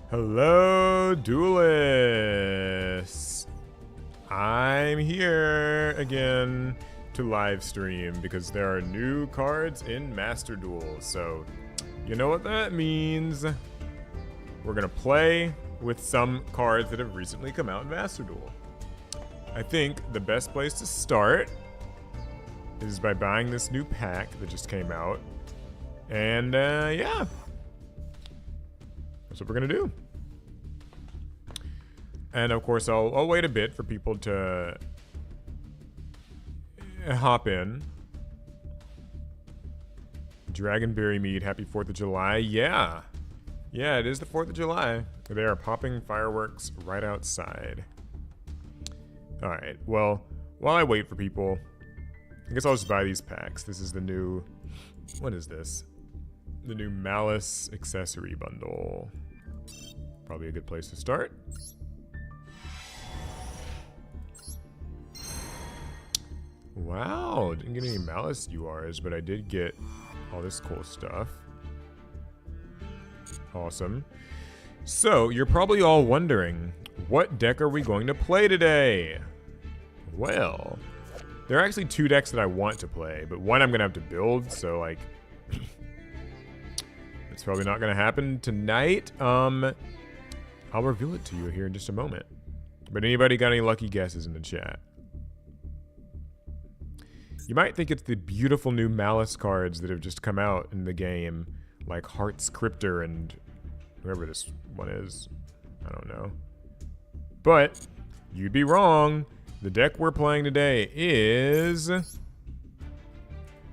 Hello, duelists. I'm here again to live stream because there are new cards in Master Duel. So, you know what that means. We're going to play with some cards that have recently come out in Master Duel. I think the best place to start is by buying this new pack that just came out. And, yeah. That's what we're going to do. And of course, I'll wait a bit for people to hop in. Dragonberry Mead, happy 4th of July. Yeah. Yeah, it is the 4th of July. They are popping fireworks right outside. All right, well, while I wait for people, I guess I'll just buy these packs. This is the new, what is this? The new Malice accessory bundle. Probably a good place to start. Wow, didn't get any Malice URs, but I did get all this cool stuff. Awesome. So, you're probably all wondering, what deck are we going to play today? Well, there are actually two decks that I want to play, but one I'm going to have to build, so like, it's probably not going to happen tonight. I'll reveal it to you here in just a moment. But anybody got any lucky guesses in the chat? You might think it's the beautiful new Malice cards that have just come out in the game, like Heart's Cryptor and whoever this one is. I don't know. But you'd be wrong. The deck we're playing today is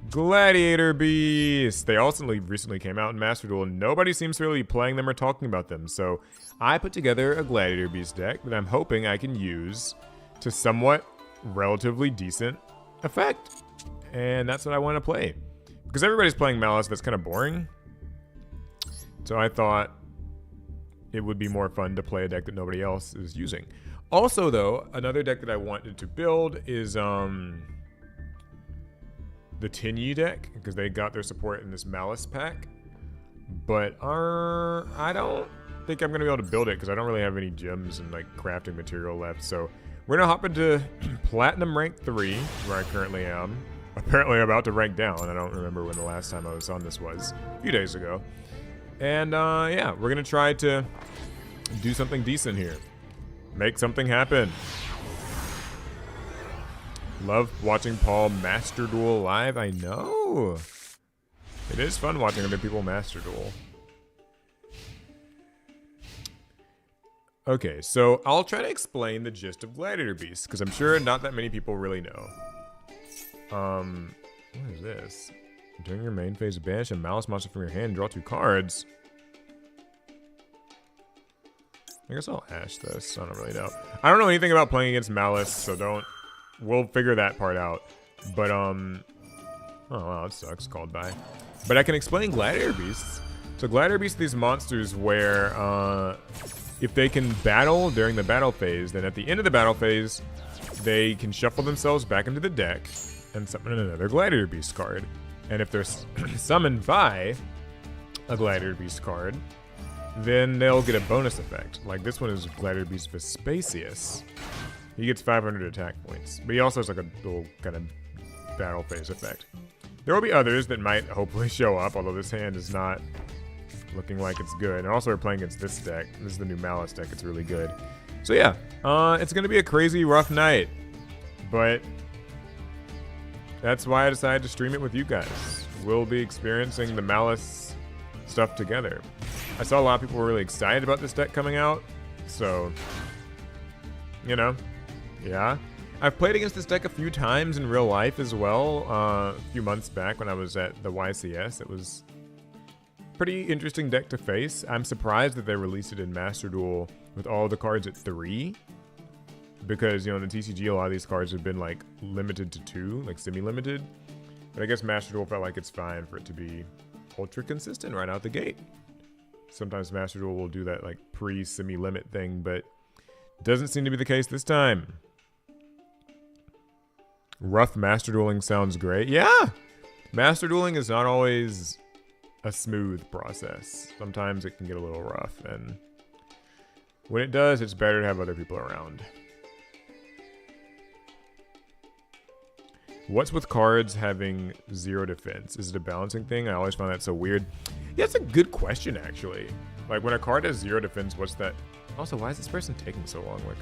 Gladiator Beast. They also recently came out in Master Duel, and nobody seems to really be playing them or talking about them. So I put together a Gladiator Beast deck that I'm hoping I can use to somewhat relatively decent effect. And that's what I want to play. Because everybody's playing Malice, that's kind of boring. So I thought it would be more fun to play a deck that nobody else is using. Also, though, another deck that I wanted to build is the Tinyi deck, because they got their support in this Malice pack. But I don't think I'm going to be able to build it because I don't really have any gems and like crafting material left. So we're going to hop into Platinum Rank 3, where I currently am. Apparently I'm about to rank down. I don't remember when the last time I was on this was. A few days ago. And yeah, we're going to try to do something decent here. Make something happen. Love watching Paul Master Duel live. I know. It is fun watching other people Master Duel. Okay, so I'll try to explain the gist of Gladiator Beast, because I'm sure not that many people really know. What is this? During your main phase, banish a Malice monster from your hand and draw 2 cards. I guess I'll ash this. I don't really know. I don't know anything about playing against Malice, so we'll figure that part out. But, oh wow, that sucks, called by. But I can explain Gladiator Beasts. So Gladiator Beasts are these monsters where, if they can battle during the battle phase, then at the end of the battle phase, they can shuffle themselves back into the deck and summon another Gladiator Beast card. And if they're summoned by a Gladiator Beast card, then they'll get a bonus effect. Like this one is Gladiator Beast Vespasius. He gets 500 attack points, but he also has like a little kind of battle phase effect. There will be others that might hopefully show up, although this hand is not looking like it's good. And also we're playing against this deck. This is the new Malice deck. It's really good. So yeah, it's going to be a crazy rough night, but that's why I decided to stream it with you guys. We'll be experiencing the Malice stuff together. I saw a lot of people were really excited about this deck coming out, so, you know, yeah. I've played against this deck a few times in real life as well, a few months back when I was at the YCS. It was a pretty interesting deck to face. I'm surprised that they released it in Master Duel with all the cards at 3. Because, you know, in the TCG, a lot of these cards have been, like, limited to 2, like, semi-limited. But I guess Master Duel felt like it's fine for it to be ultra consistent right out the gate. Sometimes Master Duel will do that, like, pre-semi-limit thing, but doesn't seem to be the case this time. Rough Master Dueling sounds great. Yeah! Master Dueling is not always a smooth process. Sometimes it can get a little rough, and When it does, it's better to have other people around. What's with cards having 0 defense? Is it a balancing thing? I always found that so weird. Yeah, that's a good question, actually. Like, when a card has 0 defense, what's that? Also, why is this person taking so long? Like,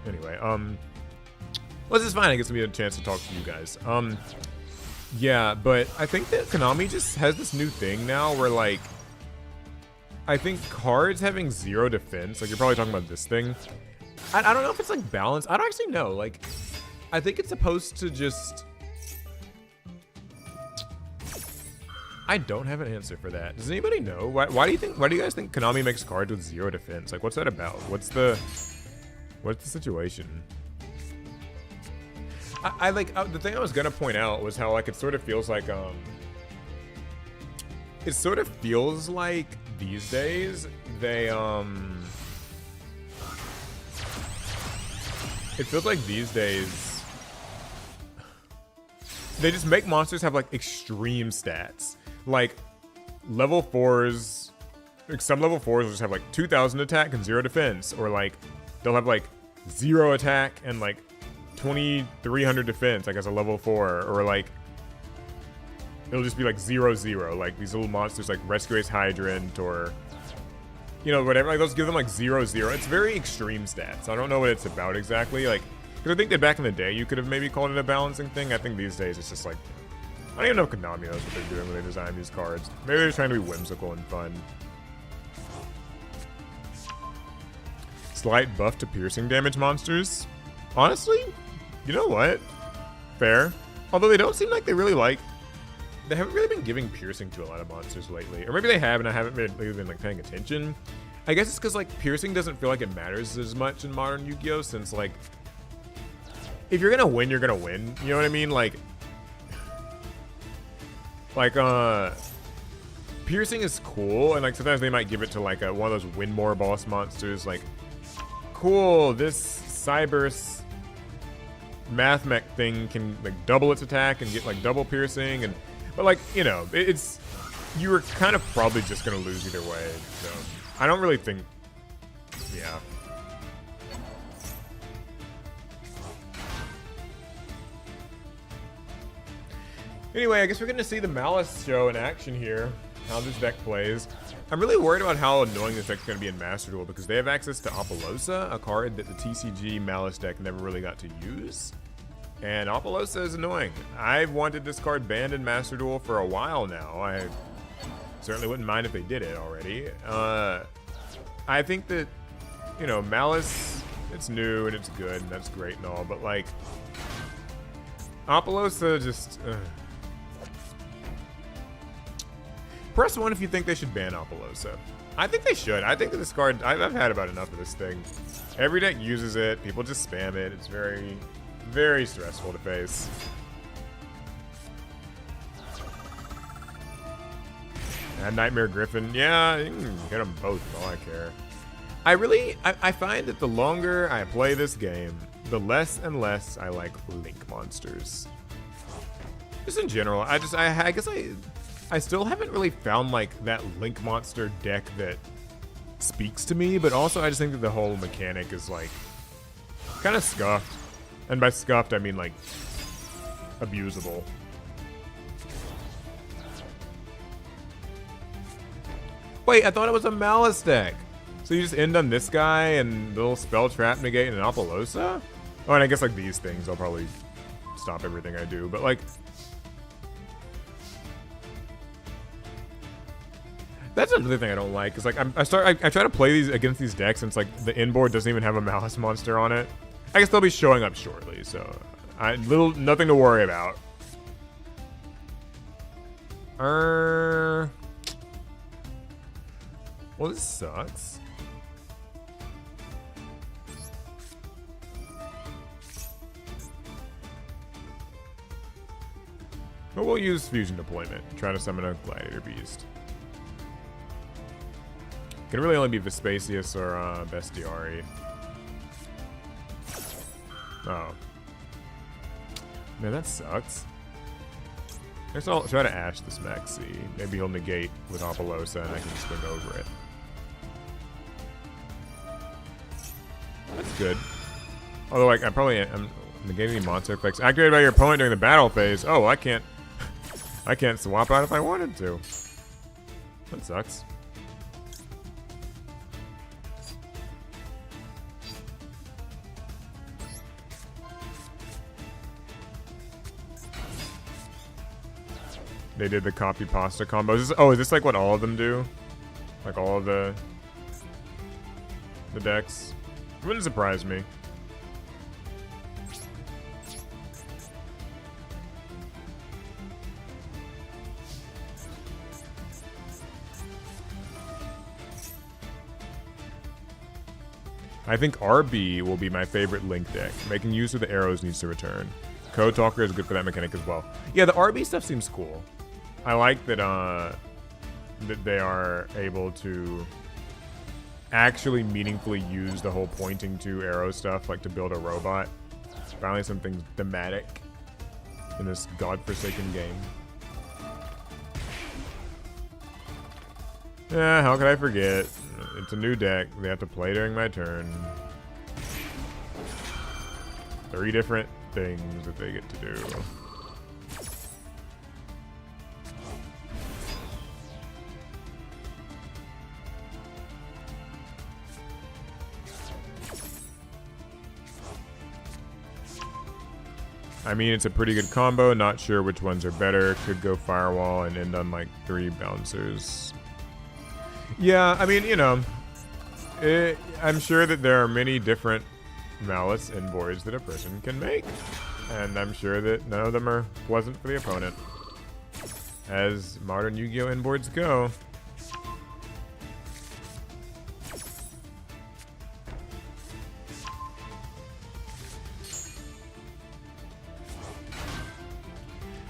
anyway, well, this is fine. I guess it'll be a chance to talk to you guys. Yeah, but I think that Konami just has this new thing now where, like, I think cards having 0 defense, like, you're probably talking about this thing. I don't know if it's, like, balanced. I don't actually know. Like, I think it's supposed to just... I don't have an answer for that. Does anybody know? Why do you guys think Konami makes cards with 0 defense? Like, what's that about? What's the situation? I like, the thing I was gonna point out was how, like, it sort of feels like, it sort of feels like these days, they, it feels like these days, they just make monsters have, like, extreme stats. Like, level 4s, like, some level 4s will just have, like, 2,000 attack and 0 defense. Or, like, they'll have, like, 0 attack and, like, 2,300 defense, like, as a level 4. Or, like, it'll just be, like, 0/0. Like, these little monsters, like, Rescue Ace Hydrant or, you know, whatever. Like, those give them, like, 0/0. It's very extreme stats. I don't know what it's about exactly. Like, because I think that back in the day, you could have maybe called it a balancing thing. I think these days, it's just, like, I don't even know if Konami knows what they're doing when they design these cards. Maybe they're trying to be whimsical and fun. Slight buff to piercing damage monsters. Honestly, you know what? Fair. Although they don't seem like they really like... They haven't really been giving piercing to a lot of monsters lately. Or maybe they have and I haven't really been like, paying attention. I guess it's because, like, piercing doesn't feel like it matters as much in modern Yu-Gi-Oh! Since, like... If you're gonna win, you're gonna win. You know what I mean? Like, piercing is cool, and, like, sometimes they might give it to, like, one of those win more boss monsters, like, cool, this Cyberse math mech thing can, like, double its attack and get, like, double piercing, and, but, like, you know, it's, you were kind of probably just gonna lose either way, so, I don't really think, yeah. Anyway, I guess we're going to see the Malice show in action here, how this deck plays. I'm really worried about how annoying this deck's going to be in Master Duel because they have access to Apollosa, a card that the TCG Malice deck never really got to use. And Apollosa is annoying. I've wanted this card banned in Master Duel for a while now. I certainly wouldn't mind if they did it already. I think that, you know, Malice, it's new and it's good and that's great and all, but, like, Apollosa just... Press 1 if you think they should ban Apollosa. I think they should. I think that this card, I've had about enough of this thing. Every deck uses it. People just spam it. It's very, very stressful to face. And Nightmare Griffin. Yeah, you can hit them both for all I care. I find that the longer I play this game, the less and less I like Link monsters. Just in general, I guess I still haven't really found, like, that Link monster deck that speaks to me, but also I just think that the whole mechanic is, like, kind of scuffed. And by scuffed, I mean, like, abusable. Wait, I thought it was a Malice deck. So you just end on this guy and little spell trap negate and an Apollosa? Oh, and I guess, like, these things, I'll probably stop everything I do, but, like... That's another thing I don't like, is, like, I try to play these against these decks since, like, the inboard doesn't even have a Malice monster on it. I guess they'll be showing up shortly, so nothing to worry about. Well, this sucks. But we'll use Fusion Deployment, try to summon a Gladiator Beast. Can really only be Vespasius or Bestiari. Oh. Man, that sucks. I guess I'll try to Ash this mech, see. Maybe he'll negate with Apollosa and I can swing over it. That's good. Although, like, I probably am negating monster effects activated by your opponent during the battle phase. Oh, I can't. I can't swap out if I wanted to. That sucks. They did the copy pasta combo. Is this like what all of them do? Like all of the decks? Wouldn't surprise me. I think RB will be my favorite Link deck. Making use of the arrows needs to return. Code Talker is good for that mechanic as well. Yeah, the RB stuff seems cool. I like that that they are able to actually meaningfully use the whole pointing to arrow stuff, like to build a robot. Finally something thematic in this godforsaken game. Yeah, how could I forget? It's a new deck. They have to play during my turn. 3 different things that they get to do. I mean, it's a pretty good combo. Not sure which ones are better. Could go Firewall and end on like 3 bouncers. Yeah, I mean, you know, I'm sure that there are many different Malice inboards that a person can make. And I'm sure that none of them are pleasant for the opponent. As modern Yu-Gi-Oh inboards go.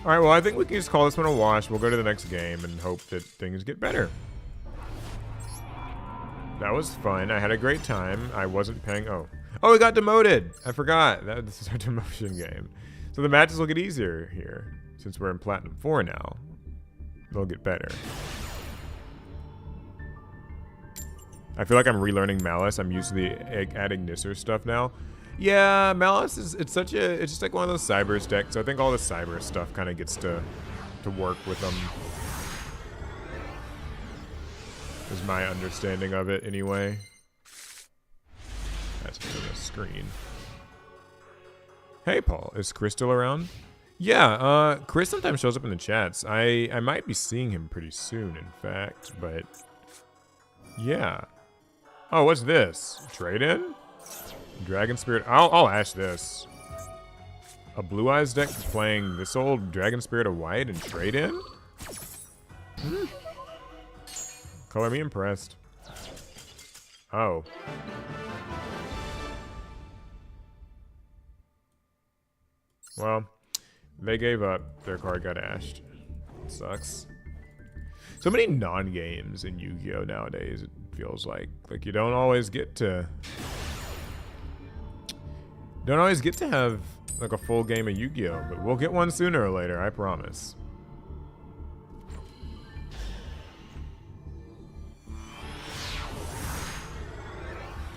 Alright, well, I think we can just call this one a wash. We'll go to the next game and hope that things get better. That was fun. I had a great time. I wasn't paying... Oh, we got demoted! I forgot. This is our demotion game. So the matches will get easier here. Since we're in Platinum 4 now. They'll get better. I feel like I'm relearning Malice. I'm used to the adding Nisser stuff now. Yeah, Malice is it's just like one of those Cybers decks. So I think all the Cyber stuff kind of gets to work with them. Is my understanding of it anyway. That's for the screen. Hey Paul, is Chris still around? Yeah, Chris sometimes shows up in the chats. I might be seeing him pretty soon, in fact, but yeah. Oh, what's this? Trade-in? Dragon Spirit. I'll ash this. A Blue Eyes deck playing this old Dragon Spirit of White and trade-in? Color me impressed. Oh. Well, they gave up. Their card got ashed. Sucks. So many non-games in Yu-Gi-Oh nowadays, it feels like. Like you don't always get to have like a full game of Yu-Gi-Oh, but we'll get one sooner or later, I promise.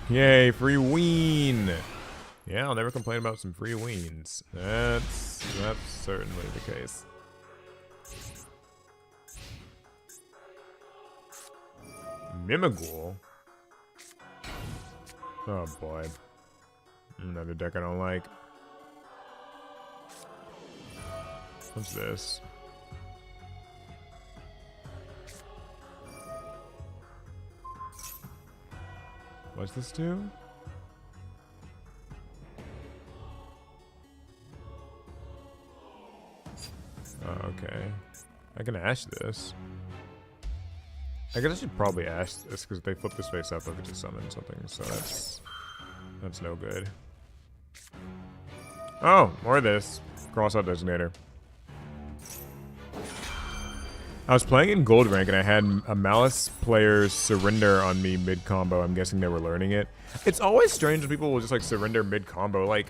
Yay, free ween. Yeah, I'll never complain about some free weens. That's certainly the case. Mimigul? Oh boy. Another deck I don't like. What's this? What's this do? Oh, okay. I can ash this. I guess I should probably ash this because if they flip this face up, I could just summon something. So that's no good. Oh, more of this. Crossout Designator. I was playing in Gold Rank and I had a Malice player's surrender on me mid-combo. I'm guessing they were learning it. It's always strange when people will just like surrender mid-combo. Like,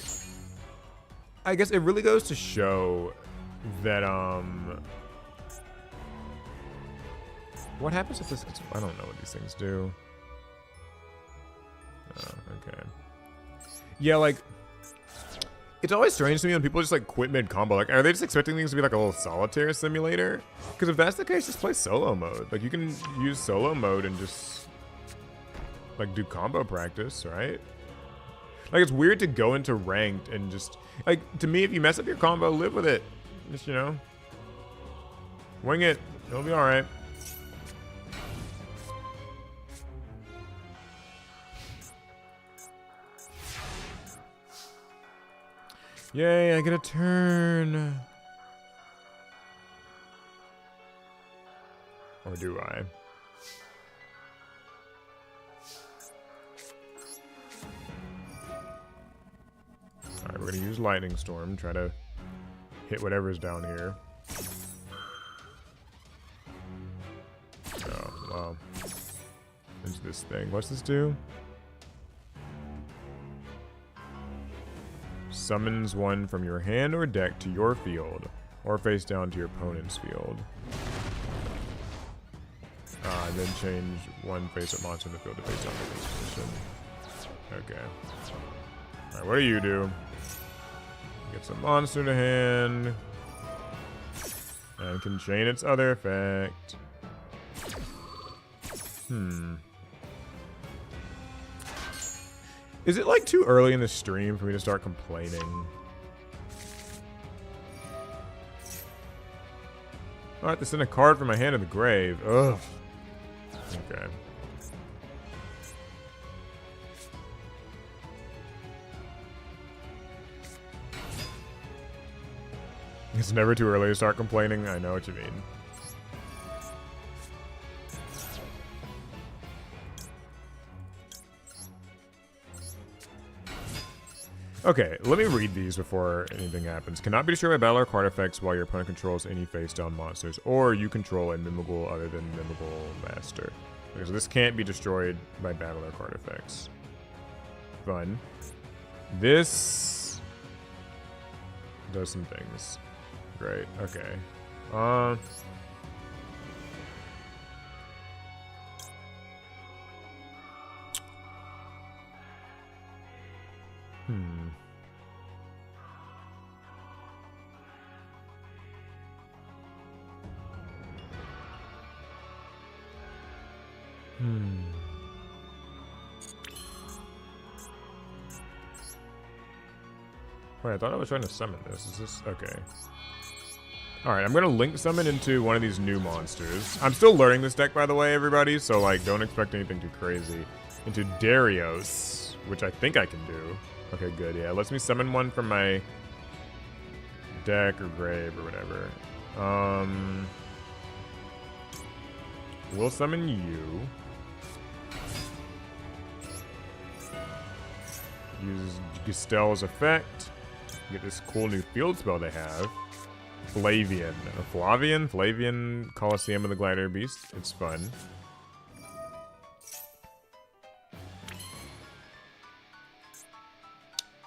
I guess it really goes to show that, what happens if this gets, I don't know what these things do. Oh, okay. Yeah, like, it's always strange to me when people just like quit mid-combo. Like, are they just expecting things to be like a little solitaire simulator? Because if that's the case, just play solo mode. Like, you can use solo mode and just like do combo practice, right? Like, it's weird to go into ranked and just like, to me, if you mess up your combo, live with it. Just, you know, wing it. It'll be all right. Yay, I get a turn. Or do I? Alright, we're gonna use Lightning Storm, try to hit whatever's down here. Oh, wow. What's this thing? What's this do? Summons one from your hand or deck to your field, or face down to your opponent's field. And then change one face-up monster in the field to face down to this position. Okay. Alright, what do you do? Get some monster to hand. And can chain its other effect. Is it like too early in the stream for me to start complaining? I have to send a card from my hand to the grave. Ugh. Okay. It's never too early to start complaining. I know what you mean. Okay, let me read these before anything happens. Cannot be destroyed by battle or card effects while your opponent controls any face-down monsters, or you control a Mimigul other than Mimigul Master. Okay, so this can't be destroyed by battle or card effects. Fun. This does some things. Great. Okay. Wait, I thought I was trying to summon this. Is this... Okay. Alright, I'm going to link summon into one of these new monsters. I'm still learning this deck, by the way, everybody, so, like, don't expect anything too crazy. Into Darius, which I think I can do. Okay, good, yeah. Lets me summon one from my deck or grave or whatever. We'll summon you. Use Gestel's effect. Get this cool new field spell they have. Flavian. Flavian Coliseum of the Glider Beast. It's fun.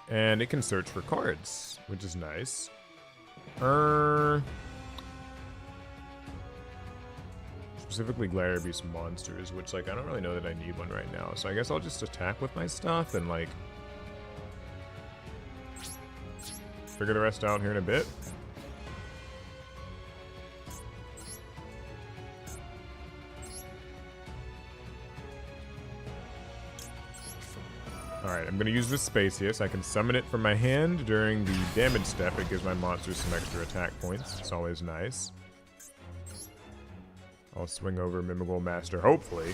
And it can search for cards, which is nice. Specifically Glider Beast monsters, which, like, I don't really know that I need one right now. So I guess I'll just attack with my stuff and, like, figure the rest out here in a bit. Alright, I'm going to use this space here so I can summon it from my hand during the damage step. It gives my monsters some extra attack points. It's always nice. I'll swing over Mimigul Master, hopefully.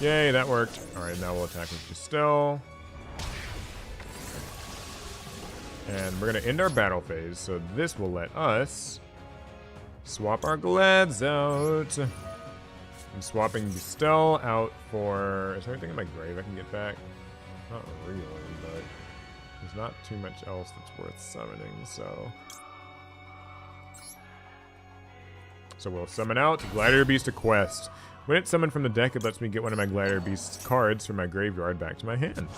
Yay, that worked. Alright, now we'll attack with Gestel. And we're going to end our battle phase, so this will let us swap our Glads out. I'm swapping Gestel out for... Is there anything in my grave I can get back? Not really, but there's not too much else that's worth summoning, so... So we'll summon out Glider Beast to Quest. When it's summoned from the deck, it lets me get one of my Glider Beast cards from my graveyard back to my hand.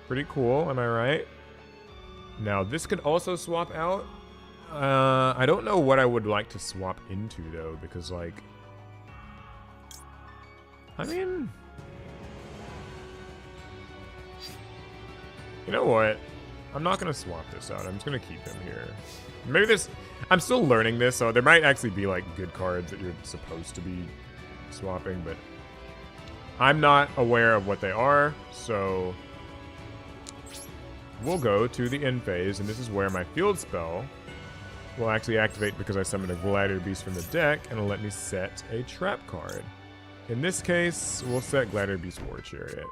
Pretty cool, am I right? Now, this could also swap out. I don't know what I would like to swap into, though, because, like... I mean... You know what? I'm not going to swap this out. I'm just going to keep him here. Maybe this... I'm still learning this, so there might actually be, like, good cards that you're supposed to be swapping, but I'm not aware of what they are, so we'll go to the end phase, and this is where my field spell will actually activate because I summoned a Gladiator Beast from the deck, and it'll let me set a trap card. In this case, we'll set Gladiator Beast War Chariot.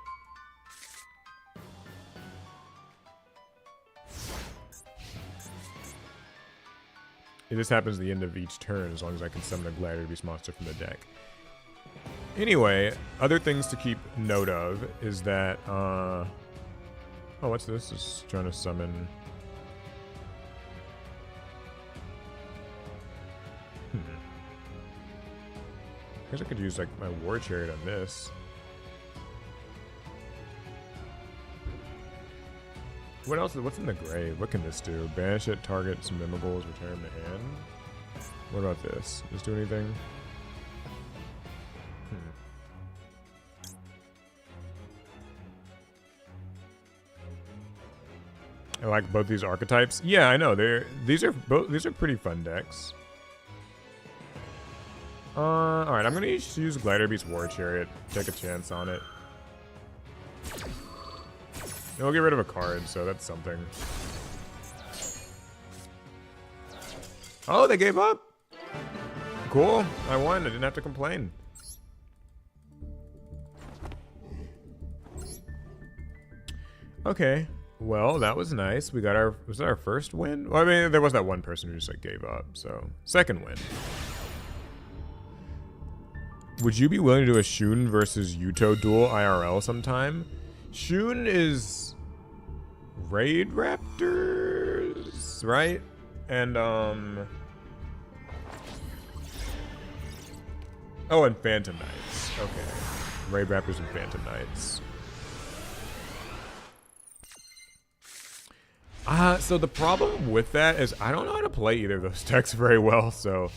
This happens at the end of each turn as long as I can summon a Gladiator Beast monster from the deck. Anyway, other things to keep note of is that, oh, what's this? Just trying to summon... I guess I could use, like, my War Chariot on this. What else? What's in the grave? What can this do? Banish it, target some Mimigals, return to hand. What about this? Does this do anything? I like both these archetypes. Yeah, I know. These are pretty fun decks. All right, I'm gonna use Gladiator Beast War Chariot. Take a chance on it. We'll get rid of a card, so that's something. Oh, they gave up. Cool. I won. I didn't have to complain. Okay. Well, that was nice. We got our... Was that our first win? Well, I mean, there was that one person who just, like, gave up, so... Second win. Would you be willing to do a Shun versus Yuto duel IRL sometime? Shun is... Raid Raptors, right? And, oh, and Phantom Knights. Okay. Raid Raptors and Phantom Knights. So the problem with that is I don't know how to play either of those decks very well, so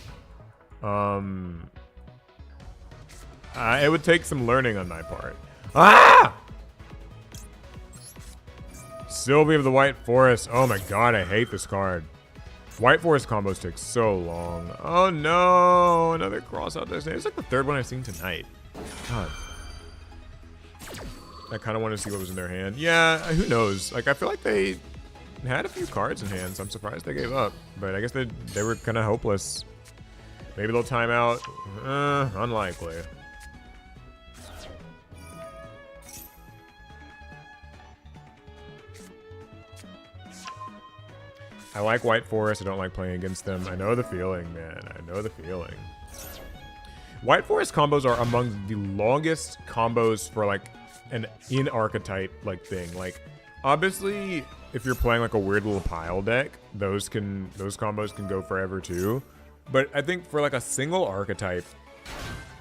it would take some learning on my part. Ah! Sylvie of the White Forest. Oh my god, I hate this card. White Forest combos take so long. Oh no, another cross out this. It's like the third one I've seen tonight. God. I kind of want to see what was in their hand. Yeah, who knows? Like, I feel like they had a few cards in hand, so I'm surprised they gave up. But I guess they were kind of hopeless. Maybe they'll time out. Unlikely. I like White Forest. I don't like playing against them. I know the feeling, man. I know the feeling. White Forest combos are among the longest combos for like an in-archetype like thing. Like, obviously, if you're playing like a weird little pile deck, those combos can go forever too. But I think for like a single archetype,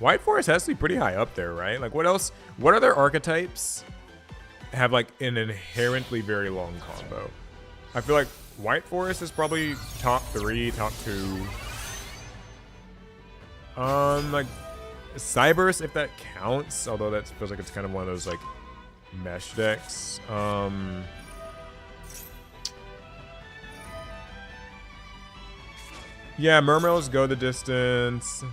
White Forest has to be pretty high up there, right? Like, what else? What other archetypes have like an inherently very long combo? I feel like White Forest is probably top 3, top 2. Like Cyberse, if that counts, although that feels like it's kind of one of those like mesh decks. Yeah, Murmurs go the distance.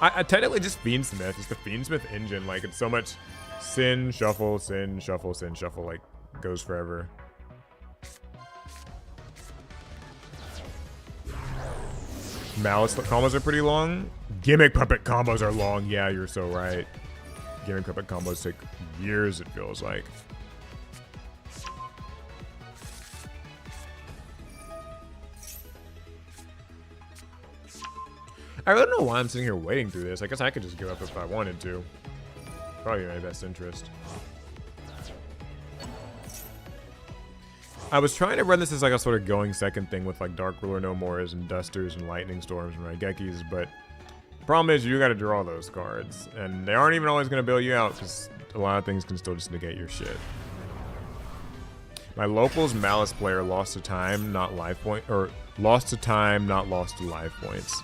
I technically just Fiendsmith. It's the Fiendsmith engine. Like, it's so much sin, shuffle, sin, shuffle, sin, shuffle. Like, goes forever. Malice combos are pretty long. Gimmick Puppet combos are long. Yeah, you're so right. Gimmick Puppet combos take years, it feels like. I really don't know why I'm sitting here waiting through this. I guess I could just give up if I wanted to. Probably in my best interest. I was trying to run this as like a sort of going second thing with like Dark Ruler No Mores and Dusters and Lightning Storms and Raigekis, but the problem is you gotta draw those cards, and they aren't even always gonna bail you out because a lot of things can still just negate your shit. My locals Malice player lost to time, not life point, or lost to time, not lost to life points.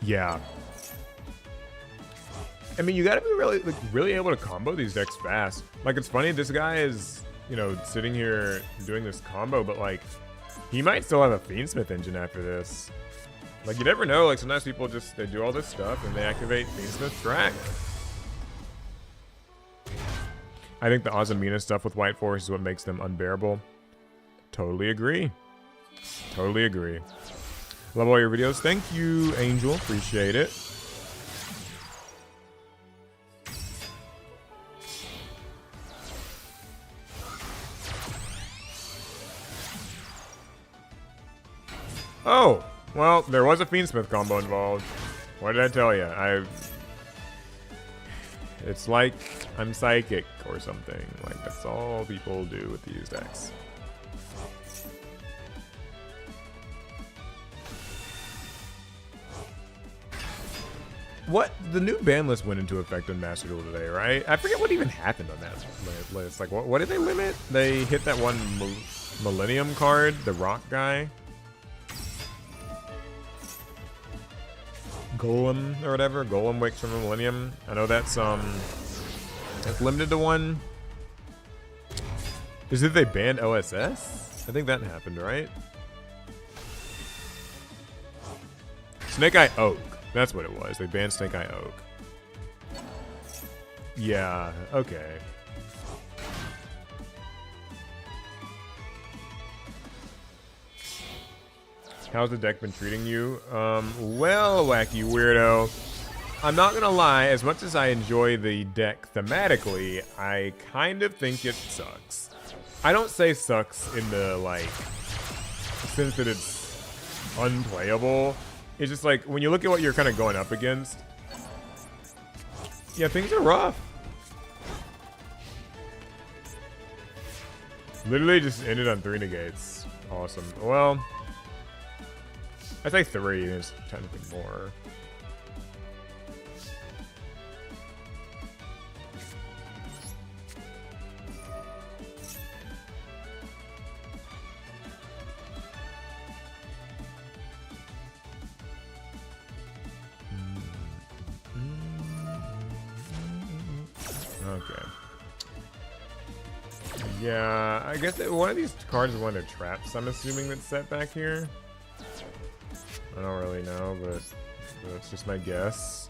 Yeah. I mean, you gotta be really able to combo these decks fast. Like, it's funny, this guy is, you know, sitting here doing this combo, but like, he might still have a Fiendsmith engine after this. Like, you never know. Like, sometimes people just, they do all this stuff and they activate Fiendsmith track. I think the Azamina stuff with White Force is what makes them unbearable. Totally agree. Totally agree. Love all your videos. Thank you, Angel. Appreciate it. Oh, well, there was a Fiendsmith combo involved. What did I tell you? It's like I'm psychic or something. Like, that's all people do with these decks. What? The new ban list went into effect on Master Duel today, right? I forget what even happened on that list. Like, what did they limit? They hit that one Millennium card, the rock guy. Golem or whatever. Golem wakes from the Millennium. I know that's limited to one. Is it they banned OSS? I think that happened, right? Snake Eye Oak. That's what it was. They banned Snake Eye Oak. Yeah, okay. How's the deck been treating you? Well, wacky weirdo. I'm not gonna lie, as much as I enjoy the deck thematically, I kind of think it sucks. I don't say sucks in the, like, sense that it's unplayable. It's just like, when you look at what you're kind of going up against, yeah, things are rough. Literally just ended on 3 negates. Awesome. Well, I say 3, and it's technically more. Okay. Yeah, I guess one of these cards is one of the traps, I'm assuming, that's set back here. I don't really know, but that's just my guess.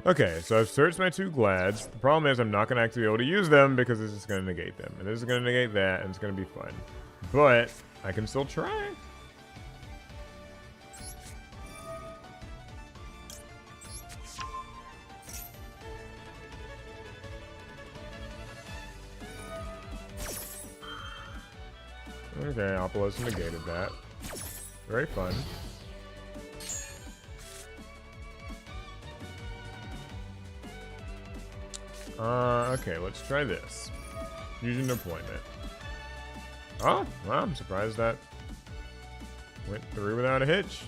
Okay, so I've searched my 2 Glads. The problem is I'm not going to actually be able to use them because this is going to negate them. And this is going to negate that, and it's going to be fun. But I can still try. Okay, Apollos negated that. Very fun. Okay, let's try this. Fusion deployment. Oh, well, I'm surprised that went through without a hitch.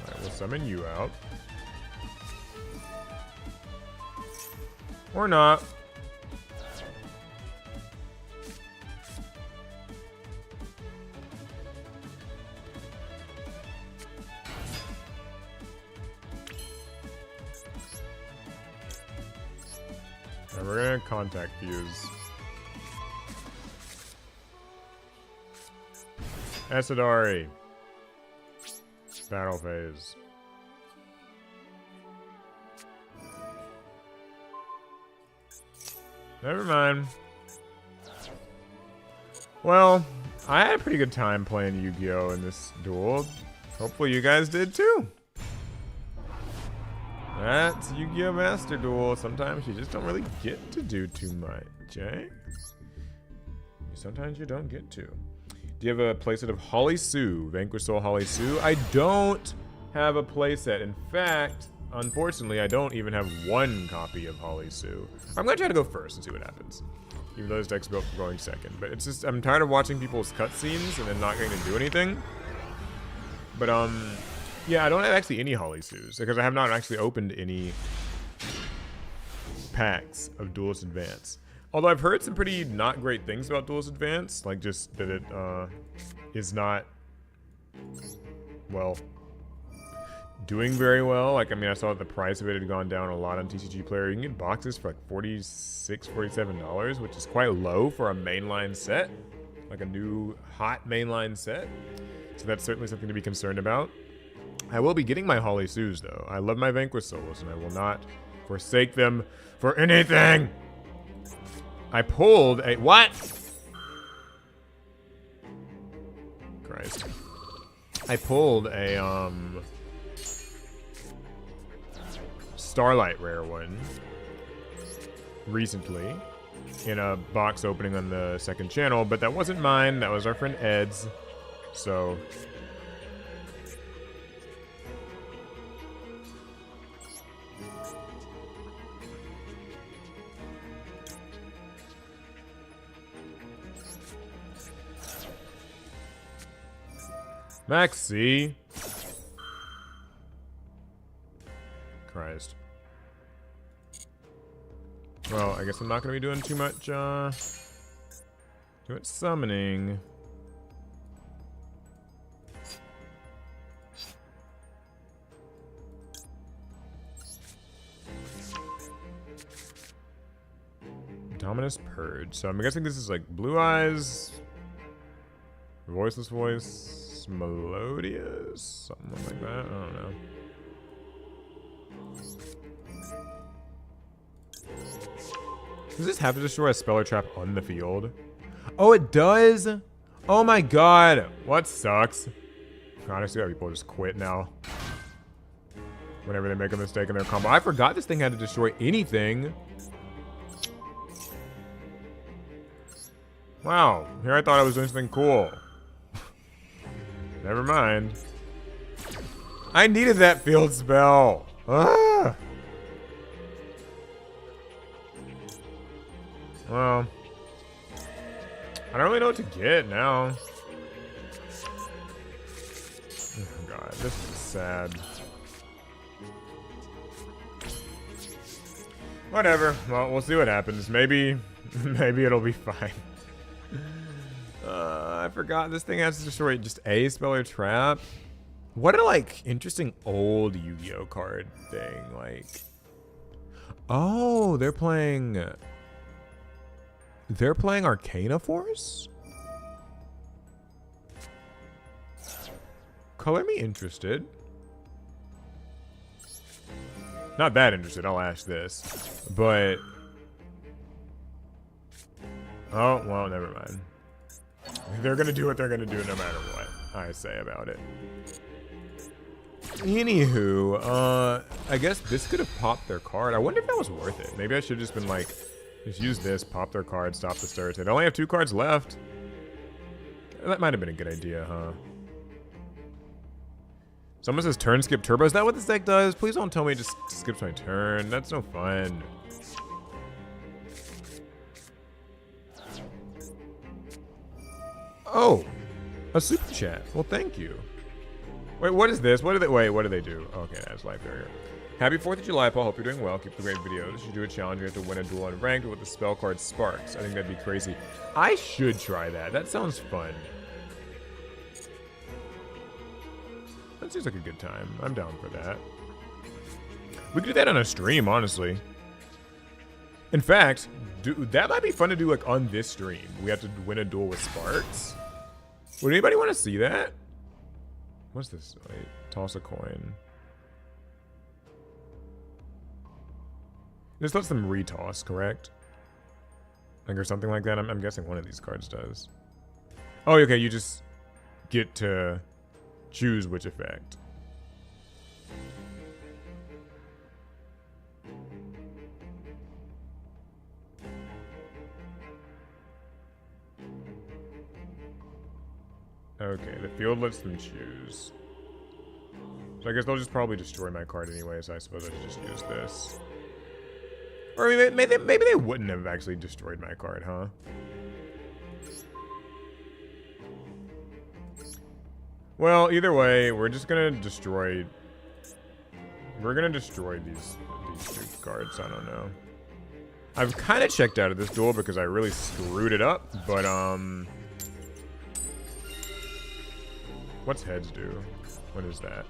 Alright, we'll summon you out. Or not. And we're gonna contact fuse. Asadari. Battle phase. Never mind. Well, I had a pretty good time playing Yu-Gi-Oh in this duel. Hopefully you guys did too. That's Yu-Gi-Oh Master Duel. Sometimes you just don't really get to do too much, eh? Sometimes you don't get to. Do you have a playset of Holly Sue? Vanquish Soul Holly Sue? I don't have a playset. In fact, unfortunately, I don't even have one copy of Holly Sue. I'm gonna try to go first and see what happens. Even though this deck's built for going second. But it's just, I'm tired of watching people's cutscenes and then not getting to do anything. But, yeah, I don't have actually any Holly Sues because I have not actually opened any packs of Duelist Advance. Although I've heard some pretty not great things about Duelist Advance, like just that it is not, well, doing very well. Like, I mean, I saw that the price of it had gone down a lot on TCG Player. You can get boxes for like $46, $47, which is quite low for a mainline set, like a new hot mainline set. So that's certainly something to be concerned about. I will be getting my Holly Sues though. I love my Vanquish Souls and I will not forsake them for anything. I pulled a, what? Christ. I pulled a, Starlight rare one recently in a box opening on the second channel, but that wasn't mine. That was our friend Ed's. So Maxi. Christ. Well, I guess I'm not going to be doing too much summoning. Dominus Purge. So I'm guessing this is like Blue Eyes, Voiceless Voice, Melodious, something like that. I don't know. Does this have to destroy a spell or trap on the field? Oh, it does? Oh my god. What sucks? Honestly, people just quit now whenever they make a mistake in their combo. I forgot this thing had to destroy anything. Wow, here I thought I was doing something cool. Never mind. I needed that field spell. Ah! Well, I don't really know what to get now. Oh god, this is sad. Whatever. Well, we'll see what happens. Maybe it'll be fine. I forgot this thing has to destroy just a spell or trap. What a like interesting old Yu-Gi-Oh card thing. Like, oh, they're playing Arcana Force? Color me interested. Not that interested, I'll ask this. But oh, well, never mind. They're gonna do what they're gonna do no matter what I say about it. Anywho, I guess this could have popped their card. I wonder if that was worth it. Maybe I should have just been like, just use this, pop their card, stop the start. They only have 2 cards left. That might have been a good idea, huh? Someone says turn skip turbo. Is that what this deck does? Please don't tell me it just skips my turn. That's no fun. Oh, a super chat. Well, thank you. Wait, what is this? What do they do? Okay, that's Life Barrier. Happy 4th of July, Paul. Hope you're doing well. Keep the great videos. You do a challenge. You have to win a duel unranked with the spell card Sparks. I think that'd be crazy. I should try that. That sounds fun. That seems like a good time. I'm down for that. We could do that on a stream, honestly. In fact, that might be fun to do like on this stream. We have to win a duel with Sparks. Would anybody want to see that? What's this? Wait, toss a coin. This lets them retoss, correct? Like, or something like that. I'm guessing one of these cards does. Oh, okay, you just get to choose which effect. Okay, the field lets them choose. So I guess they'll just probably destroy my card anyway, so I suppose I should just use this. Or maybe they wouldn't have actually destroyed my card, huh? Well, either way, we're just gonna destroy... We're gonna destroy these two cards, I don't know. I've kind of checked out of this duel because I really screwed it up, but, what's heads do? What is that?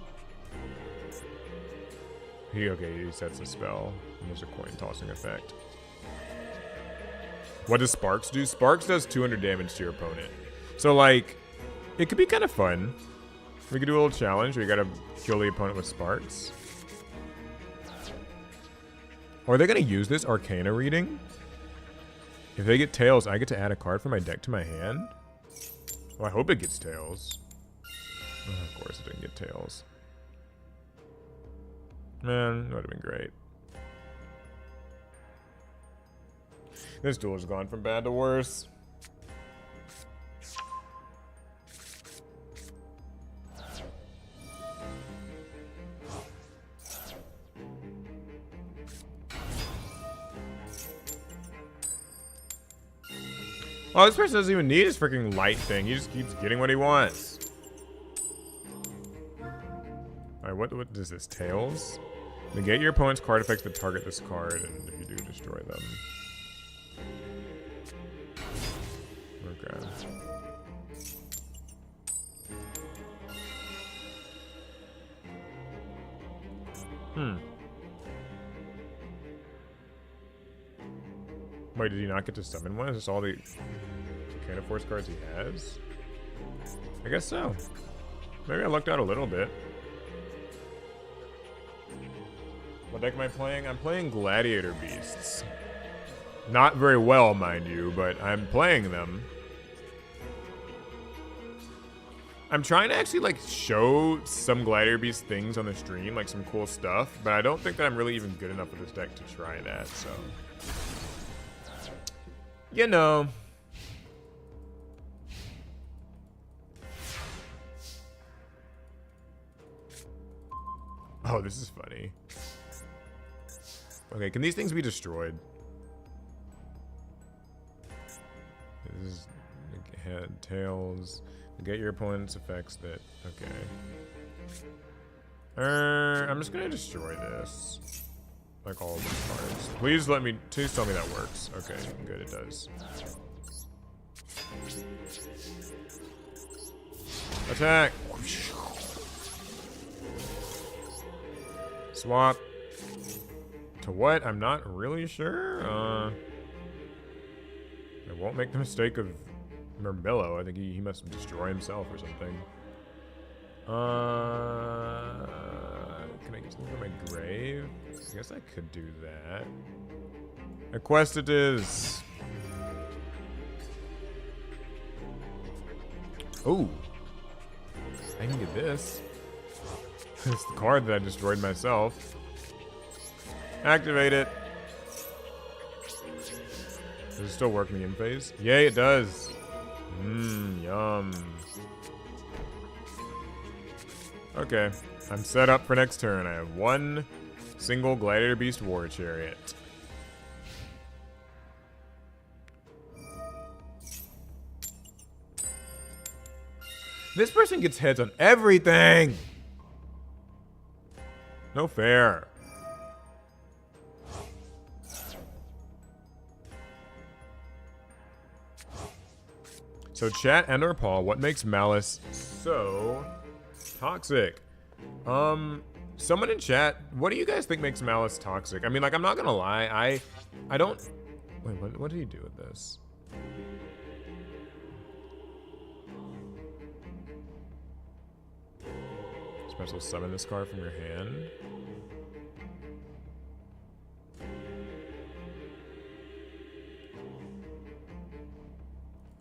Okay, he sets a spell. And there's a coin tossing effect. What does Sparks do? Sparks does 200 damage to your opponent. So, like, it could be kind of fun. We could do a little challenge where you gotta kill the opponent with Sparks. Are they gonna use this Arcana reading? If they get Tails, I get to add a card from my deck to my hand? Well, I hope it gets Tails. Oh, of course it didn't get Tails. Man, that would have been great. This duel has gone from bad to worse. Oh, this person doesn't even need his freaking light thing. He just keeps getting what he wants. Alright, what is this? Tails? Negate your opponent's card effects that target this card, and if you do, destroy them. Okay. Wait, did he not get to summon one? Is this all the Arcana Force cards he has? I guess so. Maybe I lucked out a little bit. What deck am I playing? I'm playing Gladiator Beasts. Not very well, mind you, but I'm playing them. I'm trying to actually, like, show some Gladiator Beast things on the stream, like some cool stuff, but I don't think that I'm really even good enough with this deck to try that, so... You know. Oh, this is funny. Okay, can these things be destroyed? This is head, tails. Get your opponent's effects that... Okay. I'm just gonna destroy this. Like all of these cards. Please tell me that works. Okay, good, it does. Attack! Swap. To what? I'm not really sure. I won't make the mistake of Murmillo. I think he must destroy himself or something. Can I get something from my grave? I guess I could do that. A quest it is. Oh, I can get this. It's the card that I destroyed myself. Activate it. Does it still work in the end phase? Yay, it does. Yum. Okay, I'm set up for next turn. I have one single Gladiator Beast War Chariot. This person gets heads on everything! No fair. So chat and or Paul, what makes Malice so toxic? Someone in chat, what do you guys think makes Malice toxic? I mean, like, I'm not gonna lie, I don't... Wait, what did he do with this? Special summon this card from your hand.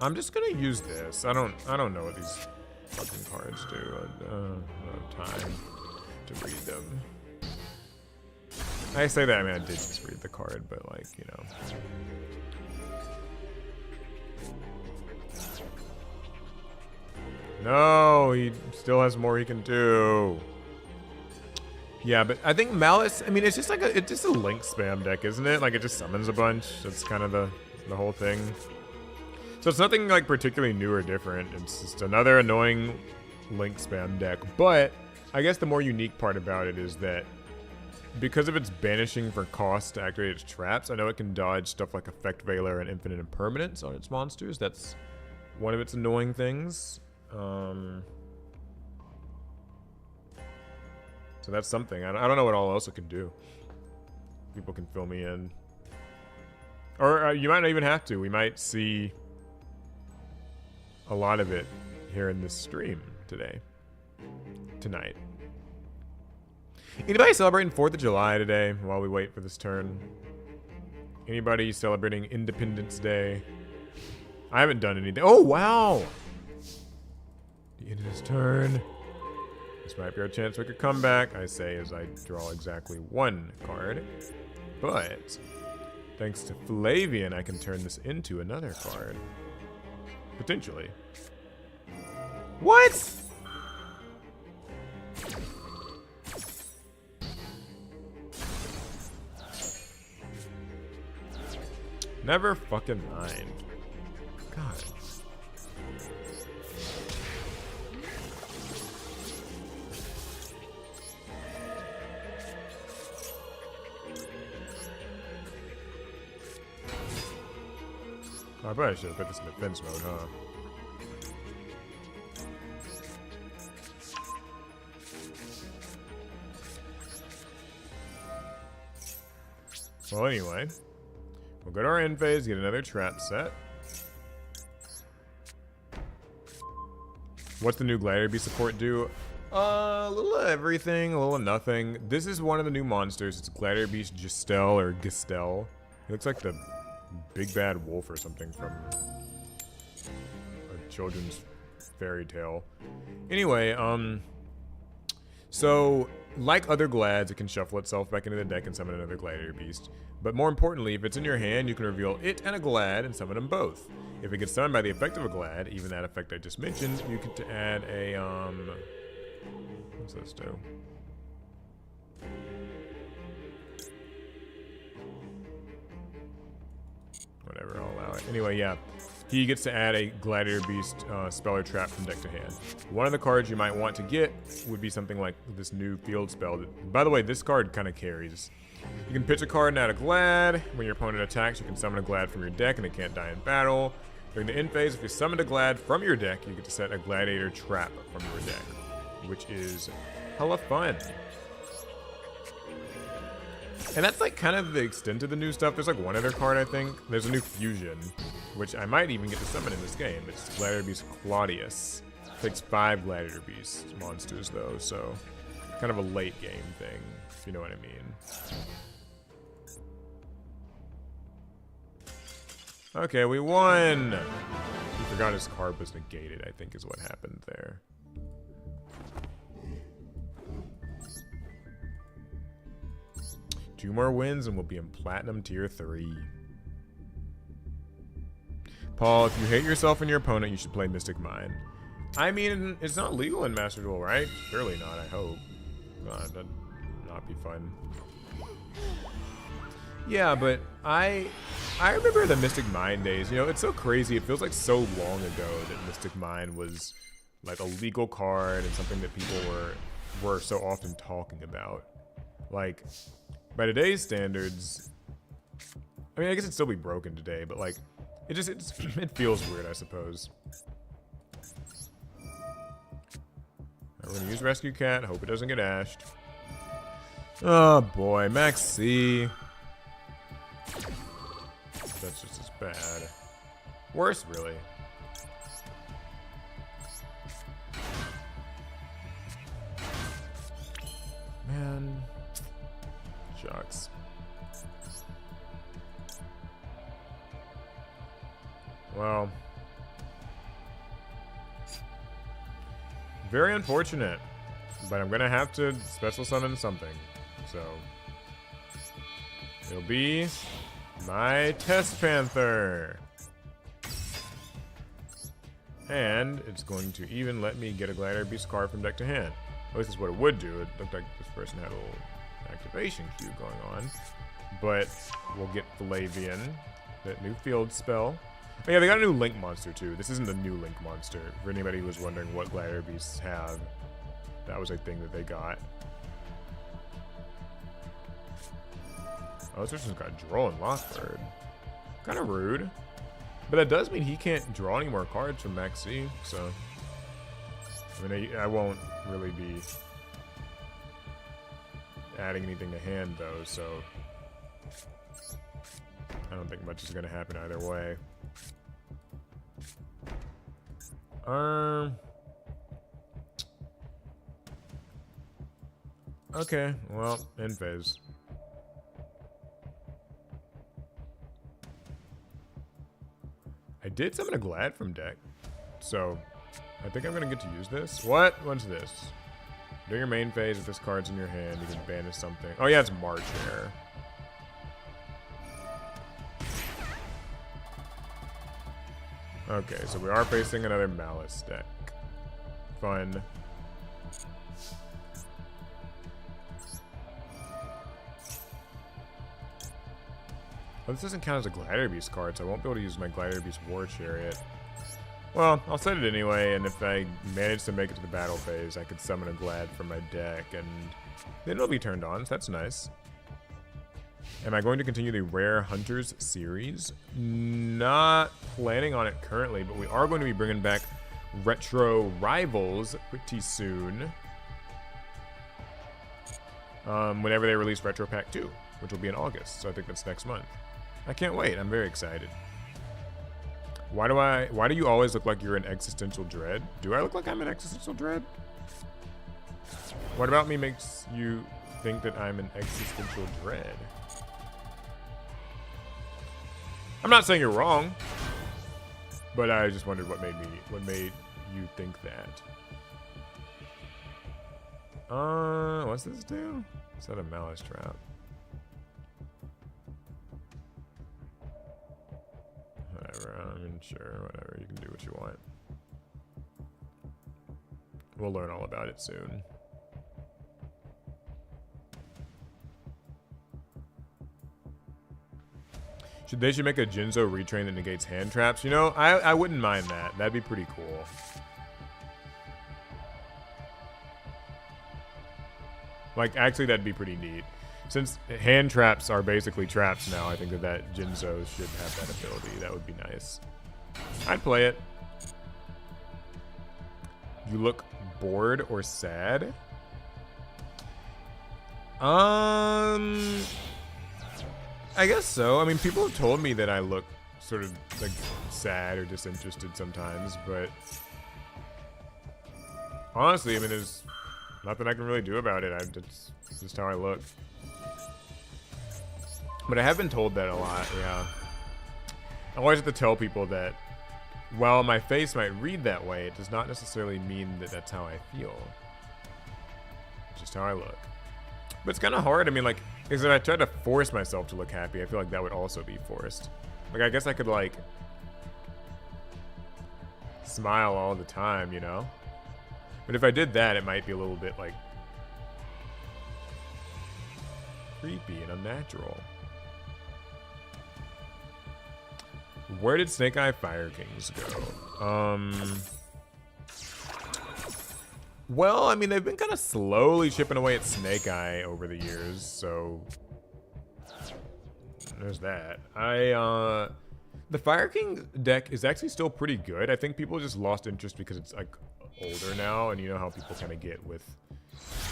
I'm just gonna use this. I don't know what these fucking cards do. I don't have time to read them. I say that, I mean, I did just read the card, but, like, you know. No, he still has more he can do. Yeah, but I think Malice, I mean, it's just like it's just a link spam deck, isn't it? Like, it just summons a bunch. That's kind of the whole thing. So it's nothing, like, particularly new or different. It's just another annoying link spam deck. But I guess the more unique part about it is that because of its banishing for cost to activate its traps, I know it can dodge stuff like Effect Veiler and Infinite Impermanence on its monsters. That's one of its annoying things. So that's something. I don't know what all else it can do. People can fill me in. Or you might not even have to. We might see a lot of it here in this stream tonight. Anybody celebrating 4th of July today while we wait for this turn? Anybody celebrating Independence Day? I haven't done anything. Oh, wow! The end of this turn. This might be our chance to make a comeback, I say as I draw exactly 1 card. But thanks to Flavian, I can turn this into another card. Potentially. What? Never fucking mind. God. Oh, I probably should have put this in defense mode, huh? Well, anyway. We'll go to our end phase, get another trap set. What's the new Gladiator Beast support do? A little of everything, a little of nothing. This is one of the new monsters. It's Gladiator Beast Gistel or Gistel. It looks like the big bad wolf or something from a children's fairy tale. Anyway, so like other Glads, it can shuffle itself back into the deck and summon another Gladiator Beast. But more importantly, if it's in your hand, you can reveal it and a Glad and summon them both. If it gets summoned by the effect of a Glad, even that effect I just mentioned, you can add a, what's this do? Whatever, I'll allow it. Anyway, yeah. He gets to add a Gladiator Beast spell or trap from deck to hand. One of the cards you might want to get would be something like this new field spell. By the way, this card kind of carries. You can pitch a card and add a Glad. When your opponent attacks, you can summon a Glad from your deck and it can't die in battle. During the end phase, if you summon a Glad from your deck, you get to set a Gladiator trap from your deck, which is hella fun. And that's like kind of the extent of the new stuff. There's like one other card, I think. There's a new fusion, which I might even get to summon in this game. It's Gladiator Beast Claudius. It takes 5 Gladiator Beast monsters though, so kind of a late game thing, if you know what I mean. Okay, we won! He forgot his card was negated, I think is what happened there. Two more wins and we'll be in Platinum Tier 3. Paul, if you hate yourself and your opponent, you should play Mystic Mine. I mean, it's not legal in Master Duel, right? Surely not, I hope. God, that'd not be fun. Yeah, but I remember the Mystic Mine days. You know, it's so crazy. It feels like so long ago that Mystic Mine was like a legal card and something that people were so often talking about. Like, by today's standards, I mean, I guess it'd still be broken today, but like, it feels weird, I suppose. We're gonna use Rescue Cat. Hope it doesn't get ashed. Oh boy, Max C. That's just as bad. Worse, really. Man. Shucks. Well. Very unfortunate. But I'm gonna have to special summon something. So. It'll be my Test Panther. And it's going to even let me get a Gladiator Beast card from deck to hand. At least that's what it would do. It looked like this person had a little activation queue going on. But we'll get Flavian, that new field spell. Oh yeah, they got a new Link monster too. This isn't the new Link monster. For anybody who was wondering what Gladiator Beasts have, that was a thing that they got. Oh, this person's got Droll and Lockbird. Kind of rude. But that does mean he can't draw any more cards from Max C, so... I mean, I won't really be adding anything to hand, though, so... I don't think much is going to happen either way. Okay, well, end phase. I did summon a Glad from deck, so I think I'm gonna get to use this. What's this? During your main phase, if this card's in your hand, you can banish something. Oh yeah, it's March Hare. Okay, so we are facing another Malice deck. Fun. Oh, this doesn't count as a Gladiator Beast card, so I won't be able to use my Gladiator Beast War Chariot. Well, I'll set it anyway, and if I manage to make it to the battle phase, I could summon a Glad from my deck, and then it'll be turned on, so that's nice. Am I going to continue the Rare Hunters series? Not planning on it currently, but we are going to be bringing back Retro Rivals pretty soon. Whenever they release Retro Pack 2, which will be in August, so I think that's next month. I can't wait. I'm very excited. Why do you always look like you're in existential dread? Do I look like I'm in existential dread? What about me makes you think that I'm in existential dread? I'm not saying you're wrong, but I just wondered what made you think that. What's this do? Is that a Malice Trap? Whatever, I mean, sure, whatever. You can do what you want. We'll learn all about it soon. They should make a Jinzo retrain that negates hand traps. You know, I wouldn't mind that. That'd be pretty cool. Like, actually, that'd be pretty neat. Since hand traps are basically traps now, I think that Jinzo should have that ability. That would be nice. I'd play it. You look bored or sad? I guess so. I mean, people have told me that I look sort of like sad or disinterested sometimes, but honestly, I mean, there's nothing I can really do about it. It's just how I look. But I have been told that a lot, yeah. I always have to tell people that while my face might read that way, it does not necessarily mean that that's how I feel. It's just how I look. But it's kind of hard. I mean, like, because if I tried to force myself to look happy, I feel like that would also be forced. Like, I guess I could, like, smile all the time, you know? But if I did that, it might be a little bit, like, creepy and unnatural. Where did Snake Eye Fire Kings go? Well, I mean, they've been kind of slowly chipping away at Snake Eye over the years, so there's that. The Fire King deck is actually still pretty good. I think people just lost interest because it's like older now, and you know how people kind of get with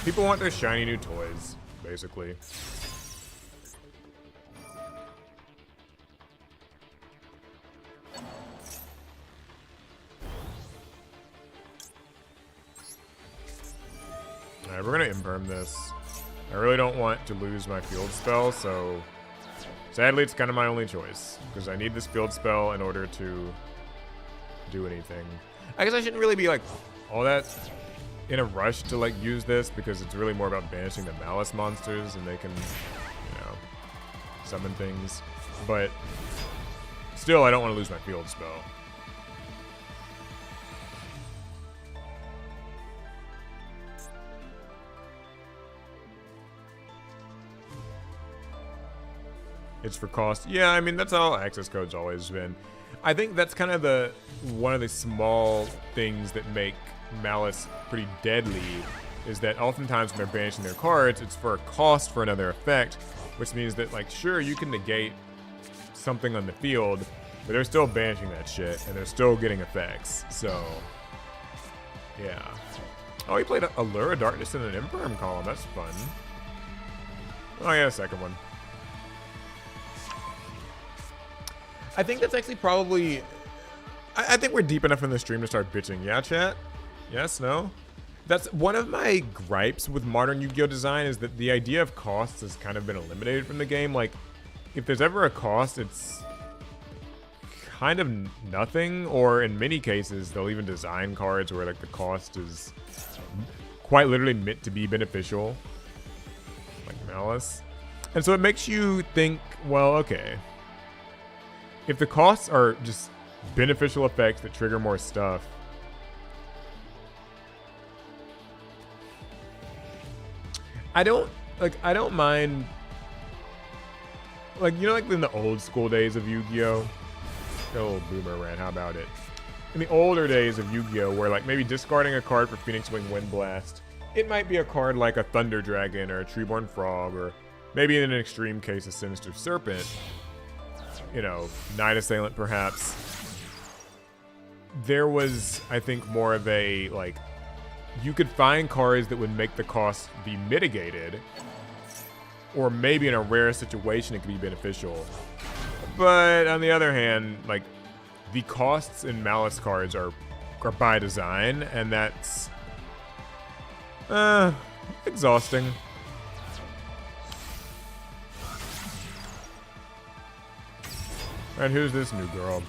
people want their shiny new toys, basically. Alright, we're gonna imperm this. I really don't want to lose my field spell, so sadly it's kind of my only choice, because I need this field spell in order to do anything. I guess I shouldn't really be like all that in a rush to like use this, because it's really more about banishing the Malice monsters, and they can, you know, summon things. But still, I don't want to lose my field spell. It's for cost. Yeah, I mean, that's how access code's always been. I think that's kind of one of the small things that make Malice pretty deadly, is that oftentimes when they're banishing their cards, it's for a cost for another effect, which means that, like, sure, you can negate something on the field, but they're still banishing that shit, and they're still getting effects, so, yeah. Oh, he played a Lure of Darkness in an Imperm column. That's fun. Oh, yeah, second one. I think that's actually probably... I think we're deep enough in the stream to start bitching. Yeah, chat? Yes? No? That's one of my gripes with modern Yu-Gi-Oh design, is that the idea of costs has kind of been eliminated from the game. Like, if there's ever a cost, it's kind of nothing, or in many cases, they'll even design cards where, like, the cost is quite literally meant to be beneficial, like Malice. And so it makes you think, well, okay, if the costs are just beneficial effects that trigger more stuff, I don't mind, like, you know, like in the old school days of Yu-Gi-Oh, the old boomer rant, how about it? In the older days of Yu-Gi-Oh, where, like, maybe discarding a card for Phoenix Wing Wind Blast, it might be a card like a Thunder Dragon or a Treeborn Frog, or maybe in an extreme case a Sinister Serpent, you know, Night Assailant perhaps. There was, I think, more of a, like, you could find cards that would make the cost be mitigated, or maybe in a rare situation it could be beneficial. But on the other hand, like, the costs in Malice cards are by design, and that's exhausting. Alright, who's this new girl?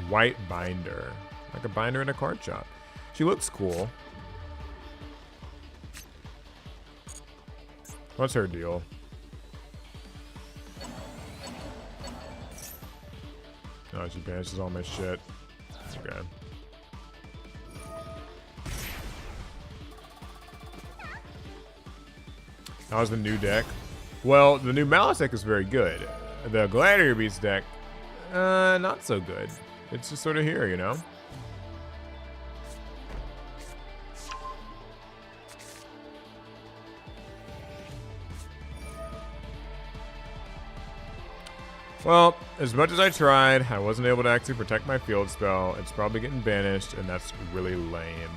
White binder. Like a binder in a card shop. She looks cool. What's her deal? Oh, she banishes all my shit. Okay. How's the new deck? Well, the new Malice deck is very good. The Gladiator Beast deck, not so good. It's just sort of here, you know? Well, as much as I tried, I wasn't able to actually protect my field spell. It's probably getting banished, and that's really lame.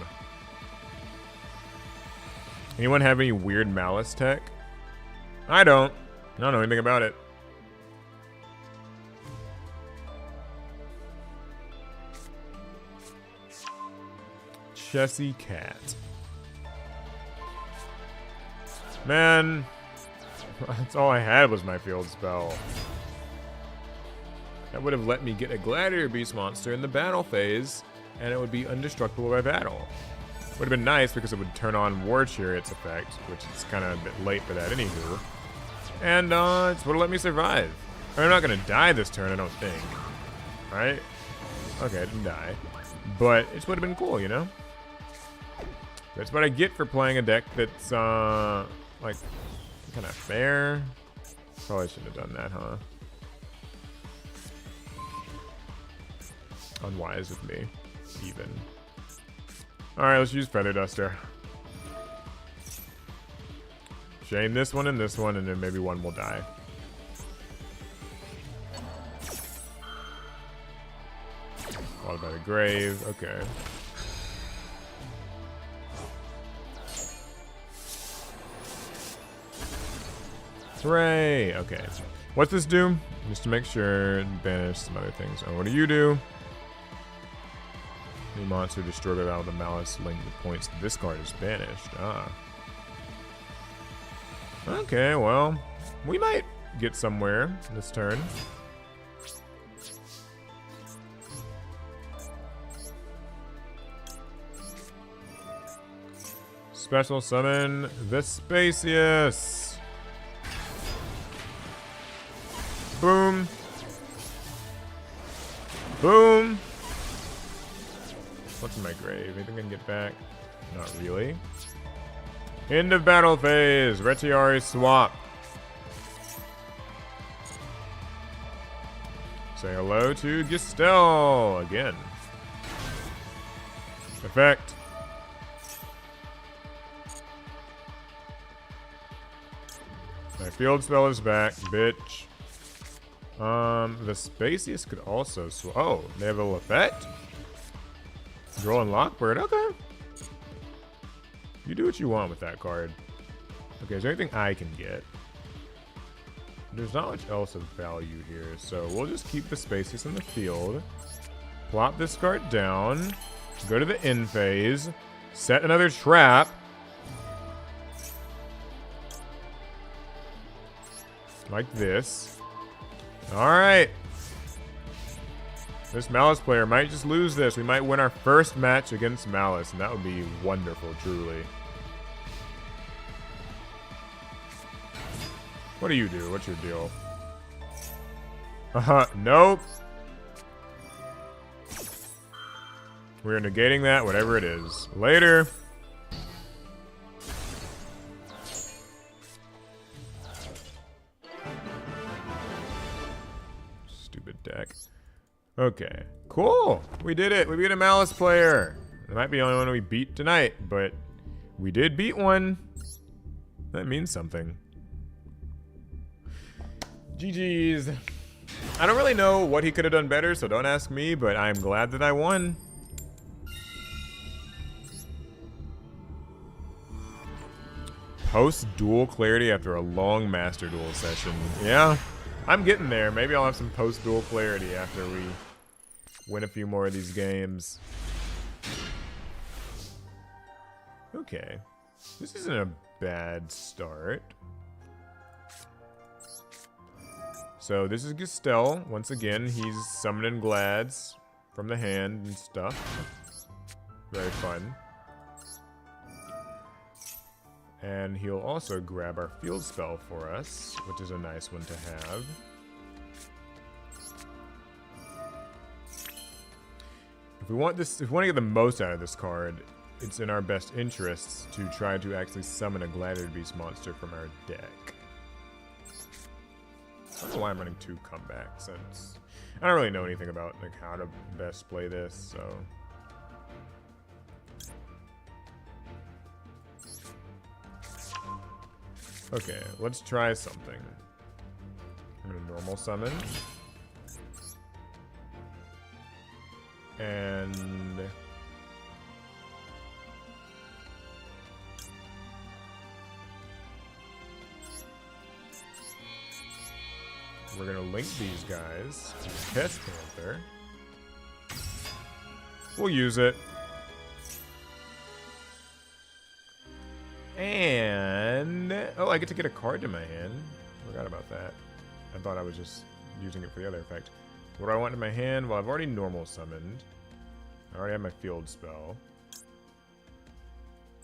Anyone have any weird Malice tech? I don't know anything about it. Chessy Cat. Man, that's all I had was my field spell. That would have let me get a Gladiator Beast monster in the battle phase, and it would be indestructible by battle. Would have been nice because it would turn on War Chariot's effect, which is kind of a bit late for that anywho. And it's would have let me survive. I'm not going to die this turn, I don't think. Right? Okay, I didn't die. But it would have been cool, you know? That's what I get for playing a deck that's, like, kind of fair. Probably shouldn't have done that, huh? Unwise of me, even. Alright, let's use Feather Duster. Chain this one, and then maybe one will die. Followed by the grave, okay. Hooray! Okay. What's this do? Just to make sure, banish some other things. Oh, what do you do? Any monster destroyed by battle with a Malice link with points to this card is banished. Ah. Okay, well, we might get somewhere this turn. Special summon Vespasius. Boom. Boom. What's in my grave? Anything I can get back? Not really. End of battle phase. Retiari swap. Say hello to Gistel again. Effect. My field spell is back, bitch. The Spacious could also oh, they have a little effect? Draw and Lockbird, okay. You do what you want with that card. Okay, is there anything I can get? There's not much else of value here, so we'll just keep the Spacious in the field. Plop this card down. Go to the end phase. Set another trap. Like this. Alright. This Malice player might just lose this. We might win our first match against Malice, and that would be wonderful, truly. What do you do? What's your deal? Nope. We're negating that, whatever it is. Later. Stupid deck. Okay. Cool. We did it. We beat a Malice player. It might be the only one we beat tonight, but we did beat one. That means something. GG's. I don't really know what he could have done better, so don't ask me, but I'm glad that I won. Post-duel clarity after a long Master Duel session. Yeah, I'm getting there. Maybe I'll have some post-duel clarity after we win a few more of these games. Okay. This isn't a bad start. So this is Gistel. Once again, he's summoning Glads from the hand and stuff. Very fun. And he'll also grab our field spell for us, which is a nice one to have. If we want to get the most out of this card, it's in our best interests to try to actually summon a Gladiator Beast monster from our deck. I don't know why I'm running 2 comebacks, since I don't really know anything about like how to best play this, so. Okay, let's try something. I'm gonna normal summon. And we're gonna link these guys to Test Panther. We'll use it. And oh, I get to get a card to my hand. Forgot about that. I thought I was just using it for the other effect. What do I want in my hand? Well, I've already normal summoned. I already have my field spell.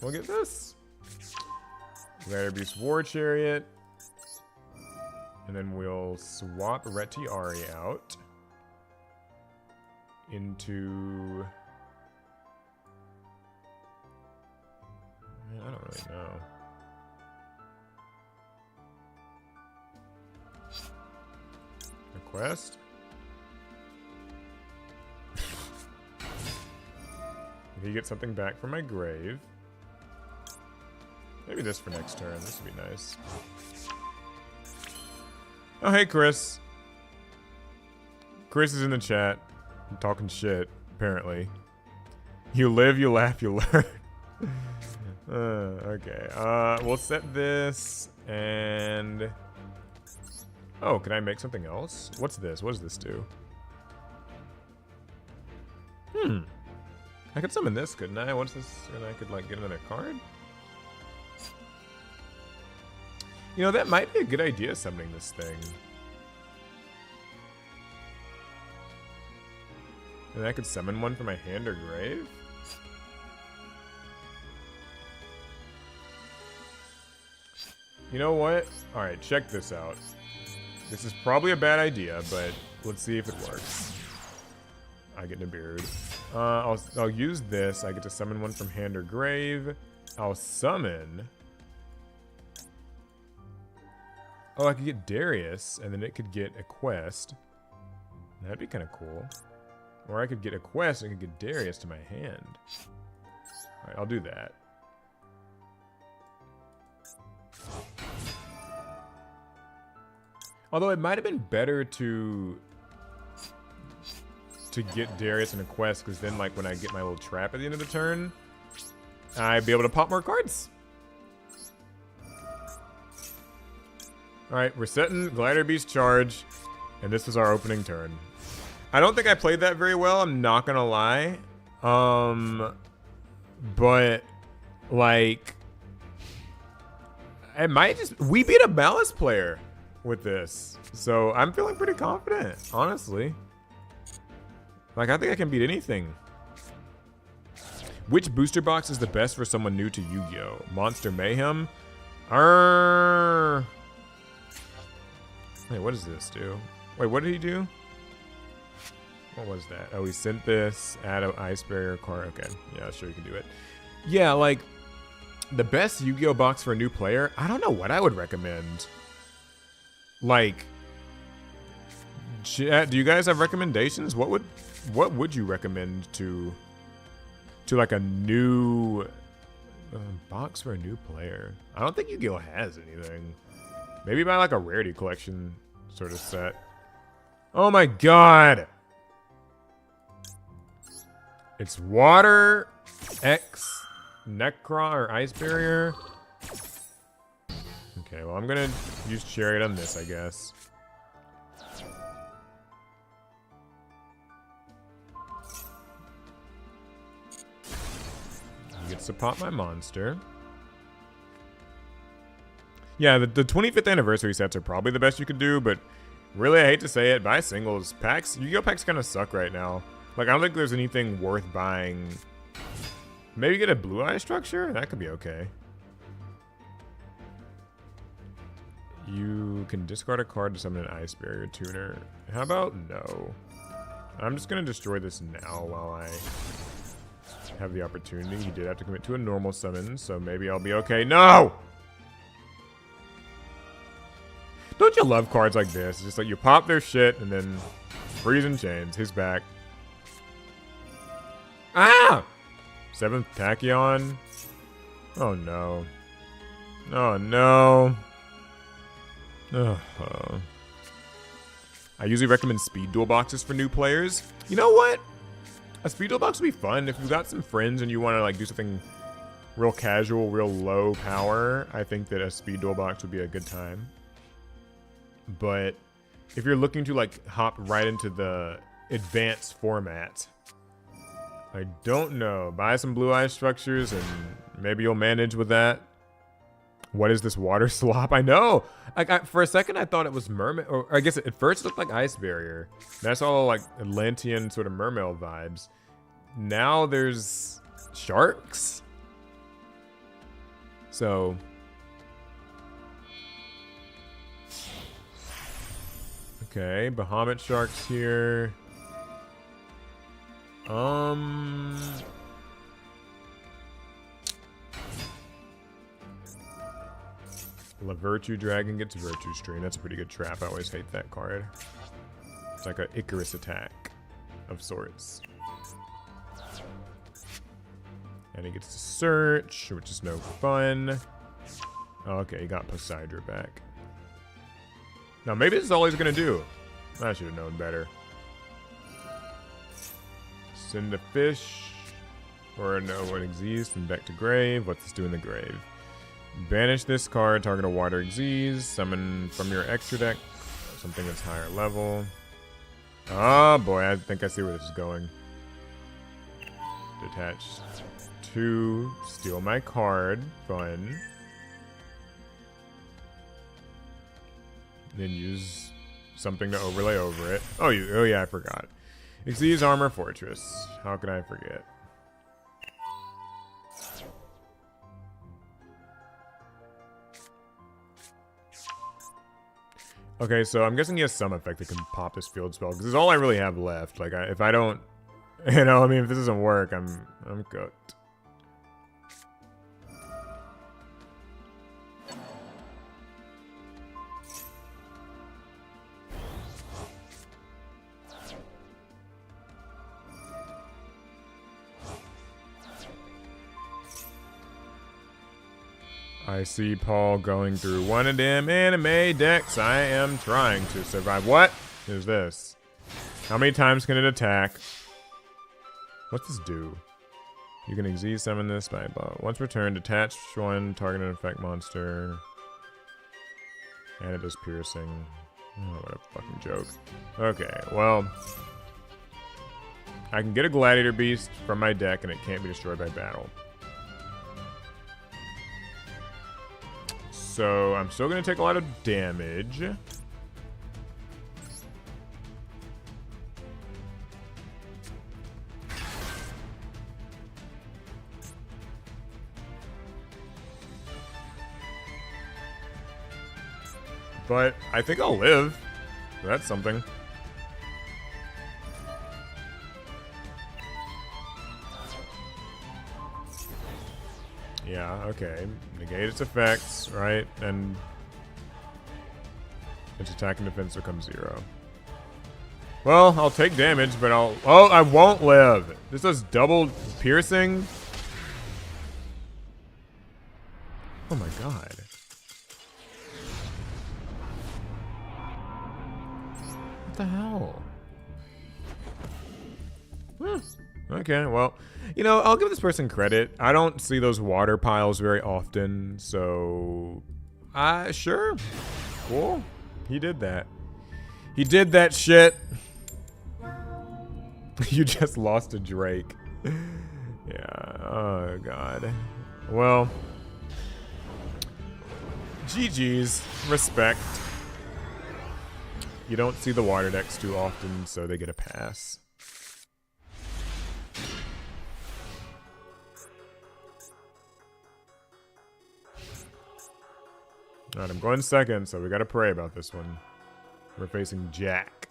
We'll get this. Gladiator Beast War Chariot. And then we'll swap Retiari out into... I don't really know. A quest? If he gets something back from my grave. Maybe this for next turn. This would be nice. Oh, hey, Chris. Chris is in the chat. I'm talking shit, apparently. You live, you laugh, you learn. Okay. We'll set this and... Oh, can I make something else? What's this? What does this do? I could summon this, couldn't I? What's this? And I could, like, get another card? You know, that might be a good idea, summoning this thing. And I could summon one from my hand or grave? You know what? Alright, check this out. This is probably a bad idea, but let's see if it works. I get a beard. I'll use this. I get to summon one from hand or grave. I'll summon... Oh, I could get Darius, and then it could get a quest. That'd be kind of cool. Or I could get a quest and I could get Darius to my hand. Alright, I'll do that. Although it might have been better to get Darius in a quest, because then like when I get my little trap at the end of the turn, I'd be able to pop more cards. Alright, we're setting Glider Beast charge, and this is our opening turn. I don't think I played that very well, I'm not gonna lie. But like it might just, we beat a Malice player with this. So I'm feeling pretty confident, honestly. Like I think I can beat anything. Which booster box is the best for someone new to Yu-Gi-Oh? Monster Mayhem? Wait, what does this do? Wait, what did he do? What was that? Oh, he sent this, add an ice barrier card. Okay, yeah, sure you can do it. Yeah, like, the best Yu-Gi-Oh box for a new player, I don't know what I would recommend. Like, chat, do you guys have recommendations? What would you recommend to like a new box for a new player? I don't think Yu-Gi-Oh has anything. Maybe buy like a rarity collection sort of set. Oh my god! It's water, X, Necron, or Ice Barrier. Okay, well I'm gonna use Chariot on this, I guess. He gets to pop my monster. Yeah, the 25th anniversary sets are probably the best you could do, but really I hate to say it, buy singles. Packs, Yu-Gi-Oh packs kind of suck right now. Like, I don't think there's anything worth buying. Maybe get a blue eye structure? That could be okay. You can discard a card to summon an ice barrier tuner. How about no? I'm just going to destroy this now while I have the opportunity. He did have to commit to a normal summon, so maybe I'll be okay. No! Don't you love cards like this? It's just like you pop their shit and then freeze and chains. He's back. Ah! 7th Tachyon. Oh no. Oh no. I usually recommend speed duel boxes for new players. You know what? A speed duel box would be fun. If you've got some friends and you want to like do something real casual, real low power, I think that a speed duel box would be a good time. But if you're looking to like hop right into the advanced format, I don't know. Buy some blue eye structures and maybe you'll manage with that. What is this water slop? I know. Like for a second I thought it was mermaid, or I guess at first it looked like ice barrier. That's all like Atlantean sort of mermaid vibes. Now there's sharks. So okay, Bahamut sharks here. La Virtue Dragon gets Virtue Stream. That's a pretty good trap. I always hate that card. It's like an Icarus attack of sorts. And he gets to search, which is no fun. Oh, okay, he got Poseidra back. Now maybe this is all he's gonna do. I should have known better. Send a fish. Or no, what exists and back to grave. What's this do in the grave? Banish this card, target a water Xyz, summon from your extra deck something that's higher level. Oh boy, I think I see where this is going. Detach 2, steal my card, fun. Then use something to overlay over it. Oh yeah, I forgot. Xyz Armor Fortress. How could I forget? Okay, so I'm guessing he has some effect that can pop this field spell, because this is all I really have left. Like, if I don't, you know, I mean, if this doesn't work, I'm cooked. I see Paul going through one of them anime decks. I am trying to survive. What is this? How many times can it attack? What's this do? You can Xyz summon this by once returned, detach one target and effect monster. And it does piercing. Oh, what a fucking joke. Okay, well. I can get a Gladiator Beast from my deck and it can't be destroyed by battle. So I'm still going to take a lot of damage. But I think I'll live. That's something. Yeah, okay. Negate its effects, right? And its attack and defense becomes 0. Well, I'll take damage, but I'll... Oh, I won't live. This does double piercing. Oh my god. What the hell? Okay, well, you know, I'll give this person credit. I don't see those water piles very often, so... sure. Cool. He did that. He did that shit. You just lost a Drake. Yeah, oh god. Well... GG's. Respect. You don't see the water decks too often, so they get a pass. Alright, I'm going second, so we gotta pray about this one. We're facing Jack.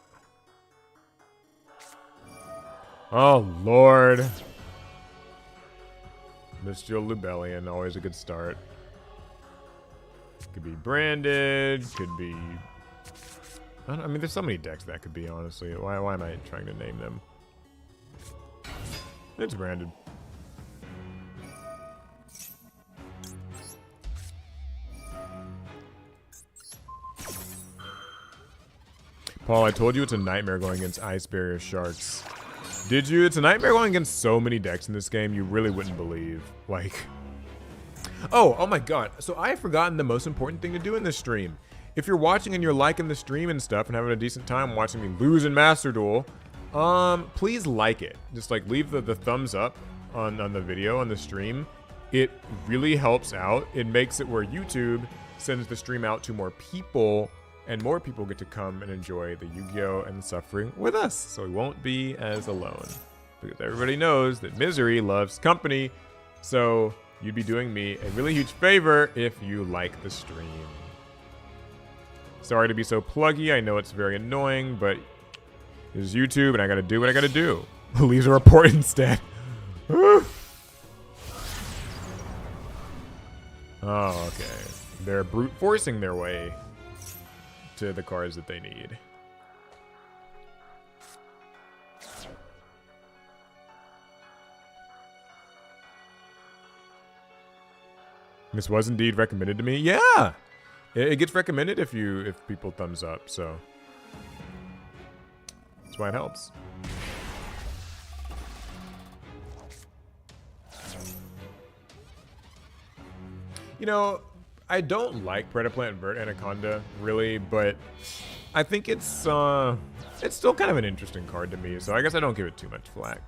Oh, Lord. Mystial Lubellion, always a good start. Could be branded, could be... I mean, there's so many decks that could be, honestly. Why am I trying to name them? It's branded. Paul, I told you it's a nightmare going against Ice Barrier Sharks. Did you? It's a nightmare going against so many decks in this game, you really wouldn't believe. Like... Oh my god. So I have forgotten the most important thing to do in this stream. If you're watching and you're liking the stream and stuff and having a decent time watching me lose in Master Duel, please like it. Just like leave the thumbs up on the video, on the stream. It really helps out. It makes it where YouTube sends the stream out to more people and more people get to come and enjoy the Yu-Gi-Oh! And Suffering with us. So we won't be as alone. Because everybody knows that misery loves company. So you'd be doing me a really huge favor if you like the stream. Sorry to be so pluggy. I know it's very annoying, but this is YouTube and I gotta do what I gotta do. Leaves a report instead. Oh, okay. They're brute forcing their way to the cards that they need. This was indeed recommended to me. Yeah, it gets recommended if people thumbs up. So that's why it helps. You know, I don't like Predaplant Vert Anaconda, really, but I think it's still kind of an interesting card to me, so I guess I don't give it too much flack.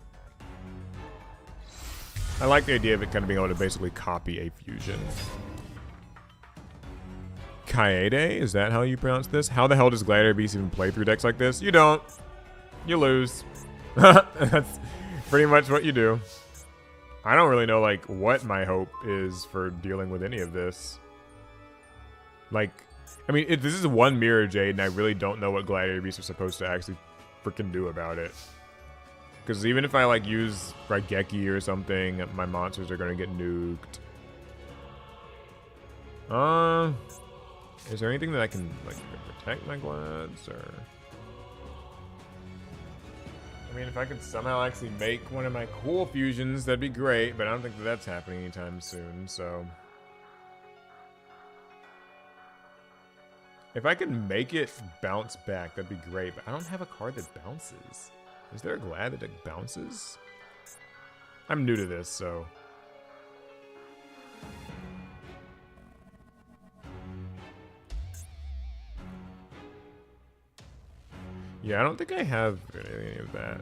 I like the idea of it kind of being able to basically copy a fusion. Kaede, is that how you pronounce this? How the hell does Gladiator Beast even play through decks like this? You don't. You lose. That's pretty much what you do. I don't really know, like, what my hope is for dealing with any of this. Like, I mean, this is one Mirror Jade, and I really don't know what Gladiator Beasts are supposed to actually freaking do about it. Because even if I, like, use Raigeki or something, my monsters are going to get nuked. Is there anything that I can, like, protect my Glads, or... I mean, if I could somehow actually make one of my cool fusions, that'd be great, but I don't think that that's happening anytime soon, so... If I could make it bounce back, that'd be great. But I don't have a card that bounces. Is there a Glad that it bounces? I'm new to this, so... Yeah, I don't think I have any of that.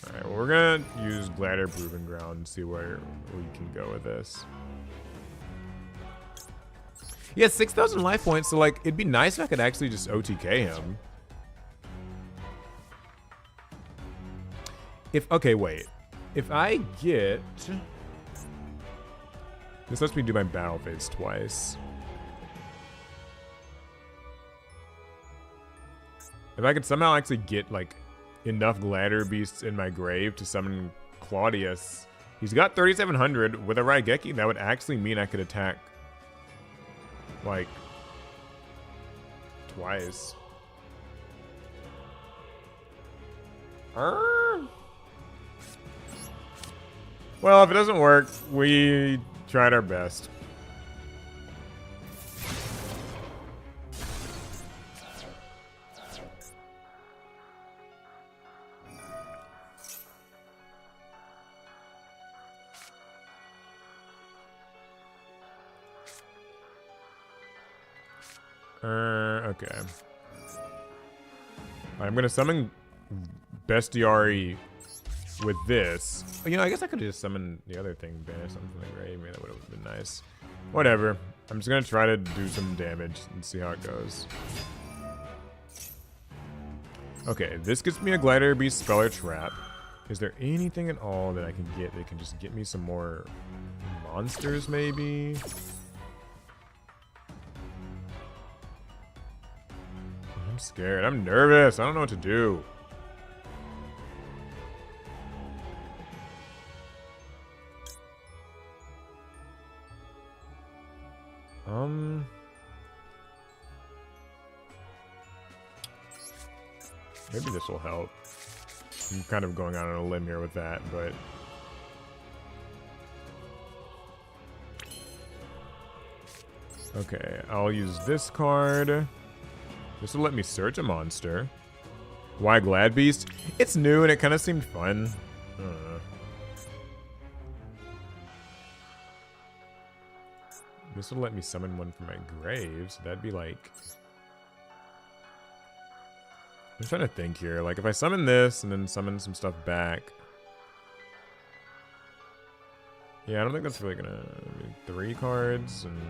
Alright, well, we're gonna use Gladder Proving Ground and see where we can go with this. Yeah, 6,000 life points, so like, it'd be nice if I could actually just OTK him. Okay, wait. If I get... This lets me do my battle phase twice. If I could somehow actually get, like, enough Gladder Beasts in my grave to summon Claudius. He's got 3,700. With a Raigeki, that would actually mean I could attack, like, twice. Well, if it doesn't work, we tried our best. Okay. I'm gonna summon Bestiari with this. You know, I guess I could just summon the other thing, banish something from the grave. Man, that would have been nice. Whatever. I'm just gonna try to do some damage and see how it goes. Okay, this gets me a Glider Beast Speller Trap. Is there anything at all that I can get that can just get me some more monsters, maybe? I'm scared. I'm nervous. I don't know what to do. Maybe this will help. I'm kind of going out on a limb here with that, but... Okay, I'll use this card. This will let me search a monster. Why Glad Beast? It's new and it kind of seemed fun. I don't know. This will let me summon one from my grave, so that'd be like... I'm trying to think here. Like, if I summon this and then summon some stuff back... Yeah, I don't think that's really gonna... 3 cards and...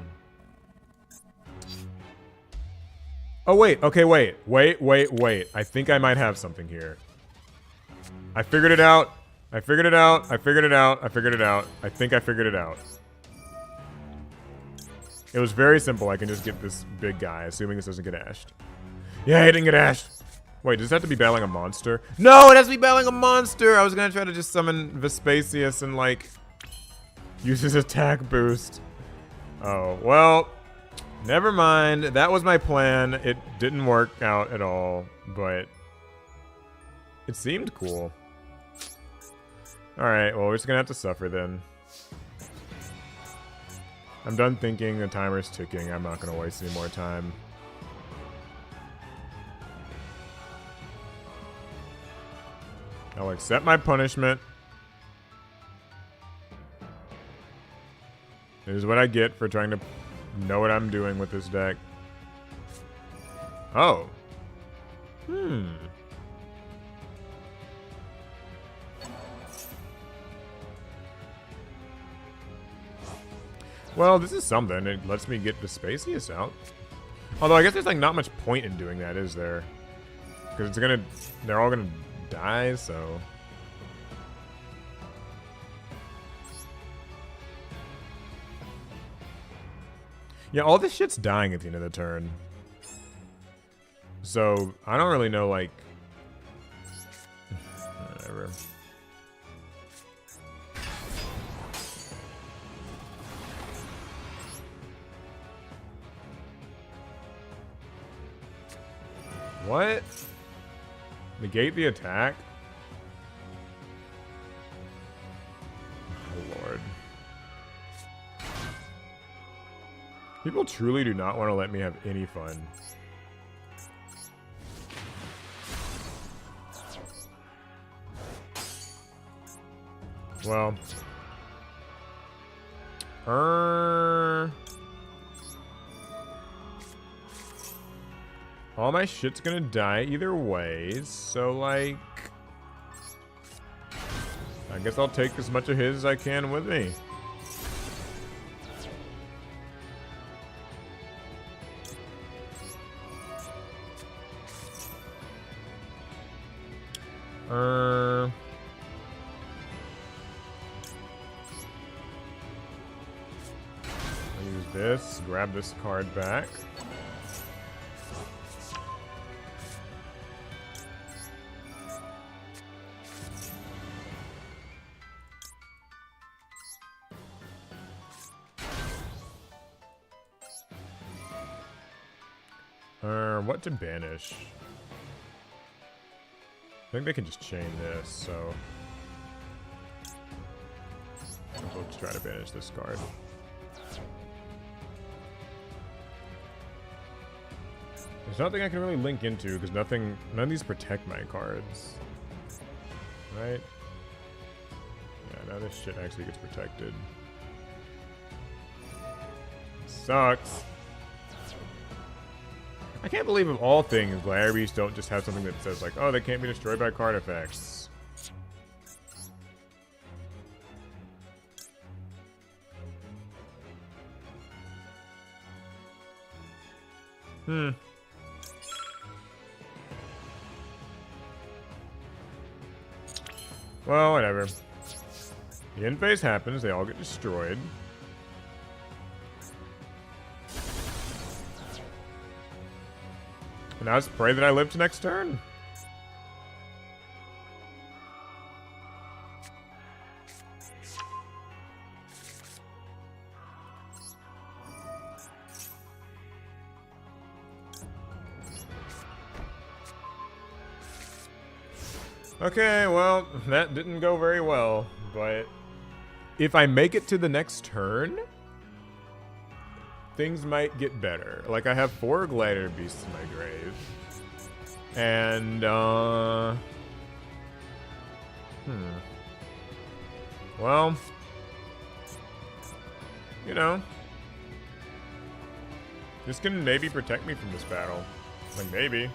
Oh, wait. Okay, wait. Wait. I think I might have something here. I figured it out. I think I figured it out. It was very simple. I can just get this big guy, assuming this doesn't get ashed. Yeah, it didn't get ashed. Wait, does it have to be battling a monster? No, it has to be battling a monster! I was gonna try to just summon Vespasius and, like, use his attack boost. Oh, well... Never mind. That was my plan. It didn't work out at all, but it seemed cool. Alright, well, we're just gonna have to suffer then. I'm done thinking. The timer's ticking. I'm not gonna waste any more time. I'll accept my punishment. This is what I get for trying to know what I'm doing with this deck. Oh. Well, this is something. It lets me get Vespasius out. Although I guess there's like not much point in doing that, is there? Because it's gonna... They're all gonna die, so... Yeah, all this shit's dying at the end of the turn. So, I don't really know, like... Whatever. What? Negate the attack? Oh, Lord. People truly do not want to let me have any fun. Well. All my shit's gonna die either way, so like... I guess I'll take as much of his as I can with me. I'll use this, grab this card back. What to banish? I think they can just chain this, so... We'll just try to banish this card. There's nothing I can really link into, because none of these protect my cards. Right? Yeah, now this shit actually gets protected. Sucks. I can't believe of all things, Larry's don't just have something that says like, oh, they can't be destroyed by card effects. Well, whatever. The end phase happens, they all get destroyed. And now just pray that I live to next turn. Okay, well, that didn't go very well, but if I make it to the next turn, things might get better. Like, I have 4 glider beasts in my grave. And, well, you know, this can maybe protect me from this battle. Like, maybe.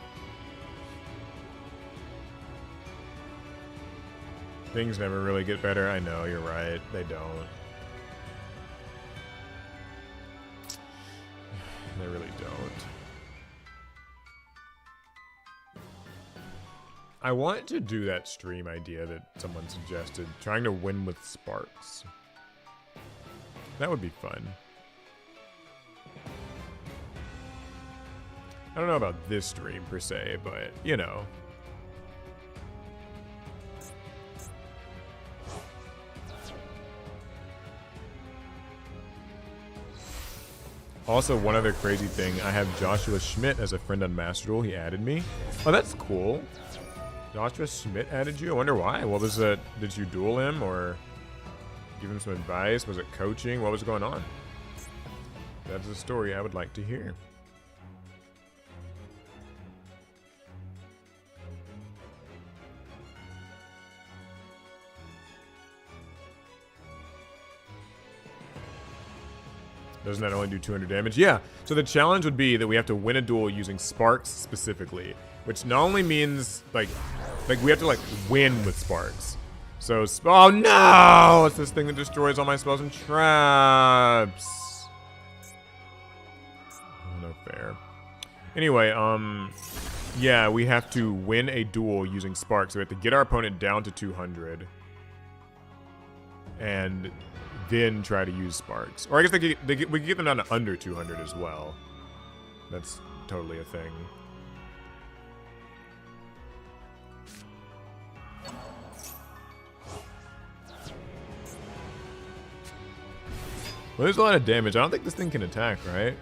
Things never really get better. I know, you're right. They don't. They really don't. I want to do that stream idea that someone suggested, trying to win with sparks. That would be fun. I don't know about this stream per se, but you know. Also, one other crazy thing, I have Joshua Schmidt as a friend on Master Duel. He added me. Oh, that's cool. Joshua Schmidt added you? I wonder why. What was it? Did you duel him or give him some advice? Was it coaching? What was going on? That's a story I would like to hear. Doesn't that only do 200 damage? Yeah, so the challenge would be that we have to win a duel using sparks specifically, which not only means, like we have to, like, win with sparks. So, oh no! It's this thing that destroys all my spells and traps. Oh, no fair. Anyway, yeah, we have to win a duel using sparks. So we have to get our opponent down to 200. And then try to use sparks. Or I guess we could get them down to under 200 as well. That's totally a thing. Well, there's a lot of damage. I don't think this thing can attack, right?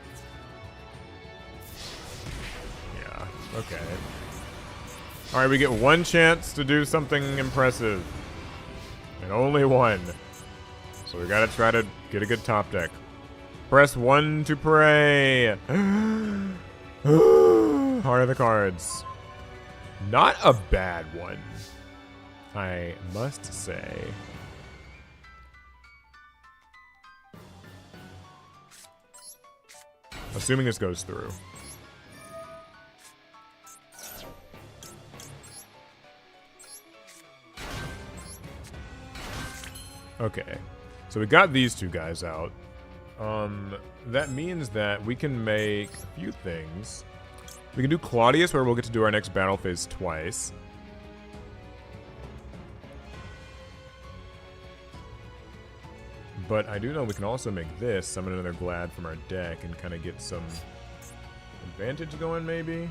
Yeah, okay. Alright, we get one chance to do something impressive. And only one. So we gotta try to get a good top deck. Press 1 to pray. Heart of the cards. Not a bad one, I must say. Assuming this goes through. Okay, so we got these two guys out. That means that we can make a few things. We can do Claudius, where we'll get to do our next battle phase twice. But I do know we can also make this, summon another Glad from our deck, and kind of get some advantage going, maybe?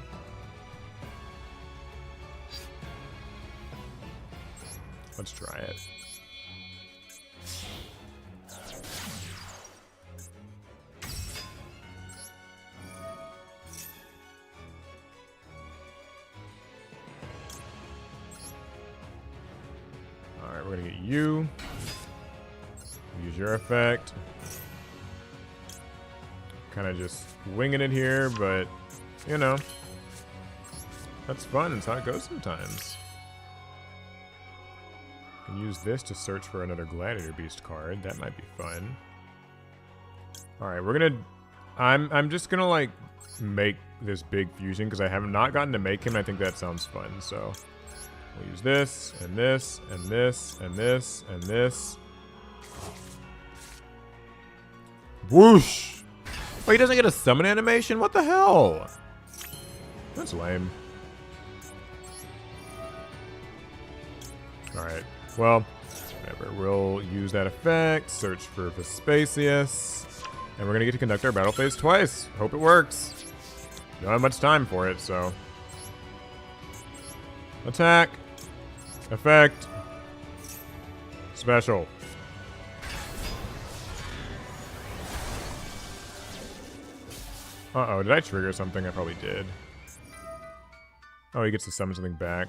Let's try it. Alright, we're gonna get you. Use your effect. Kind of just winging it here, but, you know, that's fun. It's how it goes sometimes. Can use this to search for another Gladiator Beast card. That might be fun. Alright, we're gonna... I'm just gonna, like, make this big fusion, because I have not gotten to make him. I think that sounds fun, so... We'll use this, and this, and this, and this, and this. Whoosh! Oh, he doesn't get a summon animation? What the hell? That's lame. Alright, well, whatever. We'll use that effect, search for Vespasius, and we're gonna get to conduct our battle phase twice. Hope it works. Don't have much time for it, so... Attack. Effect. Special. Uh-oh, did I trigger something? I probably did. Oh, he gets to summon something back.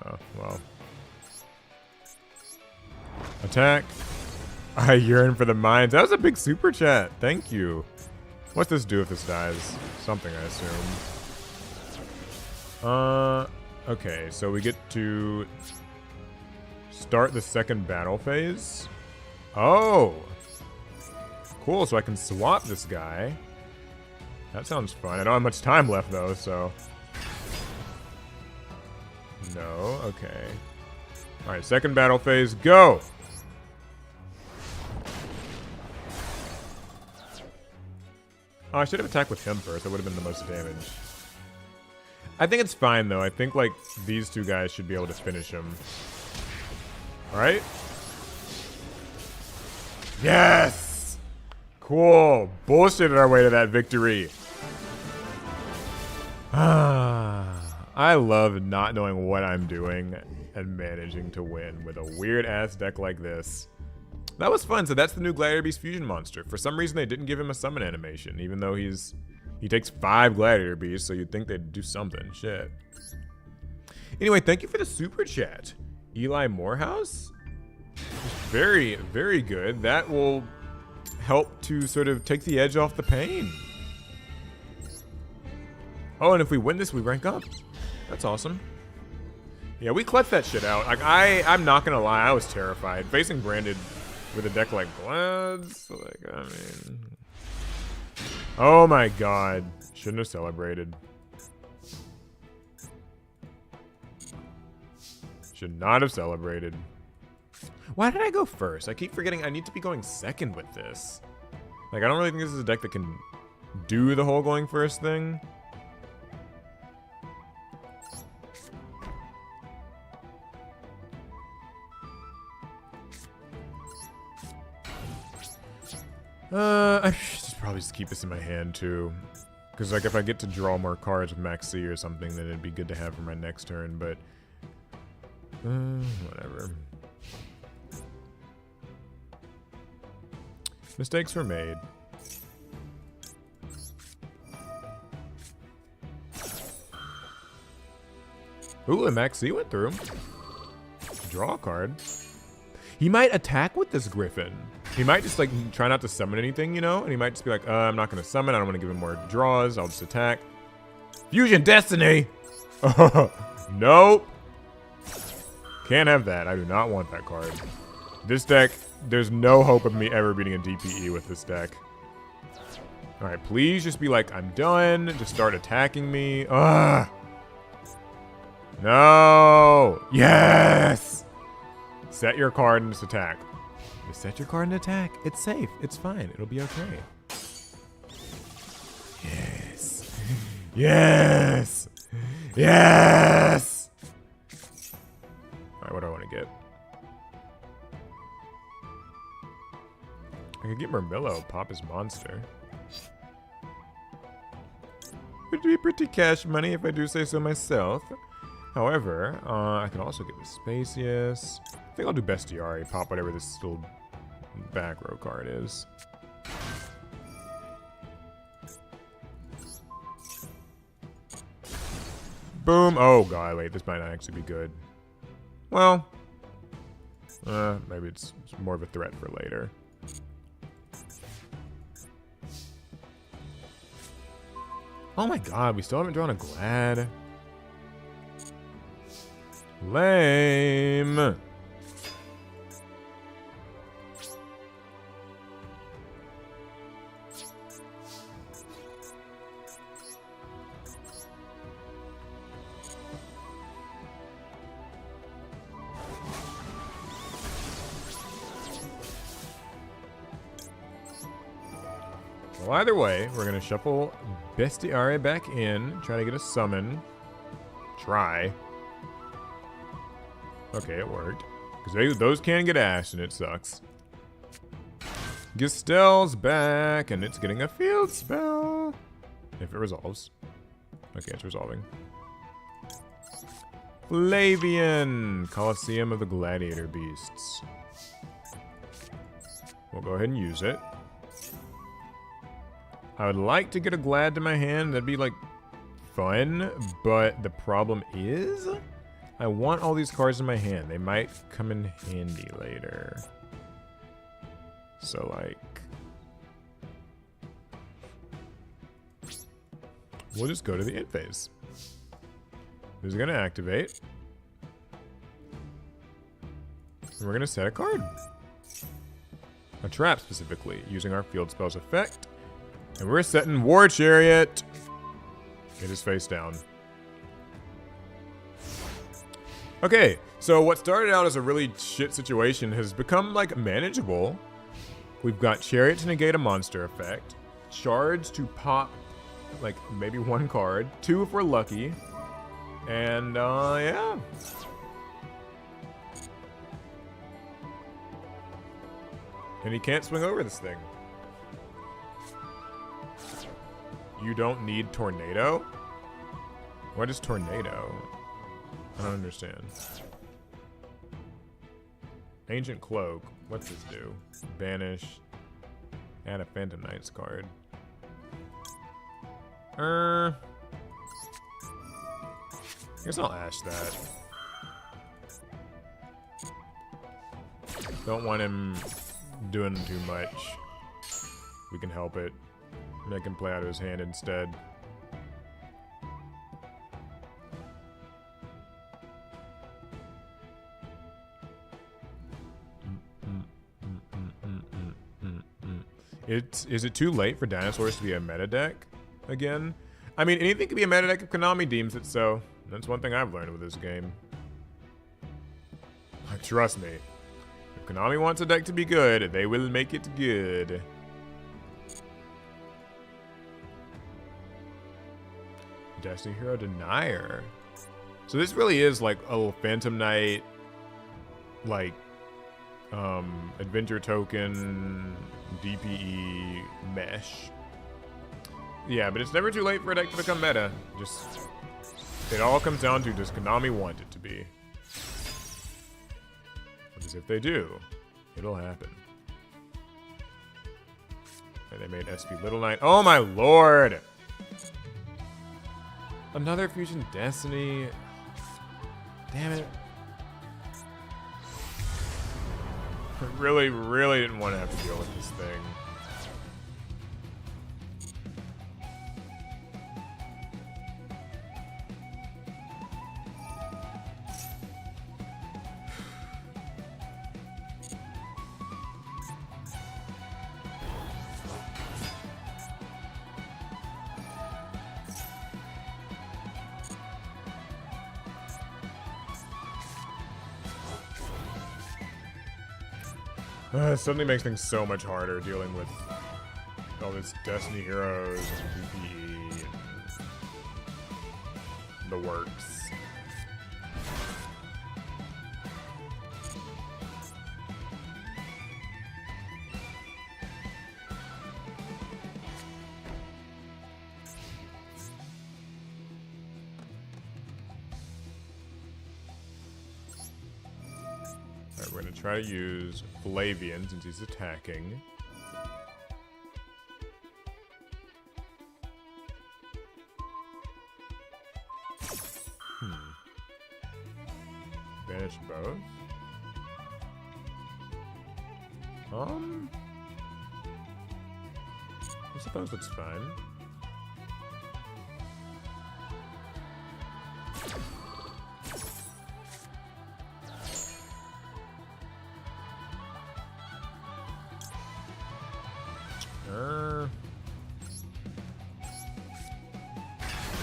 Oh, well. Attack. I yearn for the mines. That was a big super chat. Thank you. What's this do if this dies? Something, I assume. Okay, so we get to start the second battle phase. Oh! Cool, so I can swap this guy. That sounds fun. I don't have much time left, though, so... No, okay. Alright, second battle phase, go! Oh, I should have attacked with him first. That would have been the most damage. I think it's fine, though. I think, like, these two guys should be able to finish him. Alright? Yes! Cool. Bullshitted our way to that victory. I love not knowing what I'm doing and managing to win with a weird-ass deck like this. That was fun. So that's the new Gladiator Beast Fusion monster. For some reason, they didn't give him a summon animation, even though he takes 5 Gladiator Beasts, so you'd think they'd do something. Shit. Anyway, thank you for the super chat. Eli Morehouse? Very, very good. That will help to sort of take the edge off the pain. Oh, and if we win this, we rank up. That's awesome. Yeah, we clutched that shit out. Like, I'm not gonna lie, I was terrified. Facing Branded with a deck like Glad's, like, I mean... Oh my god. Shouldn't have celebrated. Should not have celebrated. Why did I go first? I keep forgetting I need to be going second with this. Like, I don't really think this is a deck that can do the whole going first thing. I should probably just keep this in my hand, too. Because, like, if I get to draw more cards with Max C or something, then it'd be good to have for my next turn, but... whatever. Mistakes were made. Ooh, and Max C went through. Draw a card. He might attack with this Griffin. He might just like try not to summon anything, you know? And he might just be like, I'm not going to summon. I don't want to give him more draws. I'll just attack. Fusion Destiny! Nope. Can't have that. I do not want that card. This deck, there's no hope of me ever beating a DPE with this deck. Alright, please just be like, I'm done. Just start attacking me. Ugh. No! Yes! Set your card and just attack. Just set your card and attack. It's safe. It's fine. It'll be okay. Yes. Yes! Yes! Alright, what do I want to get? I could get Murmillo, pop his monster. Would be pretty cash money if I do say so myself. However, I can also get the Spacius. I think I'll do Bestiari, pop whatever this little back row card is. Boom. Oh god, wait, this might not actually be good. Well, maybe it's more of a threat for later. Oh my god, we still haven't drawn a Glad. Lame. Well, either way, we're going to shuffle Bestiari back in, try to get a summon. Try. Okay, it worked. Because those can get ashed, and it sucks. Gestel's back, and it's getting a field spell. If it resolves. Okay, it's resolving. Flavian, Colosseum of the Gladiator Beasts. We'll go ahead and use it. I would like to get a Glad to my hand. That'd be, like, fun. But the problem is, I want all these cards in my hand. They might come in handy later. So, like, we'll just go to the end phase. This is going to activate. And we're going to set a card. A trap, specifically, using our field spells effect. And we're setting War Chariot. It is face down. Okay, so what started out as a really shit situation has become, like, manageable. We've got Chariot to negate a monster effect. Shards to pop, like, maybe one card. 2 if we're lucky. And, yeah. And he can't swing over this thing. You don't need Tornado? What is Tornado? I don't understand. Ancient Cloak. What's this do? Banish. Add a Phantom Knights card. I guess I'll ash that. Don't want him doing too much. We can help it. Make him play out of his hand instead. Is it too late for dinosaurs to be a meta deck again? I mean, anything can be a meta deck if Konami deems it so. That's one thing I've learned with this game. Like, trust me. If Konami wants a deck to be good, they will make it good. Destiny Hero Denier. So this really is like a little Phantom Knight, like, adventure token, DPE mesh. Yeah, but it's never too late for a deck to become meta. Just, it all comes down to, does Konami want it to be? Because if they do, it'll happen. And they made SP Little Knight. Oh my lord! Another Fusion Destiny. Damn it. I really, really didn't want to have to deal with this thing. It suddenly makes things so much harder dealing with all this Destiny Heroes and PPE and the works. Alright, we're gonna try to use Flavian since he's attacking. Banish both. I suppose that's fine.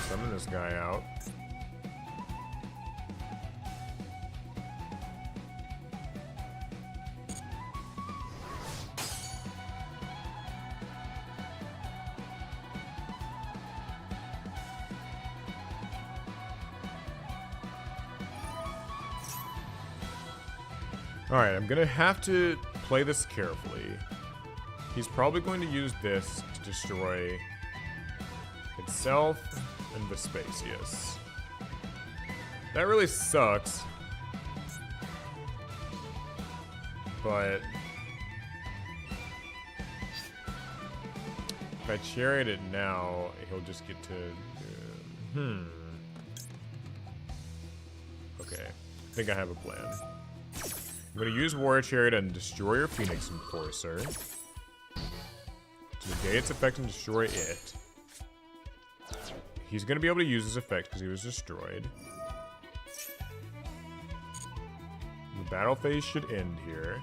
Summon this guy out. Alright, I'm gonna have to play this carefully. He's probably going to use this to destroy itself and Vespasius. That really sucks. But if I chariot it now, he'll just get to... Okay, I think I have a plan. I'm going to use Warrior Chariot and destroy your Phoenix Enforcer to negate its effect and destroy it. He's going to be able to use this effect because he was destroyed. The battle phase should end here.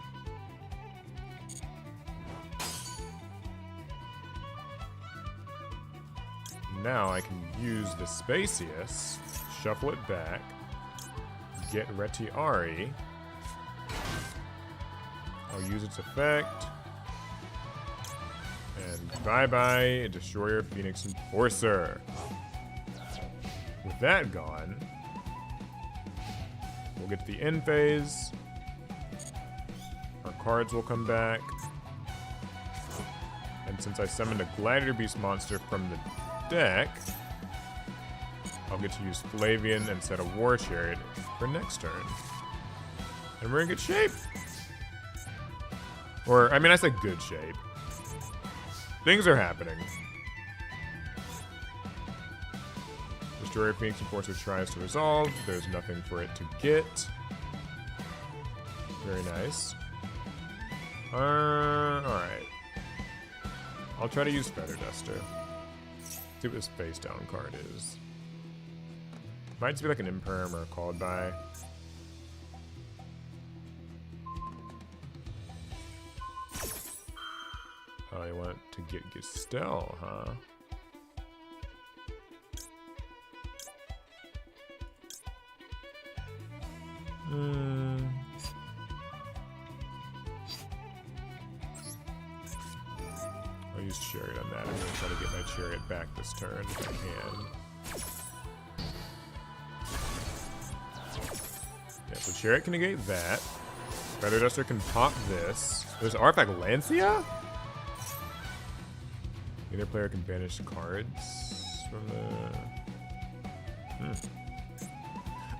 Now I can use the Vespasius, shuffle it back, get Retiari. I'll use its effect. And bye-bye, Destroyer Phoenix Enforcer. With that gone, we'll get to the end phase. Our cards will come back. And since I summoned a Gladiator Beast monster from the deck, I'll get to use Flavian and set a War Chariot for next turn. And we're in good shape. Or, I mean, I said good shape. Things are happening. Destroyer Phoenix Enforcer tries to resolve. There's nothing for it to get. Very nice. Alright. I'll try to use Feather Duster. See what this face down card is. Might just be like an Imperm or a Called By. Oh, you want to get Gestel, huh? I'll use Chariot on that. I'm going to try to get my Chariot back this turn if I can. Yeah, so Chariot can negate that. Feather Duster can pop this. There's Artifact Lancia? Either player can banish cards from the...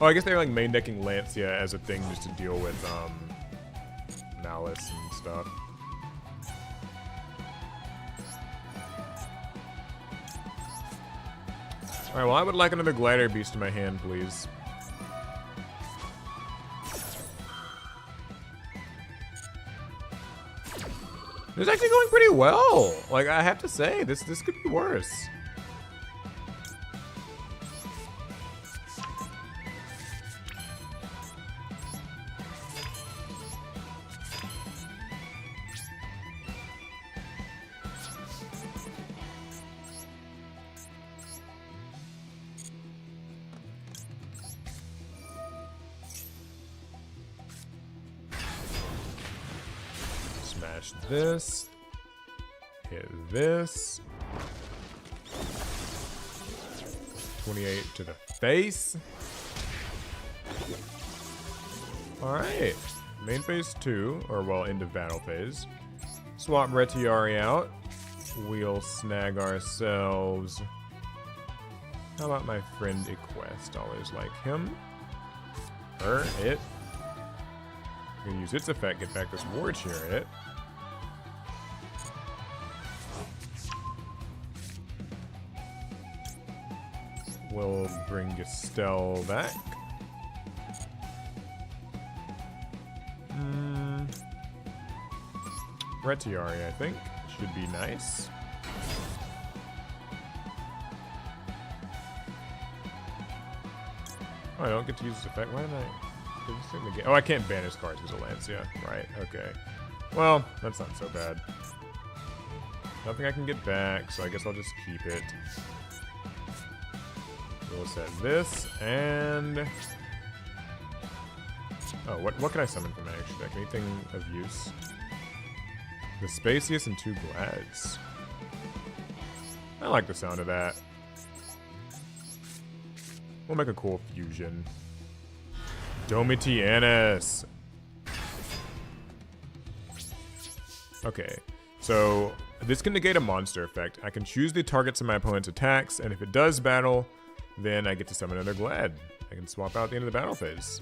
Oh, I guess they're like main decking Lancia as a thing just to deal with Malice and stuff. Alright, well I would like another Gladiator Beast in my hand, please. This is actually going pretty well. Like, I have to say, this could be worse. Smash this. Hit this. 28 to the face. Alright. Main phase 2, or well, into battle phase. Swap Retiari out. We'll snag ourselves. How about my friend Equest? Always like him. Her, it. I'm gonna use its effect, get back this War Chariot. We'll bring Gestel back. Retiari, I think. Should be nice. Oh, I don't get to use this effect. Why did I... Oh, I can't banish cards as a Lancia. Right, okay. Well, that's not so bad. Nothing I can get back, so I guess I'll just keep it. We'll set this, and... Oh, what can I summon from my extra deck? Anything of use? The Spacius and 2 Glads. I like the sound of that. We'll make a cool fusion. Domitianus. Okay, so this can negate a monster effect. I can choose the targets of my opponent's attacks, and if it does battle, then I get to summon another Glad. I can swap out at the end of the battle phase.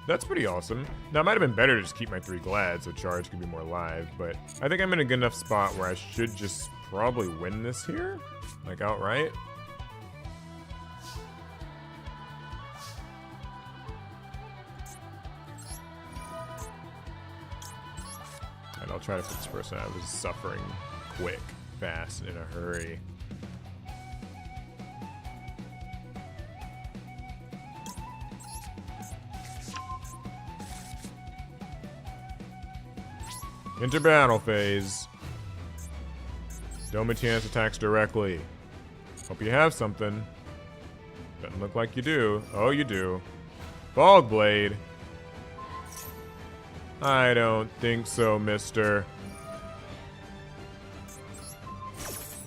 That's pretty awesome. Now, it might have been better to just keep my 3 Glads so charge can be more live, but I think I'm in a good enough spot where I should just probably win this here, like outright. And I'll try to put this person out of his suffering quick, fast, in a hurry. Enter battle phase. Domitianus attacks directly. Hope you have something. Doesn't look like you do. Oh, you do. Fog Blade. I don't think so, mister.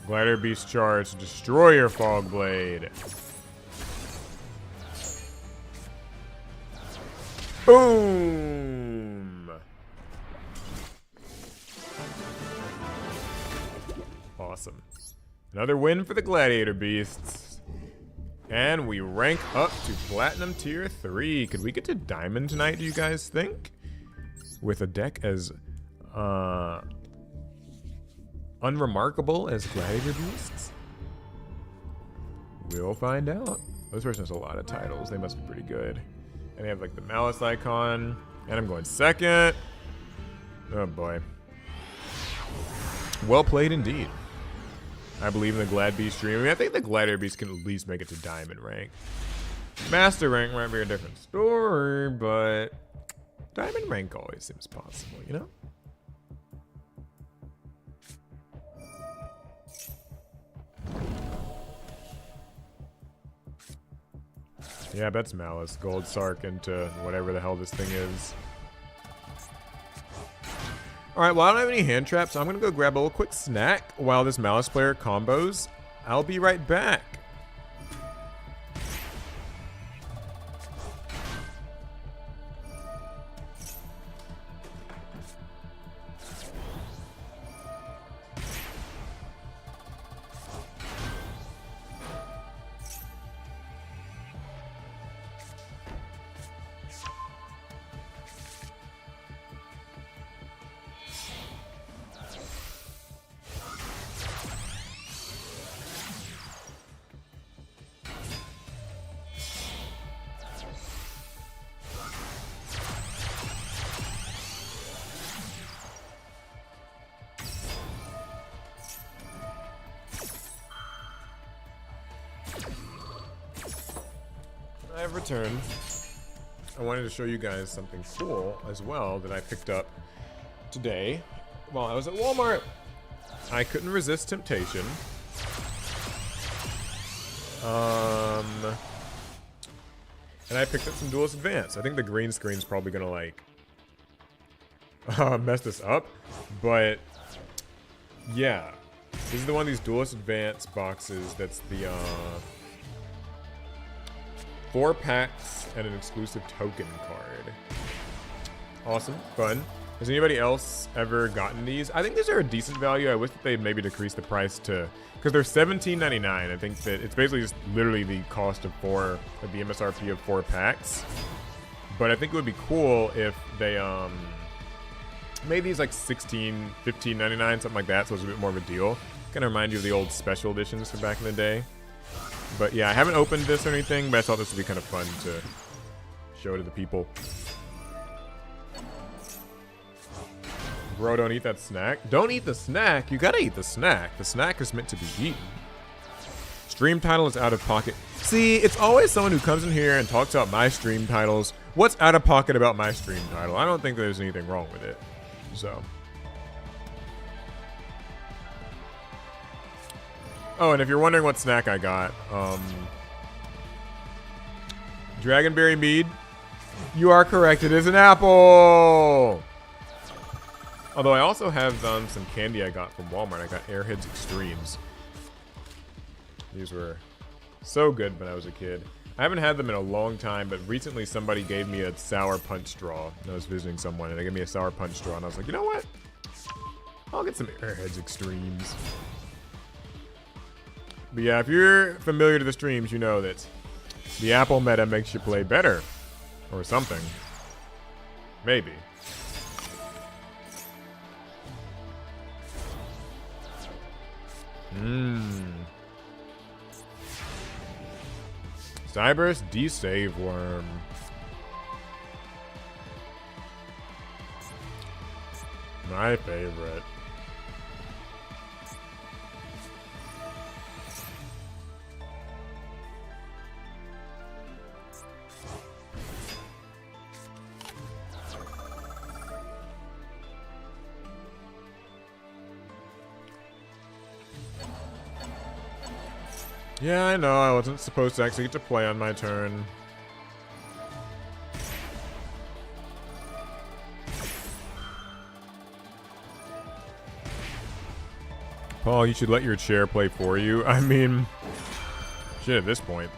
Glider Beast charge. Destroy your Fog Blade. Boom! Awesome. Another win for the Gladiator Beasts. And we rank up to Platinum Tier 3. Could we get to Diamond tonight, do you guys think? With a deck as unremarkable as Gladiator Beasts? We'll find out. This person has a lot of titles. They must be pretty good. And they have like the Malice icon. And I'm going second. Oh boy. Well played indeed. I believe in the Glad Beast dream. I mean, I think the Gladiator Beast can at least make it to Diamond rank. Master rank might be a different story, but Diamond rank always seems possible, you know? Yeah, that's Malice. Gold Sark into whatever the hell this thing is. Alright, well, I don't have any hand traps, so I'm going to go grab a little quick snack while this Malice player combos. I'll be right back. returned. I wanted to show you guys something cool as well that I picked up today while I was at Walmart. I couldn't resist temptation. And I picked up some Duelist Advance. I think the green screen's probably gonna like mess this up, but yeah, this is the one of these Duelist Advance boxes that's the 4 packs and an exclusive token card. Awesome, fun. Has anybody else ever gotten these? I think these are a decent value. I wish that they'd maybe decrease the price to, because they're $17.99. I think that it's basically just literally the cost of 4, like the MSRP of 4 packs. But I think it would be cool if they made these like $16, $15.99, something like that, so it's a bit more of a deal. Kind of remind you of the old special editions from back in the day. But yeah, I haven't opened this or anything, but I thought this would be kind of fun to show to the people. Bro, don't eat that snack. Don't eat the snack. You gotta eat the snack. The snack is meant to be eaten. Stream title is out of pocket. See, it's always someone who comes in here and talks about my stream titles. What's out of pocket about my stream title? I don't think there's anything wrong with it. So. Oh, and if you're wondering what snack I got, Dragonberry Mead. You are correct. It is an apple. Although I also have some candy I got from Walmart. I got Airheads Extremes. These were so good when I was a kid. I haven't had them in a long time, but recently somebody gave me a sour punch straw. I was visiting someone, and they gave me a sour punch straw, and I was like, you know what? I'll get some Airheads Extremes. But yeah, if you're familiar to the streams, you know that the apple meta makes you play better. Or something. Maybe. Cyberus D-Save Worm. My favorite. Yeah, I know, I wasn't supposed to actually get to play on my turn. Paul, you should let your chair play for you. I mean, shit at this point.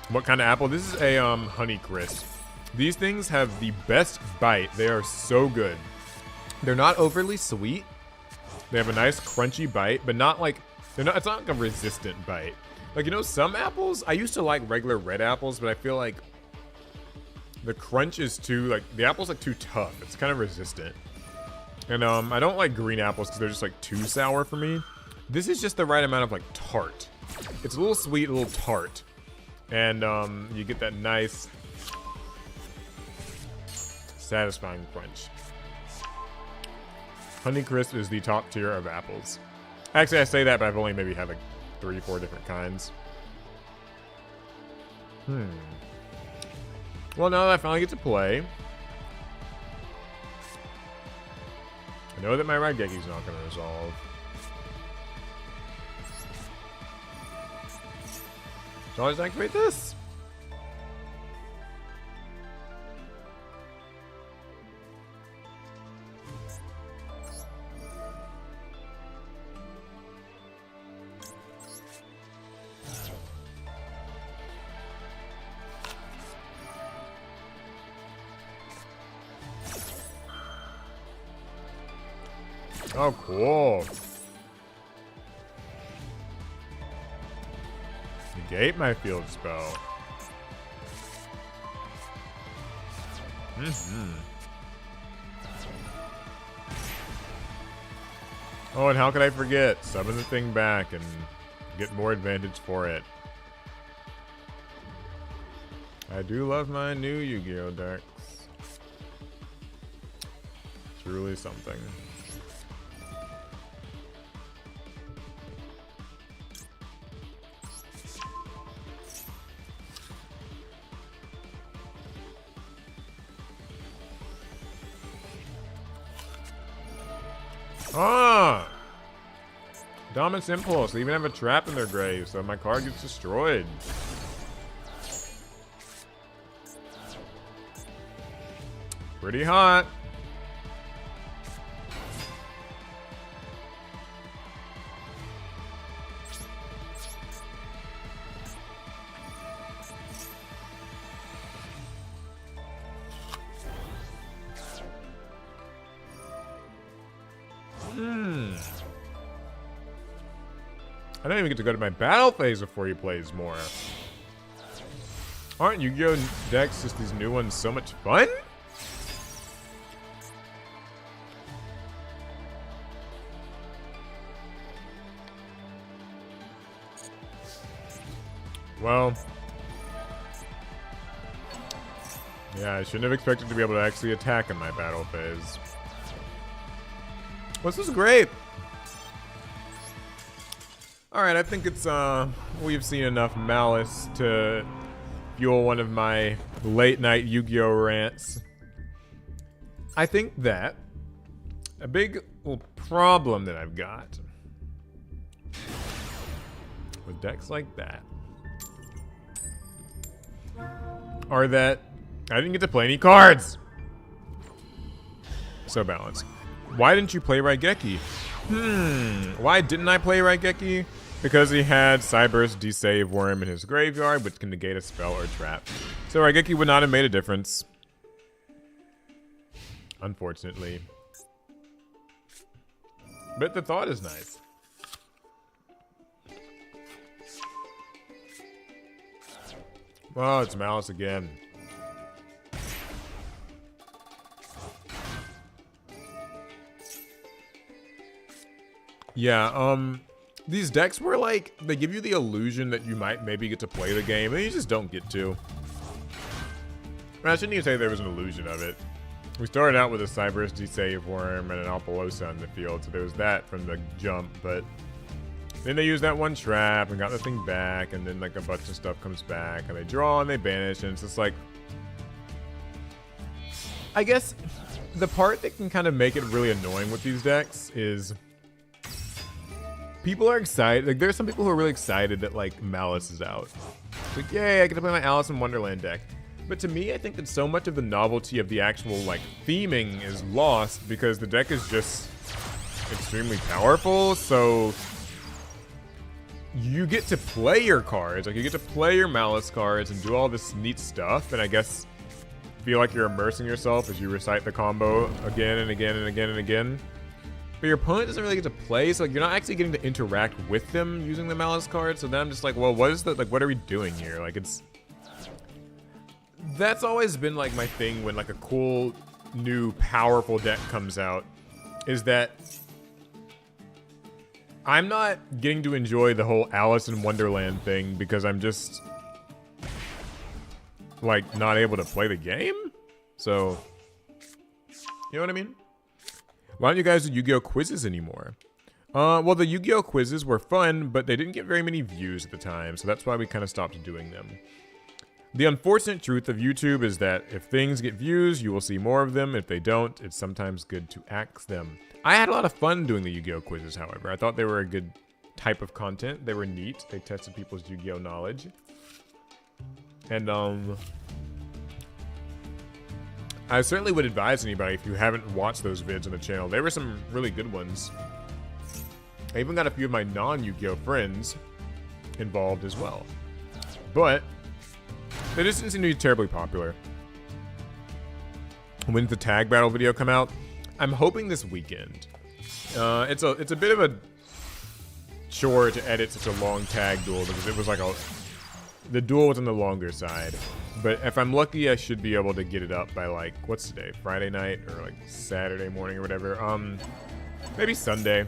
What kind of apple? This is a Honey Crisp. These things have the best bite. They are so good. They're not overly sweet. They have a nice crunchy bite, but not like, it's not like a resistant bite. Like, you know, some apples, I used to like regular red apples, but I feel like the crunch is too, like, the apple's like too tough. It's kind of resistant. And I don't like green apples because they're just like too sour for me. This is just the right amount of like tart. It's a little sweet, a little tart. And you get that nice, satisfying crunch. Honeycrisp is the top tier of apples. Actually, I say that, but I've only maybe had like 3 or 4 different kinds. Well, now that I finally get to play, I know that my Raigeki's not going to resolve. So I'll just activate this. Oh, cool. Negate my field spell. Oh, and how could I forget? Summon the thing back and get more advantage for it. I do love my new Yu-Gi-Oh decks. Truly something. Ah! Dominance Impulse. They even have a trap in their grave, so my card gets destroyed. Pretty hot. I don't even get to go to my battle phase before he plays more. Aren't Yu-Gi-Oh decks, just these new ones, so much fun? Well, yeah, I shouldn't have expected to be able to actually attack in my battle phase. Well, this is great. Alright, I think it's, we've seen enough malice to fuel one of my late night Yu-Gi-Oh rants. I think that a big problem that I've got with decks like that are that I didn't get to play any cards. So balanced. Why didn't you play Raigeki? Why didn't I play Raigeki? Because he had Cyburst Desave Worm in his graveyard, which can negate a spell or trap. So Raigeki would not have made a difference. Unfortunately. But the thought is nice. Oh, it's Malice again. Yeah, these decks were like, they give you the illusion that you might maybe get to play the game, and you just don't get to. I shouldn't even say there was an illusion of it. We started out with a Cyberus Desave Worm and an Alpalosa in the field, so there was that from the jump, but then they used that one trap and got the thing back, and then like a bunch of stuff comes back, and they draw and they banish, and it's just like, I guess the part that can kind of make it really annoying with these decks is people are excited. Like, there's some people who are really excited that like Malice is out. It's like, yay, I get to play my Alice in Wonderland deck. But to me, I think that so much of the novelty of the actual like theming is lost because the deck is just extremely powerful. So you get to play your cards, like you get to play your Malice cards and do all this neat stuff. And I guess feel like you're immersing yourself as you recite the combo again and again and again and again. But your opponent doesn't really get to play, so like, you're not actually getting to interact with them using the Malice card. So then I'm just like, well, what is the, like, what are we doing here? Like, it's, that's always been like my thing when like a cool new powerful deck comes out, is that I'm not getting to enjoy the whole Alice in Wonderland thing because I'm just like not able to play the game. So, you know what I mean? Why don't you guys do Yu-Gi-Oh quizzes anymore? Well, the Yu-Gi-Oh quizzes were fun, but they didn't get very many views at the time, so that's why we kind of stopped doing them. The unfortunate truth of YouTube is that if things get views, you will see more of them. If they don't, it's sometimes good to axe them. I had a lot of fun doing the Yu-Gi-Oh quizzes, however. I thought they were a good type of content. They were neat. They tested people's Yu-Gi-Oh knowledge. And, I certainly would advise anybody, if you haven't watched those vids on the channel, there were some really good ones. I even got a few of my non-Yu-Gi-Oh friends involved as well. But they just didn't seem to be terribly popular. When's the tag battle video come out? I'm hoping this weekend. It's a bit of a chore to edit such a long tag duel because it was like the duel was on the longer side. But if I'm lucky, I should be able to get it up by like, what's today? Friday night or like Saturday morning or whatever. Maybe Sunday.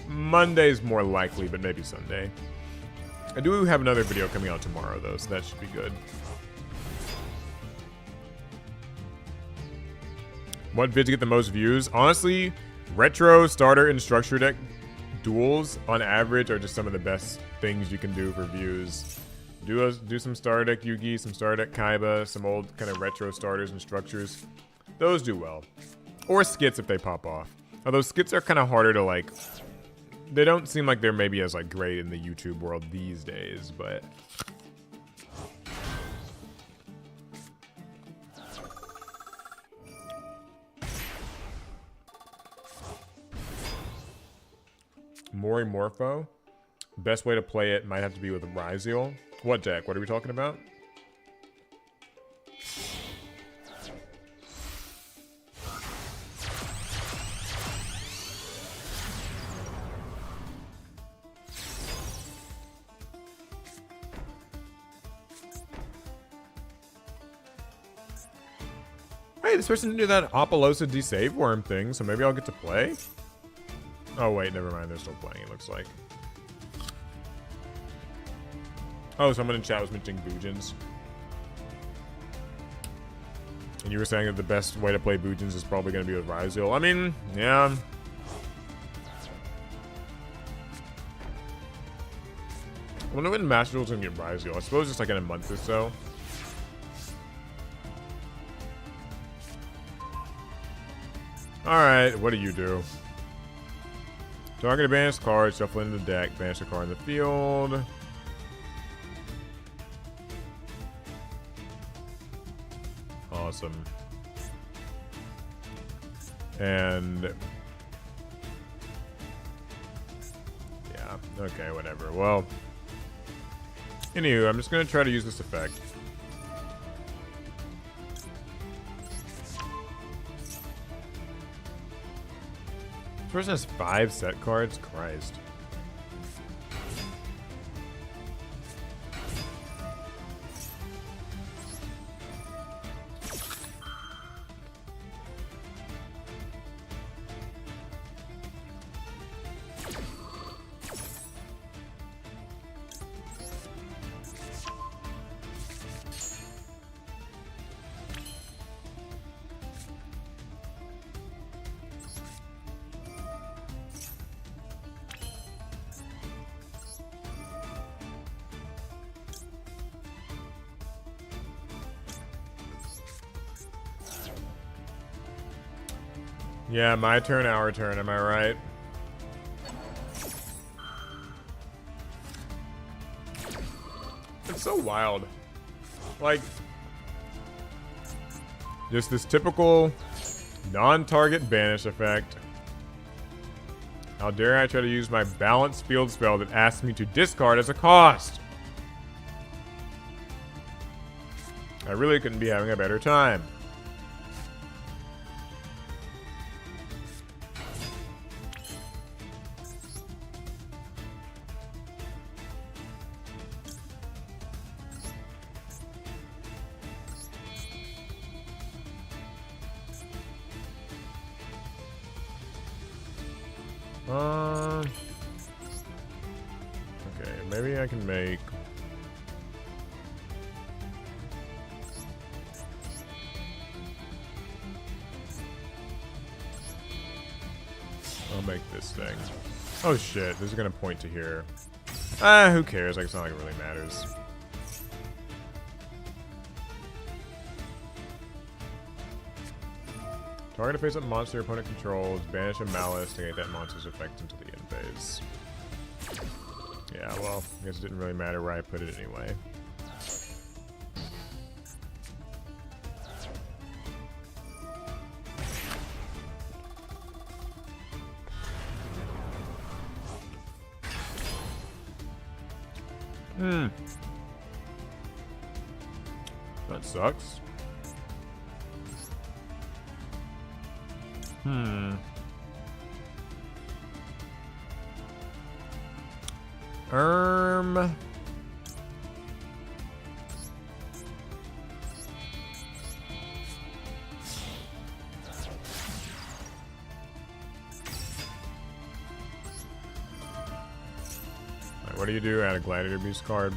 Monday's more likely, but maybe Sunday. I do have another video coming out tomorrow though, so that should be good. What vids get the most views? Honestly, retro, starter, and structure deck duels on average are just some of the best things you can do for views. Do some starter deck Yugi, some starter deck Kaiba, some old kind of retro starters and structures. Those do well. Or skits if they pop off. Although skits are kind of harder to like. They don't seem like they're maybe as like great in the YouTube world these days, but. Mori Morpho. Best way to play it might have to be with Ryziel. What deck? What are we talking about? Hey, this person did that Apollosa desave worm thing, so maybe I'll get to play? Oh, wait, never mind. They're still playing, it looks like. Oh, someone in chat was mentioning Boojins. And you were saying that the best way to play Boojins is probably going to be with Ryziel. I mean, yeah. I wonder when Master Duel's going to get Ryziel. I suppose it's like in a month or so. Alright, what do you do? Target a banished card, shuffle into the deck, banish a card in the field. Awesome. And yeah, okay, whatever. Well, anywho, I'm just gonna try to use this effect. This person has 5 set cards? Christ. Yeah, my turn, our turn, am I right? It's so wild. Like, just this typical non-target banish effect. How dare I try to use my balanced field spell that asks me to discard as a cost? I really couldn't be having a better time. Okay, maybe I can make... I'll make this thing. Oh shit, this is gonna point to here. Ah, who cares? Like, it's not like it really matters. Target a face-up monster your opponent controls, banish a malice to get that monster's effect until the end phase. Yeah, well, I guess it didn't really matter where I put it anyway. That sucks. What do you do? Add a Gladiator Beast card.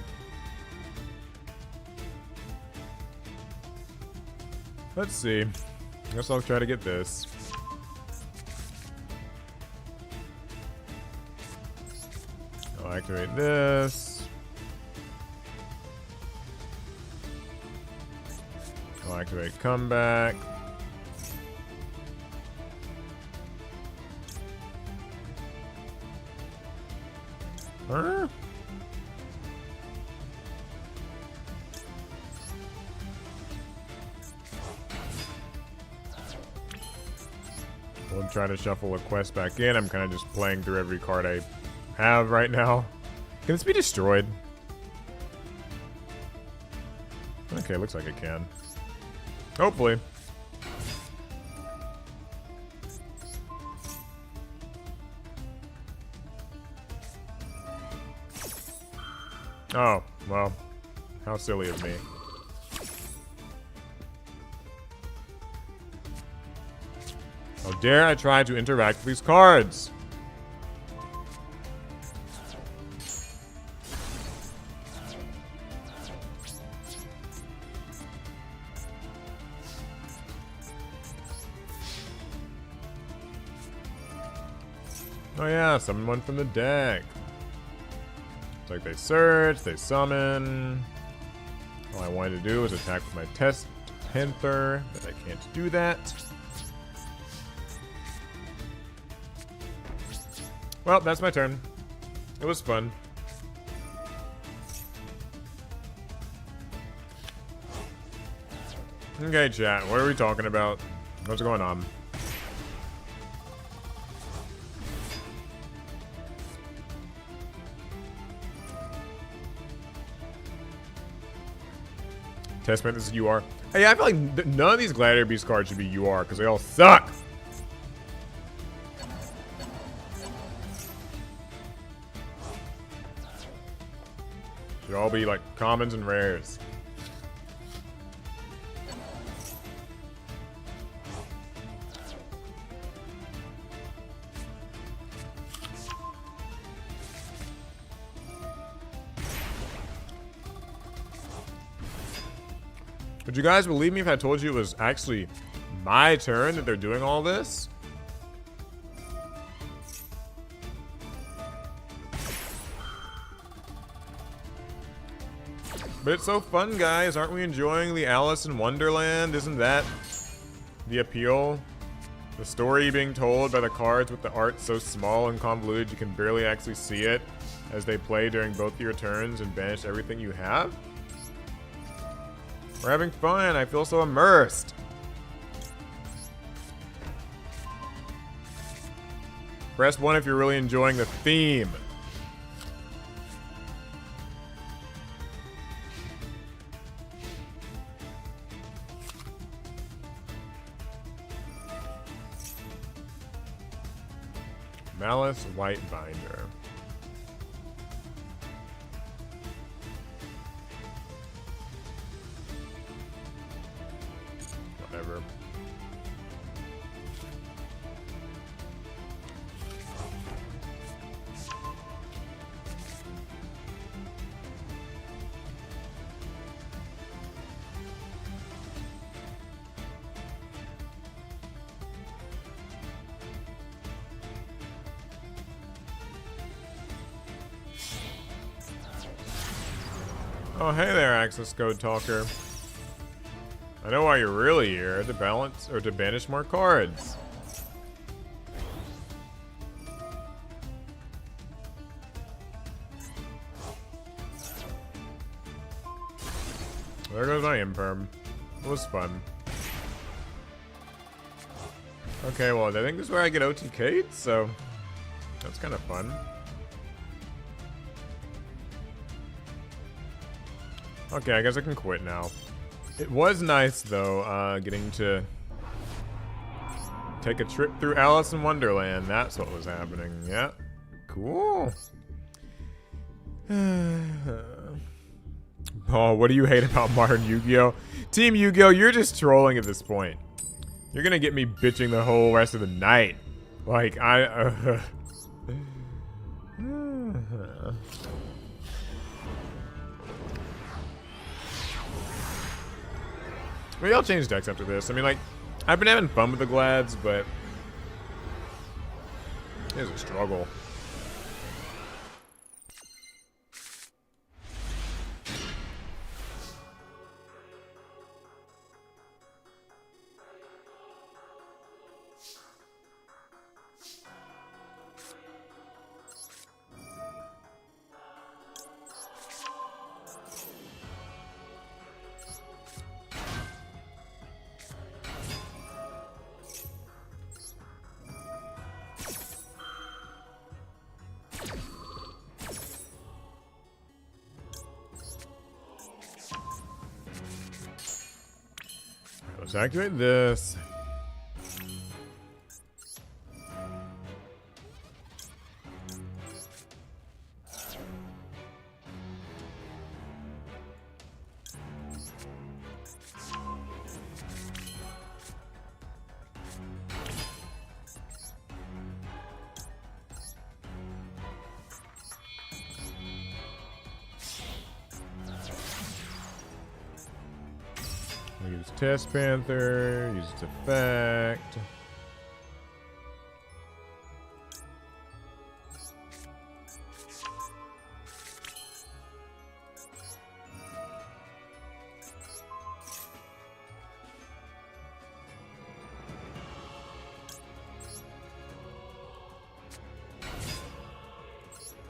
Let's see. I guess I'll try to get this. I'll activate this. I'll activate comeback. Huh? We'll try to shuffle a quest back in. I'm kind of just playing through every card I have right now. Can this be destroyed? Okay, looks like it can. Hopefully. Oh, well. How silly of me. How dare I try to interact with these cards? Oh yeah, summon one from the deck. It's like they search, they summon. All I wanted to do was attack with my test panther, but I can't do that. Well, that's my turn. It was fun. Okay, chat, what are we talking about? What's going on? Testament, this is UR. Hey, I feel like none of these Gladiator Beast cards should be UR because they all suck. Should all be like commons and rares. Would you guys believe me if I told you it was actually my turn that they're doing all this? But it's so fun, guys. Aren't we enjoying the Alice in Wonderland? Isn't that the appeal? The story being told by the cards with the art so small and convoluted you can barely actually see it as they play during both your turns and banish everything you have? We're having fun. I feel so immersed. Press 1 if you're really enjoying the theme. Malice White Binder. Whatever. Oh, hey there, Access Code Talker. I know why you're really here, to balance or to banish more cards. There goes my imperm. It was fun. Okay, well, I think this is where I get OTK'd, so that's kind of fun. Okay, I guess I can quit now. It was nice, though, getting to take a trip through Alice in Wonderland. That's what was happening. Yeah. Cool. Oh, what do you hate about modern Yu-Gi-Oh? Team Yu-Gi-Oh, you're just trolling at this point. You're gonna get me bitching the whole rest of the night. Like, Maybe I'll change decks after this. I mean, like, I've been having fun with the Glads, but it's a struggle. Let's activate this. We'll use Test Panther, use its effect.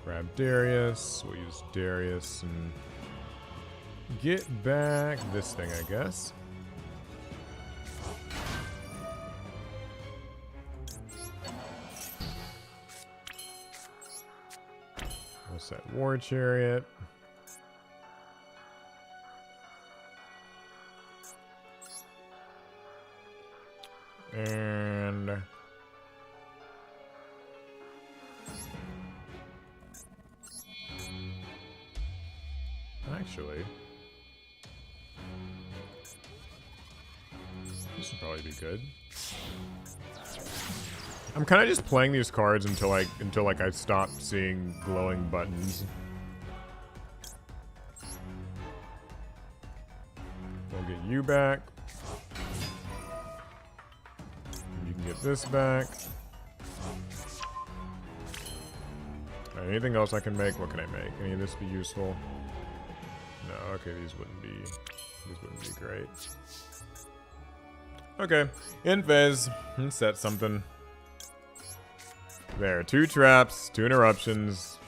Grab Darius, we'll use Darius and get back this thing, I guess. We'll set War Chariot. And actually, this would probably be good. I'm kind of just playing these cards until I stop seeing glowing buttons. We'll get you back. You can get this back. Alright, anything else I can make? What can I make? Any of this be useful? No, okay, these wouldn't be great. Okay, in phase, let's set something. There, 2 traps, 2 interruptions.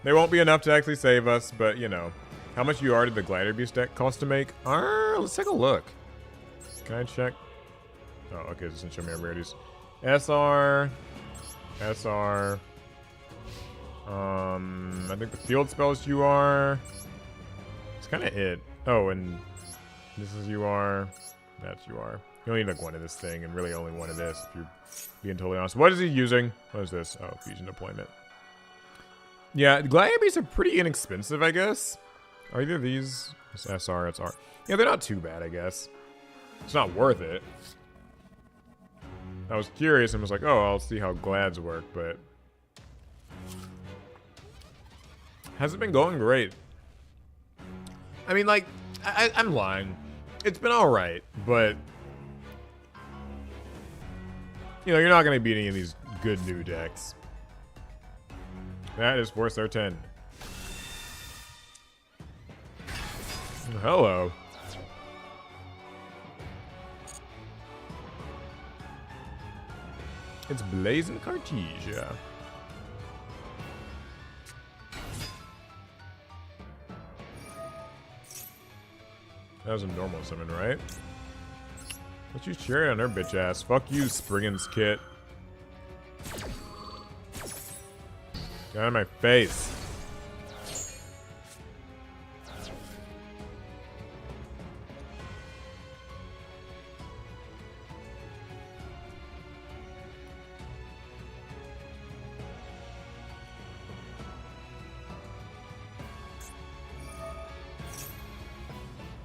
They won't be enough to actually save us, but you know. How much UR did the Glider Beast deck cost to make? Let's take a look. Can I check? Oh, okay, this doesn't show me our rarities. SR. SR. I think the field spells UR. It's kind of it. Oh, and this is UR. That's UR. You only need like one of this thing, and really only one of this, if you're being totally honest. What is he using? What is this? Oh, fusion deployment. Yeah, Glider Beasts are pretty inexpensive, I guess. Are either these? It's SR, it's R. Yeah, they're not too bad, I guess. It's not worth it. I was curious and was like, oh, I'll see how Glads work, but hasn't been going great. I mean, like, I'm lying. It's been alright, but you know, you're not going to beat any of these good new decks. That is Force R10. Hello. It's Blazing Cartesia. That was a normal summon, right? Let's use Chariot on her bitch ass. Fuck you, Spriggan's Kit. Get out of my face.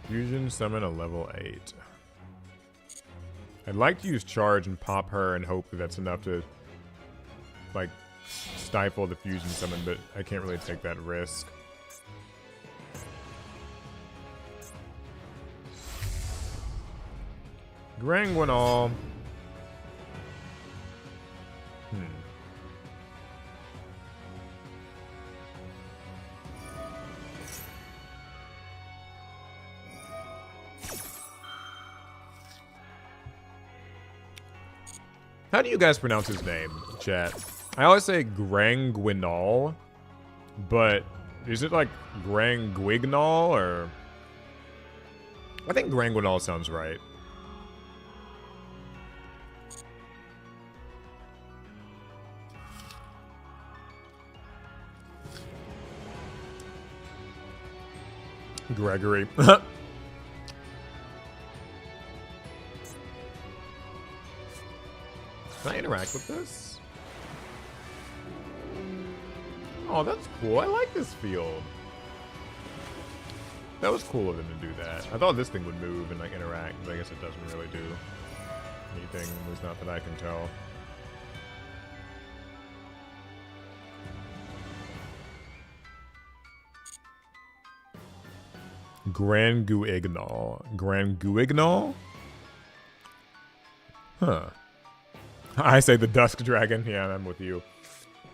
Fusion summon a level 8. I'd like to use charge and pop her and hope that that's enough to like stifle the fusion summon, but I can't really take that risk. Granguinol. How do you guys pronounce his name, chat? I always say Granguinol, but is it like Granguignol or? I think Granguinol sounds right. Gregory. Can I interact with this? Oh, that's cool. I like this field. That was cool of them to do that. I thought this thing would move and like interact, but I guess it doesn't really do anything. There's not that I can tell. Grand Guignol. Grand Guignol? Huh. I say the Dusk Dragon. Yeah, I'm with you.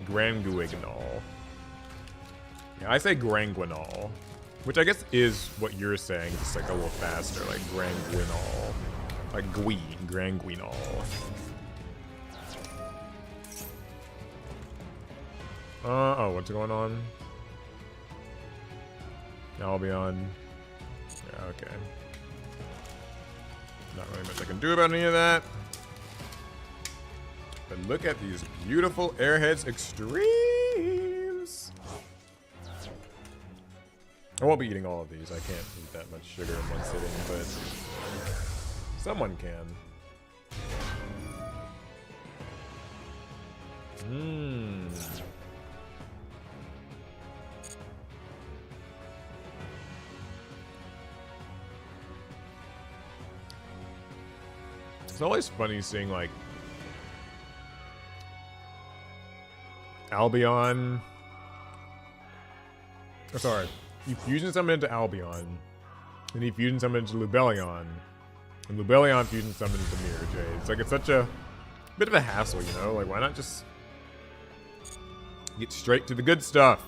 Grand Guignol. Yeah, I say Granguinol. Which I guess is what you're saying. It's like a little faster. Like Granguinol. Like Granguinol. Oh, what's going on? Albion. Yeah, okay. Not really much I can do about any of that. But look at these beautiful Airheads Extremes. I won't be eating all of these. I can't eat that much sugar in one sitting, but someone can. It's always funny seeing like Albion. Oh, sorry. You fusion summon into Albion, and you fusion summon into Lubellion, and Lubellion fusion summon into Mirror Jade. It's like it's such a bit of a hassle, you know? Like, why not just get straight to the good stuff?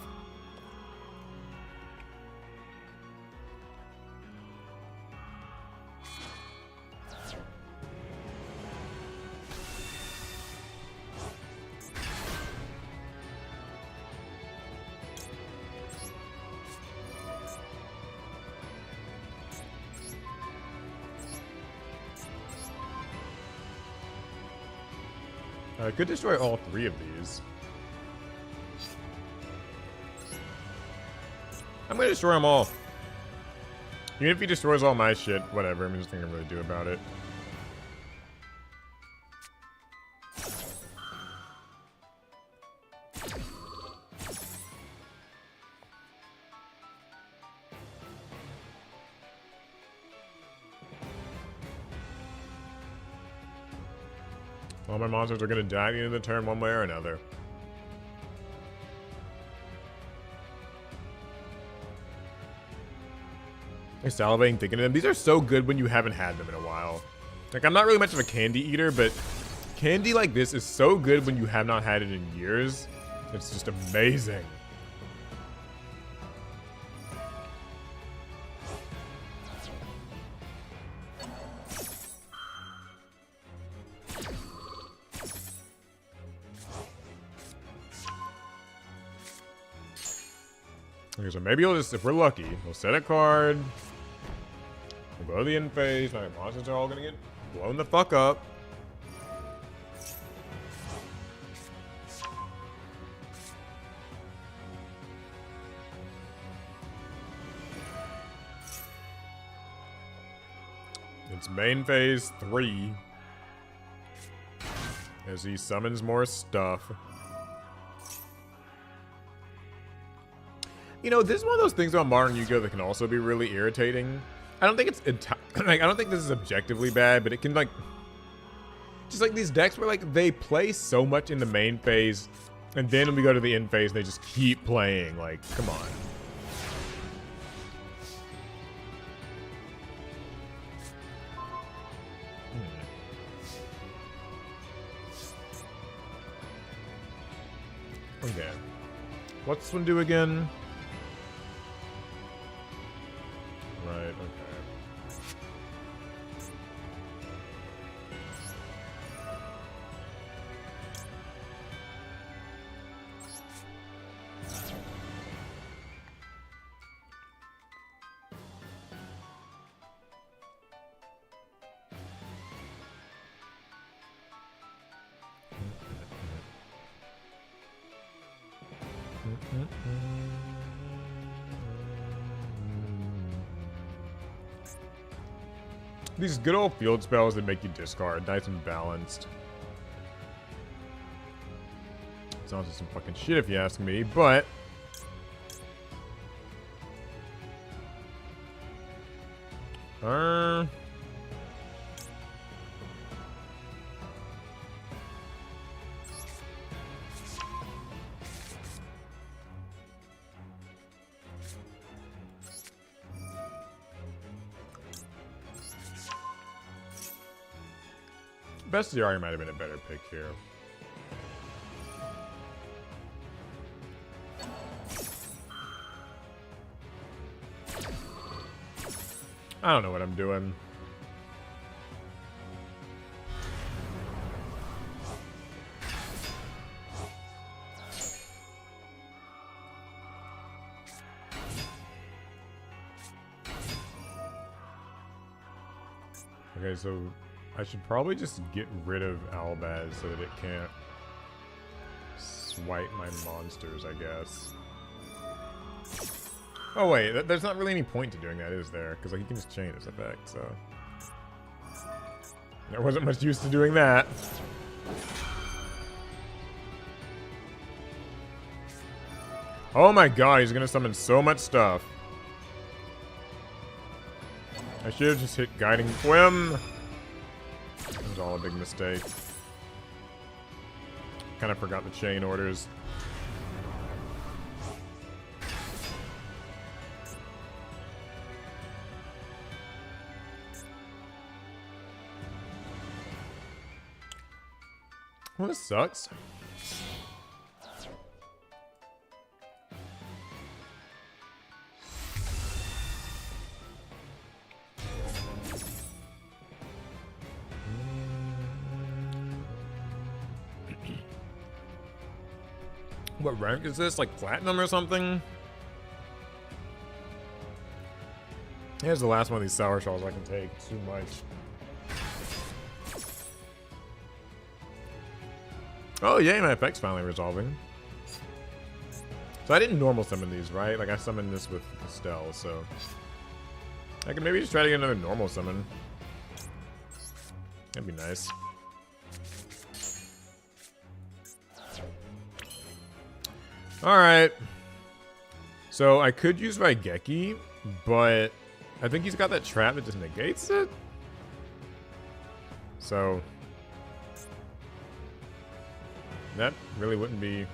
I could destroy all three of these. I'm gonna destroy them all. Even if he destroys all my shit, whatever. I'm just not gonna really do about it. All my monsters are gonna die at the end of the turn one way or another. I'm salivating thinking of them. These are so good when you haven't had them in a while. Like, I'm not really much of a candy eater, but candy like this is so good when you have not had it in years. It's just amazing. Okay, so maybe he'll just, if we're lucky, we'll set a card. We'll go to the end phase. My monsters are all gonna get blown the fuck up. It's main phase 3. As he summons more stuff. You know, this is one of those things about modern Yu-Gi-Oh that can also be really irritating. I don't think it's like, I don't think this is objectively bad, but it can like just like these decks where like they play so much in the main phase, and then when we go to the end phase, they just keep playing. Like, come on. Okay. What's this one do again? Right, okay. These good old field spells that make you discard, nice and balanced. It's also some fucking shit if you ask me, but... Bestiary might have been a better pick here. I don't know what I'm doing. Okay, so I should probably just get rid of Albaz so that it can't swipe my monsters, I guess. Oh wait, there's not really any point to doing that, is there? Because like, he can just chain this effect, so... There wasn't much use to doing that. Oh my god, he's gonna summon so much stuff. I should have just hit Guiding Whim. It was all a big mistake. Kind of forgot the chain orders. Well, this sucks. What rank is this? Like platinum or something? Here's the last one of these sour shells I can take. Too much. Oh yay, my effect's finally resolving. So I didn't normal summon these, right? Like I summoned this with Estelle, so I can maybe just try to get another normal summon. That'd be nice. Alright. So I could use Raigeki, but I think he's got that trap that just negates it. So that really wouldn't be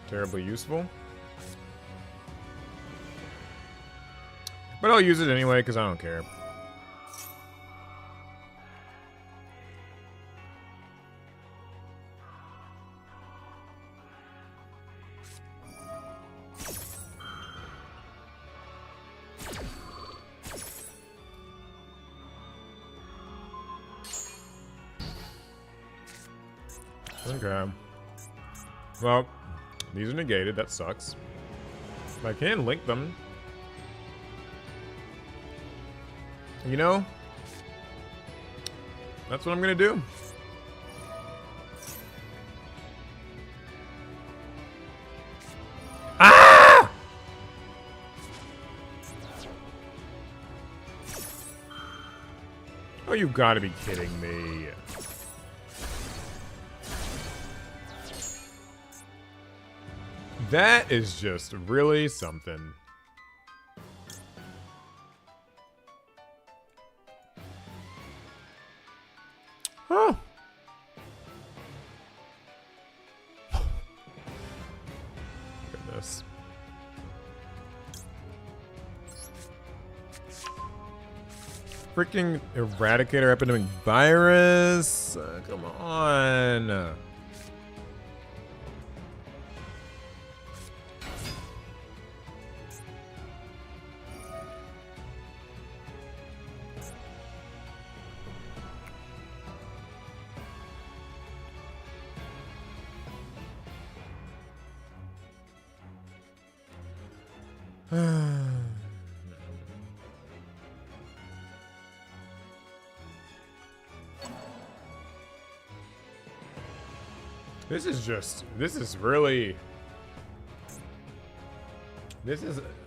terribly useful. But I'll use it anyway because I don't care. Okay. Well, these are negated. That sucks. I can link them. You know, that's what I'm gonna do. Ah! Oh, you gotta be kidding me. That is just really something. Huh. Goodness. Freaking Eradicator Epidemic Virus. Come on.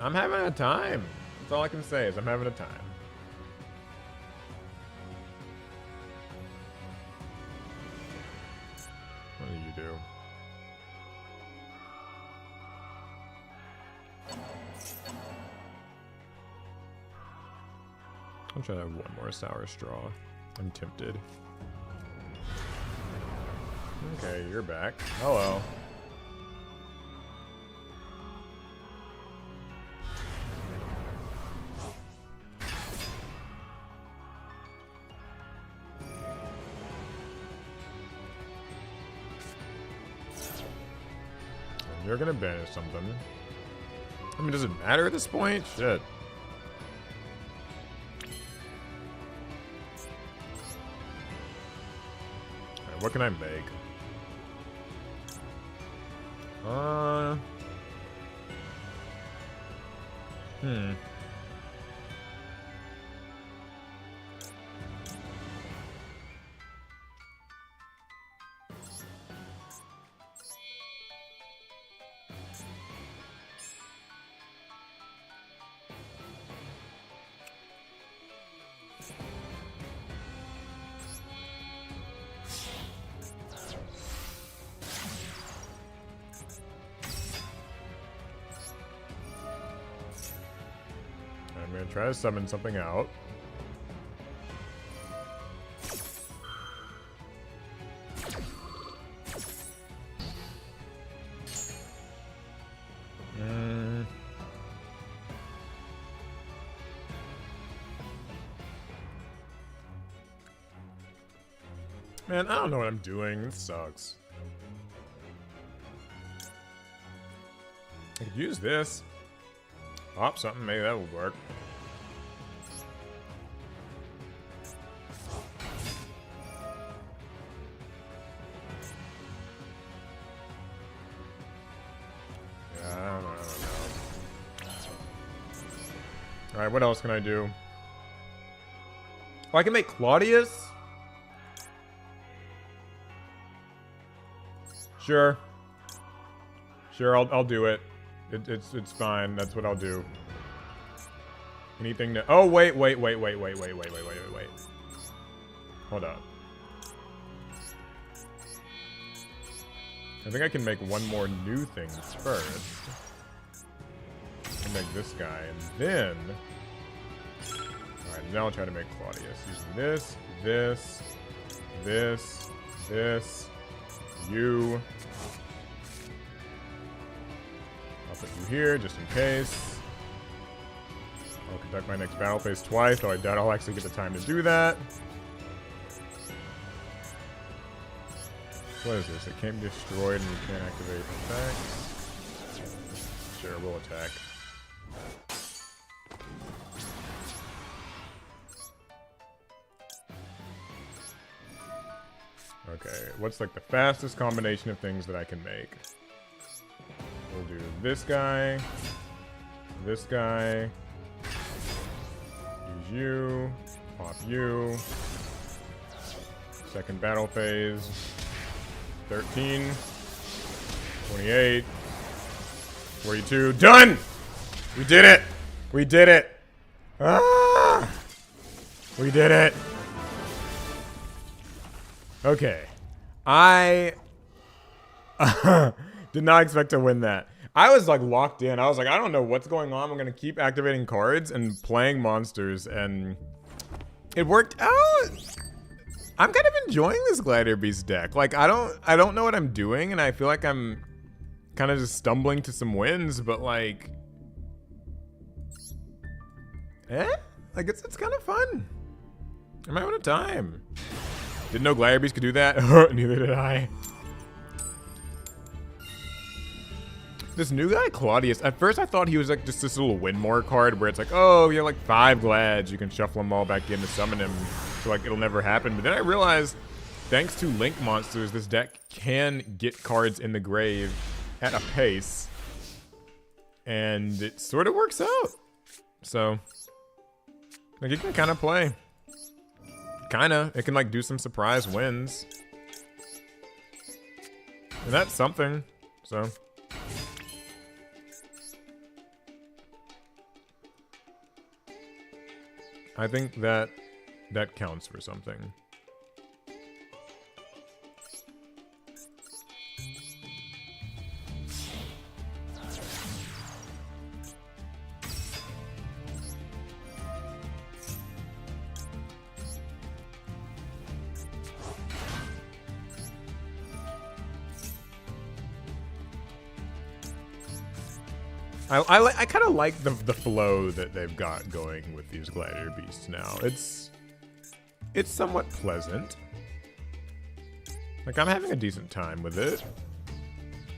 I'm having a time. That's all I can say is I'm having a time. What do you do? I'll try to have one more sour straw. I'm tempted. Okay, you're back. Hello. You're gonna banish something. I mean, does it matter at this point? Shit. Alright, what can I make? I'm gonna try to summon something out. Man, I don't know what I'm doing. This sucks. I could use this. Pop something, maybe that would work. Yeah, I don't know. Alright, what else can I do? Oh, I can make Claudius? Sure. Sure, I'll do it. It's fine. That's what I'll do. Anything to... Oh, wait. Hold up. I think I can make one more new thing first. I'll make this guy, and then... Alright, now I'll try to make Claudius. Using this, you... I'll put you here, just in case. I'll conduct my next battle phase twice, though I doubt I'll actually get the time to do that. What is this? It can't be destroyed and you can't activate attacks. Sure, we'll attack. Okay, what's like the fastest combination of things that I can make? We'll do this guy, use you, pop you, second battle phase, 13, 28, 42, done! We did it! We did it! Ah! We did it! Okay. I did not expect to win that. I was like locked in. I was like, I don't know what's going on. I'm gonna keep activating cards and playing monsters, and it worked out. I'm kind of enjoying this Glider Beast deck. Like, I don't know what I'm doing, and I feel like I'm kind of just stumbling to some wins, but like, like it's kind of fun. I'm having a time. Didn't know Glider Beast could do that. Neither did I. This new guy, Claudius, at first I thought he was like just this little win more card where it's like, oh, you have like 5 Glads, you can shuffle them all back in to summon him. So like it'll never happen. But then I realized, thanks to Link monsters, this deck can get cards in the grave at a pace. And it sort of works out. So, like, it can kind of play. Kinda. It can like do some surprise wins. And that's something. So. I think that counts for something. I kind of like the flow that they've got going with these gladiator beasts now. It's somewhat pleasant. Like, I'm having a decent time with it.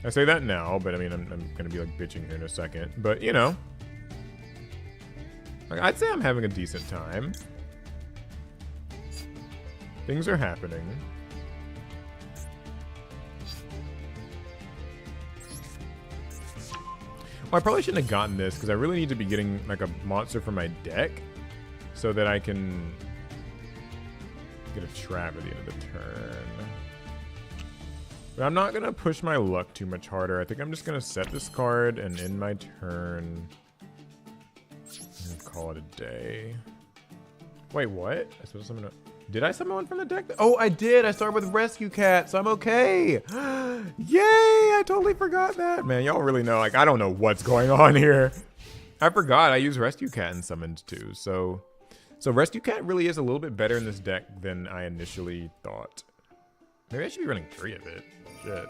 I say that now, but I mean, I'm gonna be like bitching here in a second. But you know, like, I'd say I'm having a decent time. Things are happening. Well, I probably shouldn't have gotten this because I really need to be getting like a monster for my deck so that I can get a trap at the end of the turn. But I'm not going to push my luck too much harder. I think I'm just going to set this card and end my turn and call it a day. Wait, what? I supposed to summon did I summon one from the deck? Oh, I did. I started with Rescue Cat, so I'm okay. Yay! I totally forgot that. Man, y'all really know. Like, I don't know what's going on here. I forgot I used Rescue Cat and summoned too. So Rescue Cat really is a little bit better in this deck than I initially thought. Maybe I should be running 3 of it. Shit.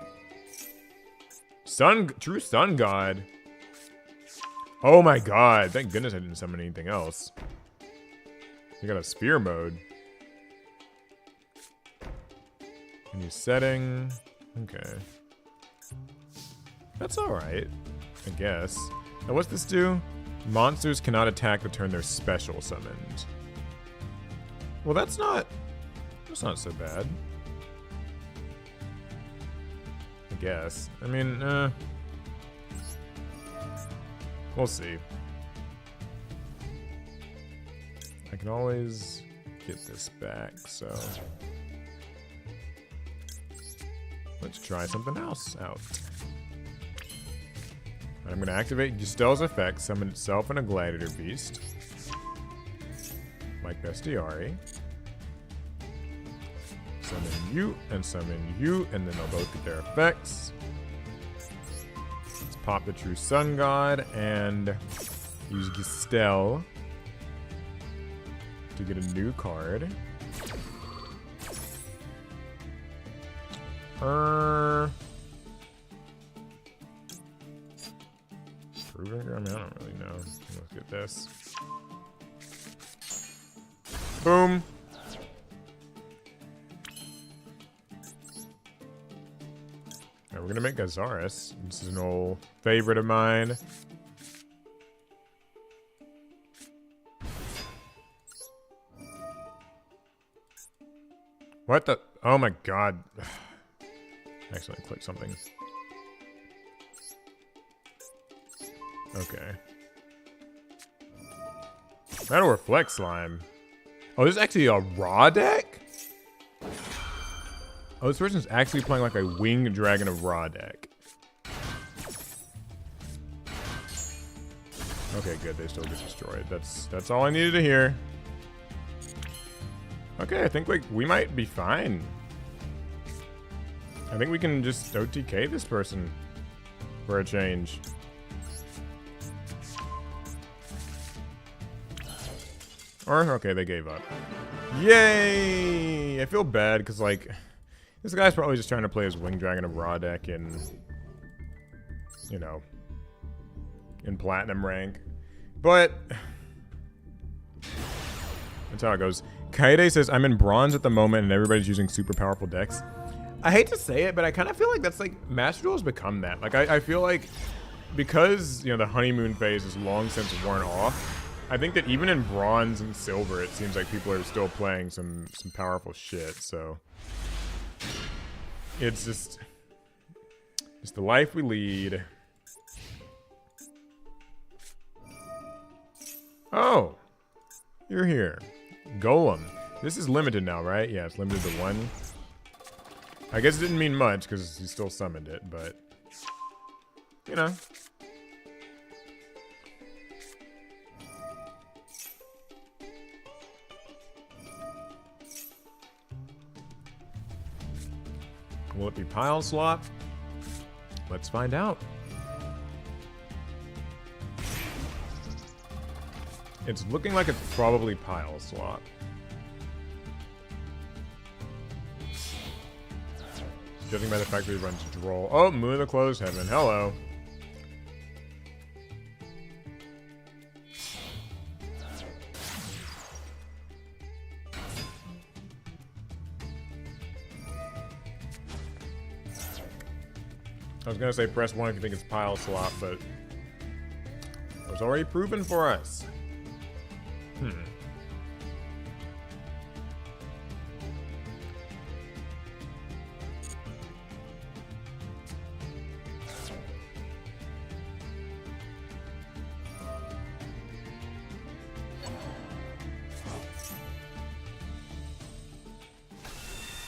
True Sun God. Oh my god. Thank goodness I didn't summon anything else. You got a spear mode. New setting. Okay. That's alright, I guess. Now what's this do? Monsters cannot attack the turn they're special summoned. Well, that's not so bad. I guess. I mean, we'll see. I can always get this back, so let's try something else out. I'm going to activate Gestel's effect, summon itself and a gladiator beast, like Bestiari. Summon you, and then they'll both get their effects. Let's pop the True Sun God and use Gestel to get a new card. Proving? I mean, I don't really know. Let's get this. Boom. Alright, we're gonna make Gazaris. This is an old favorite of mine. What the? Oh my god. I accidentally clicked something. Okay. That'll reflect slime. Oh, this is actually a raw deck? Oh, this person's actually playing like a winged dragon of raw deck. Okay, good. They still get destroyed. That's all I needed to hear. Okay, I think like we might be fine. I think we can just OTK this person for a change. Or, okay, they gave up. Yay! I feel bad because, like, this guy's probably just trying to play his Winged Dragon of Raw deck in, you know, in Platinum rank. But that's how it goes. Kaede says, I'm in Bronze at the moment and everybody's using super powerful decks. I hate to say it, but I kind of feel like that's, like, Master Duel has become that. Like, I feel like because, you know, the honeymoon phase is long since worn off, I think that even in Bronze and Silver, it seems like people are still playing some powerful shit, so it's just the life we lead. Oh, you're here. Golem. This is limited now, right? Yeah, it's limited to 1. I guess it didn't mean much because he still summoned it, but you know. Will it be pile swap? Let's find out. It's looking like it's probably pile swap. Judging by the fact that he runs Droll. Oh, Moon of the Closed Heaven. Hello. I was gonna say press 1 if you think it's pile slot, but it was already proven for us.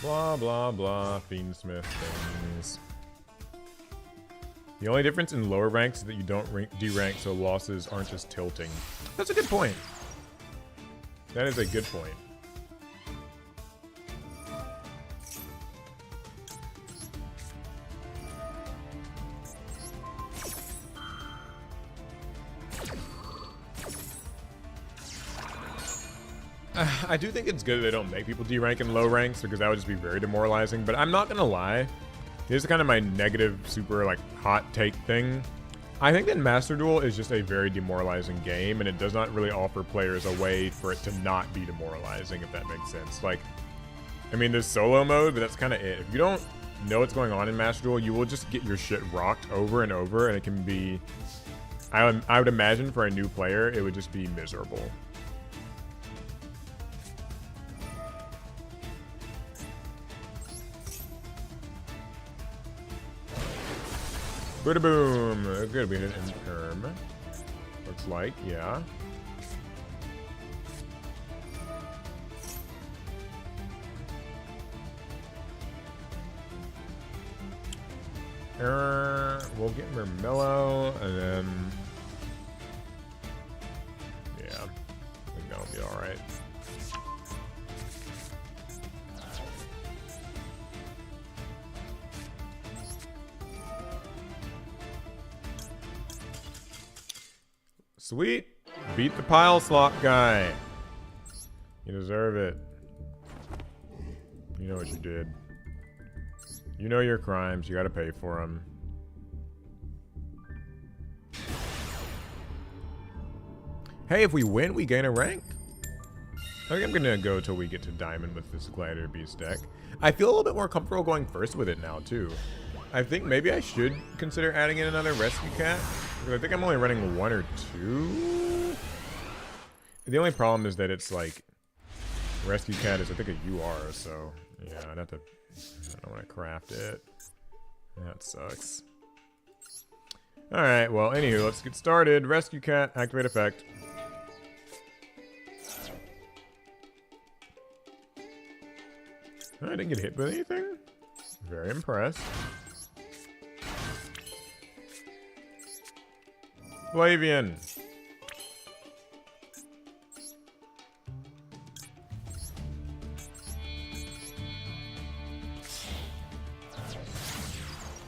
Blah, blah, blah, Fiendsmith things. The only difference in lower ranks is that you don't derank, so losses aren't just tilting. That's a good point. That is a good point. I do think it's good that they don't make people derank in low ranks, because that would just be very demoralizing. But I'm not gonna lie, this is kind of my negative, super like hot take thing. I think that Master Duel is just a very demoralizing game, and it does not really offer players a way for it to not be demoralizing, if that makes sense. Like, I mean, there's solo mode, but that's kind of it. If you don't know what's going on in Master Duel, you will just get your shit rocked over and over, and it can be, I would imagine for a new player, it would just be miserable. Bada boom! Good, we hit an term. Looks like, yeah. We'll get Mermello, and then yeah, I think that'll be all right. Sweet. Beat the pile slot guy. You deserve it. You know what you did. You know your crimes. You gotta pay for them. Hey, if we win, we gain a rank. I think I'm gonna go till we get to diamond with this Gladiator Beast deck. I feel a little bit more comfortable going first with it now, too. I think maybe I should consider adding in another Rescue Cat. Because I think I'm only running 1 or 2. The only problem is that it's like, Rescue Cat is I think a UR, so yeah, I'd have to, I don't want to craft it. That sucks. Alright, well, anywho, let's get started. Rescue Cat, activate effect. I didn't get hit with anything. Very impressed. Flavian.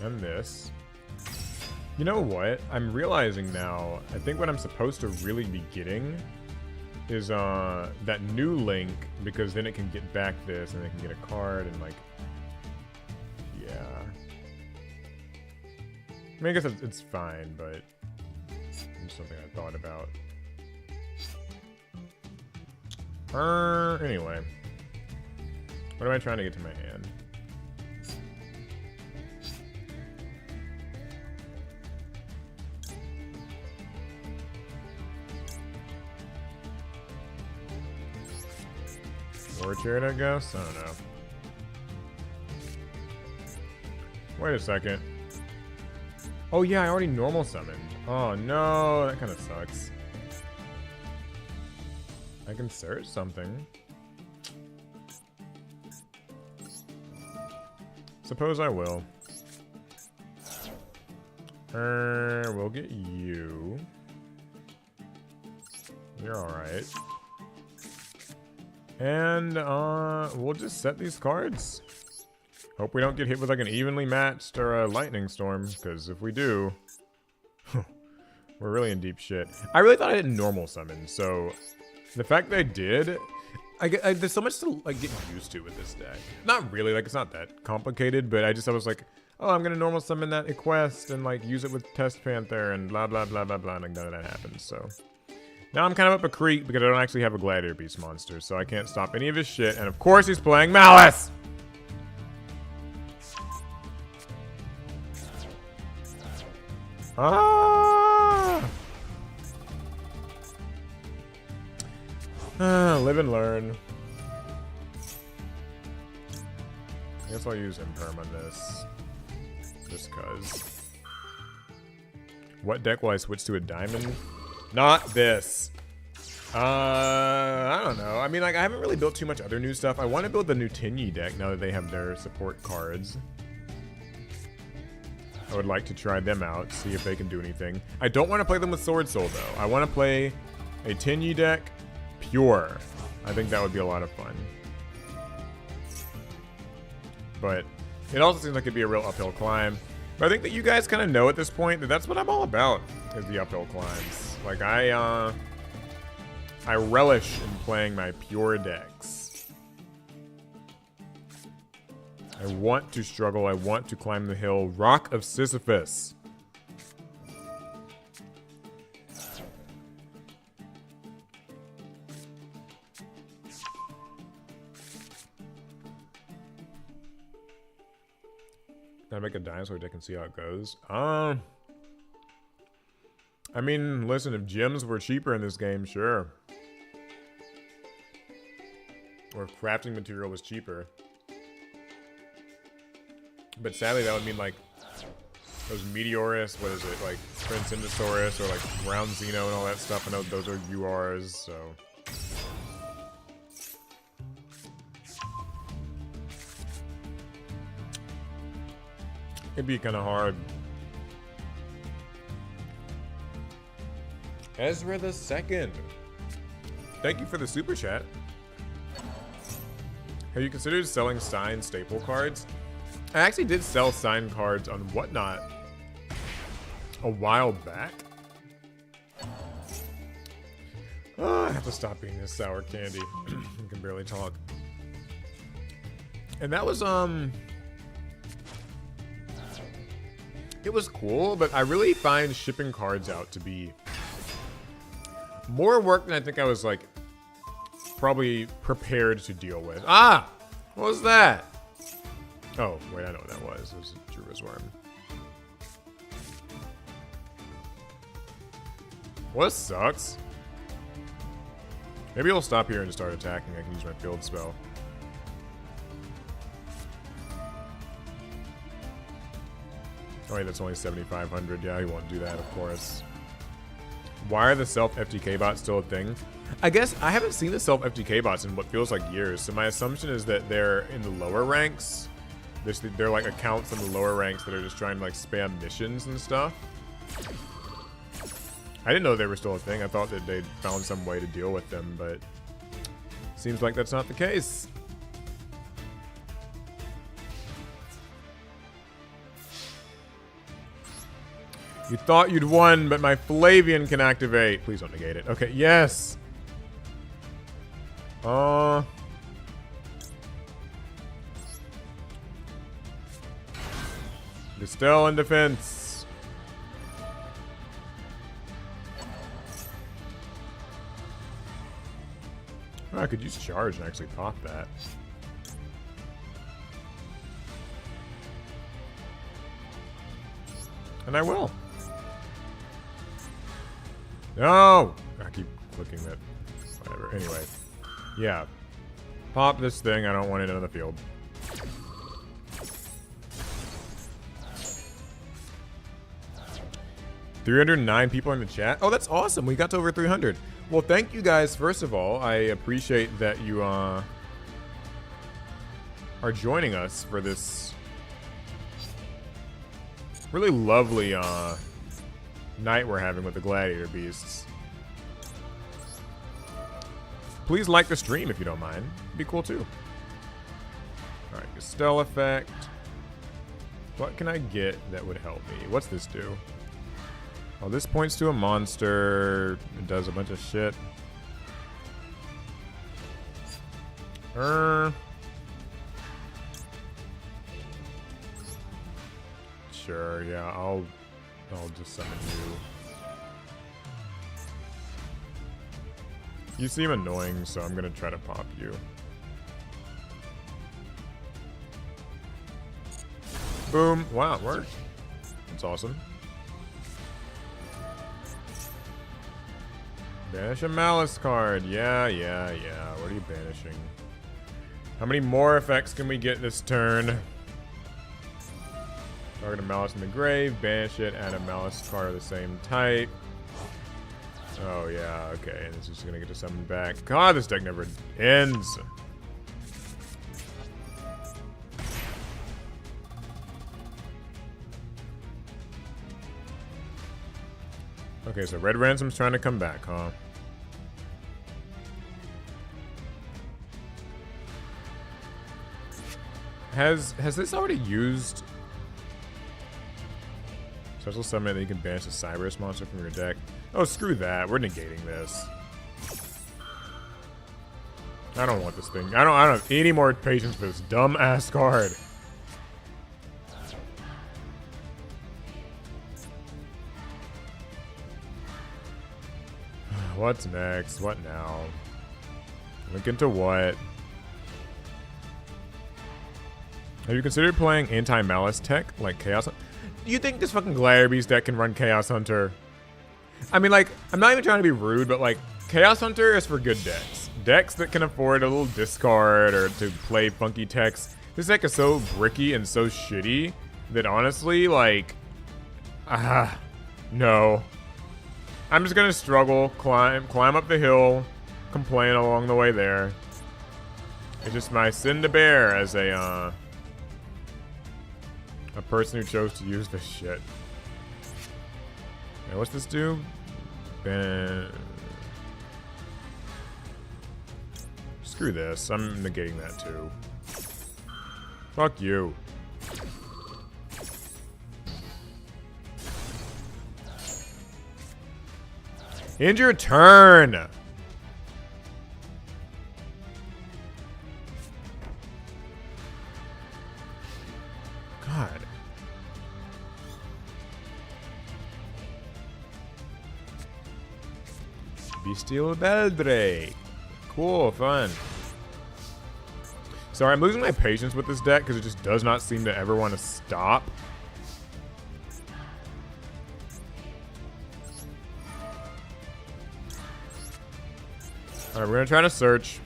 And this. You know what? I'm realizing now, I think what I'm supposed to really be getting is that new link, because then it can get back this and it can get a card and like, yeah. I mean, I guess it's fine, but it's something I thought about. Anyway. What am I trying to get to my hand? Orchard, I guess? I don't know. Wait a second. Oh yeah, I already normal summoned. Oh no, that kind of sucks. I can search something. Suppose I will. We'll get you. You're alright. And, we'll just set these cards. Hope we don't get hit with like an evenly matched or a lightning storm, because if we do, we're really in deep shit. I really thought I didn't normal summon, so the fact that I did, there's so much to like get used to with this deck. Not really, like it's not that complicated, but I was like, oh, I'm gonna normal summon that Equest and like use it with Test Panther and blah blah blah blah blah, and like none of that happens, so. Now I'm kind of up a creek because I don't actually have a Gladiator Beast monster, so I can't stop any of his shit. And of course he's playing Malice! Live and learn. I guess I'll use Imperm on this. Just cuz. What deck will I switch to a diamond? Not this. I don't know. I mean, like, I haven't really built too much other new stuff. I want to build the new Tinyi deck now that they have their support cards. I would like to try them out, see if they can do anything. I don't want to play them with Sword Soul, though. I want to play a Tinyi deck pure. I think that would be a lot of fun. But it also seems like it'd be a real uphill climb. But I think that you guys kind of know at this point that that's what I'm all about, is the uphill climbs. Like, I relish in playing my pure decks. I want to struggle. I want to climb the hill. Rock of Sisyphus. Can I make a dinosaur deck and see how it goes? I mean, listen, if gems were cheaper in this game, sure. Or if crafting material was cheaper. But sadly, that would mean, like, those Meteorus, what is it, like, Prince Indosaurus, or, like, Ground Xeno and all that stuff. I know those are URs, so... It'd be kind of hard. Ezra the Second. Thank you for the super chat. Have you considered selling signed staple cards? I actually did sell signed cards on Whatnot a while back. Oh, I have to stop eating this sour candy. I can barely talk. And that was, it was cool, but I really find shipping cards out to be more work than I think I was, like, probably prepared to deal with. Ah! What was that? Oh, wait, I know what that was. It was a Drua's Worm. Well, this sucks. Maybe I'll stop here and just start attacking. I can use my field spell. Oh wait, that's only 7,500. Yeah, he won't do that, of course. Why are the self-FTK bots still a thing? I guess I haven't seen the self-FTK bots in what feels like years, so my assumption is that they're in the lower ranks. They're like accounts in the lower ranks that are just trying to like spam missions and stuff. I didn't know they were still a thing. I thought that they'd found some way to deal with them, but seems like that's not the case. You thought you'd won, but my Flavian can activate. Please don't negate it. Okay, yes. Dispel and defense. Oh, I could use charge and actually pop that. And I will. No! I keep clicking that. Whatever. Anyway. Yeah. Pop this thing. I don't want it on the field. $309 people in the chat. Oh, that's awesome. We got to over 300. Well, thank you guys. First of all, I appreciate that you are joining us for this really lovely night we're having with the gladiator beasts. Please like the stream if you don't mind. It'd be cool too. All right, Estelle effect. What can I get that would help me? What's this do? Oh, this points to a monster. It does a bunch of shit. Sure, yeah, I'll just summon you. You seem annoying, so I'm gonna try to pop you. Boom. Wow, it worked. That's awesome. Banish a Malice card. Yeah. What are you banishing? How many more effects can we get this turn? Target a Malice in the grave, banish it, add a Malice card of the same type. Oh yeah, okay, and this is gonna get to summon back. God, this deck never ends. Okay, so Red Ransom's trying to come back, huh? Has this already used special summon that you can banish a Cyberus monster from your deck? Oh, screw that. We're negating this. I don't want this thing. I don't have any more patience for this dumb ass card. What's next? What now? Link into what? Have you considered playing anti-malice tech like Chaos? Do you think this fucking Glare Beast deck can run Chaos Hunter? I mean, like, I'm not even trying to be rude, but like, Chaos Hunter is for good decks. Decks that can afford a little discard or to play funky techs. This deck is so bricky and so shitty that honestly, like, no. I'm just gonna struggle, climb up the hill, complain along the way there. It's just my sin to bear as a person who chose to use this shit. Now, what's this do? Screw this. I'm negating that too. Fuck you. End your turn. God. Bestial Beldre. Cool, fun. Sorry, I'm losing my patience with this deck because it just does not seem to ever want to stop. Alright, we're gonna try to search.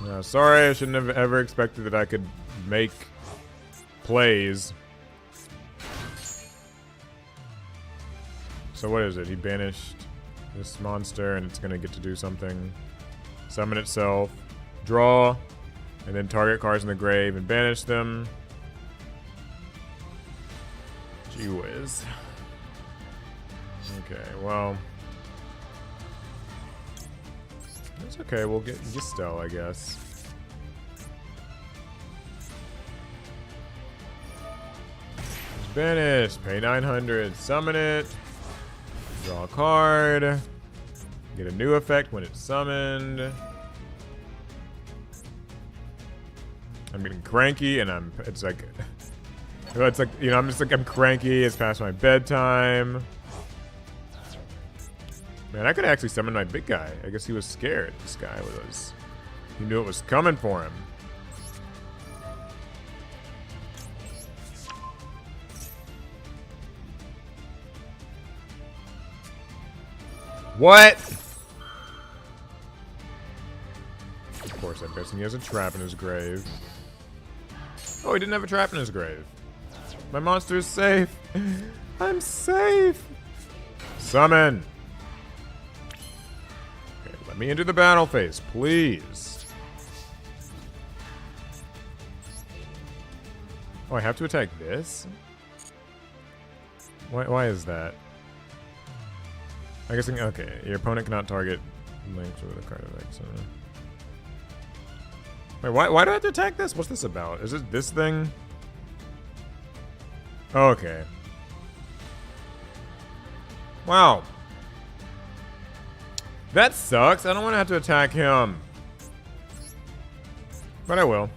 No, sorry, I shouldn't have ever expected that I could make plays. So what is it? He banished this monster and it's gonna get to do something. Summon itself, draw, and then target cards in the grave and banish them. Gee whiz. Okay, well. It's okay, we'll get Gistel, I guess. It's banished, pay 900, summon it. Draw a card. Get a new effect when it's summoned. I'm getting cranky and it's like, you know, I'm cranky, it's past my bedtime. Man, I could actually summon my big guy. I guess he was scared. This guy was, he knew it was coming for him. What? Of course, I'm guessing he has a trap in his grave. Oh, he didn't have a trap in his grave. My monster is safe. I'm safe. Summon. Okay, let me into the battle phase, please. Oh, I have to attack this? Why is that? I guess, okay, your opponent cannot target links with a card effect, so. Wait, why do I have to attack this? What's this about? Is it this thing? Oh, okay. Wow. That sucks. I don't want to have to attack him. But I will.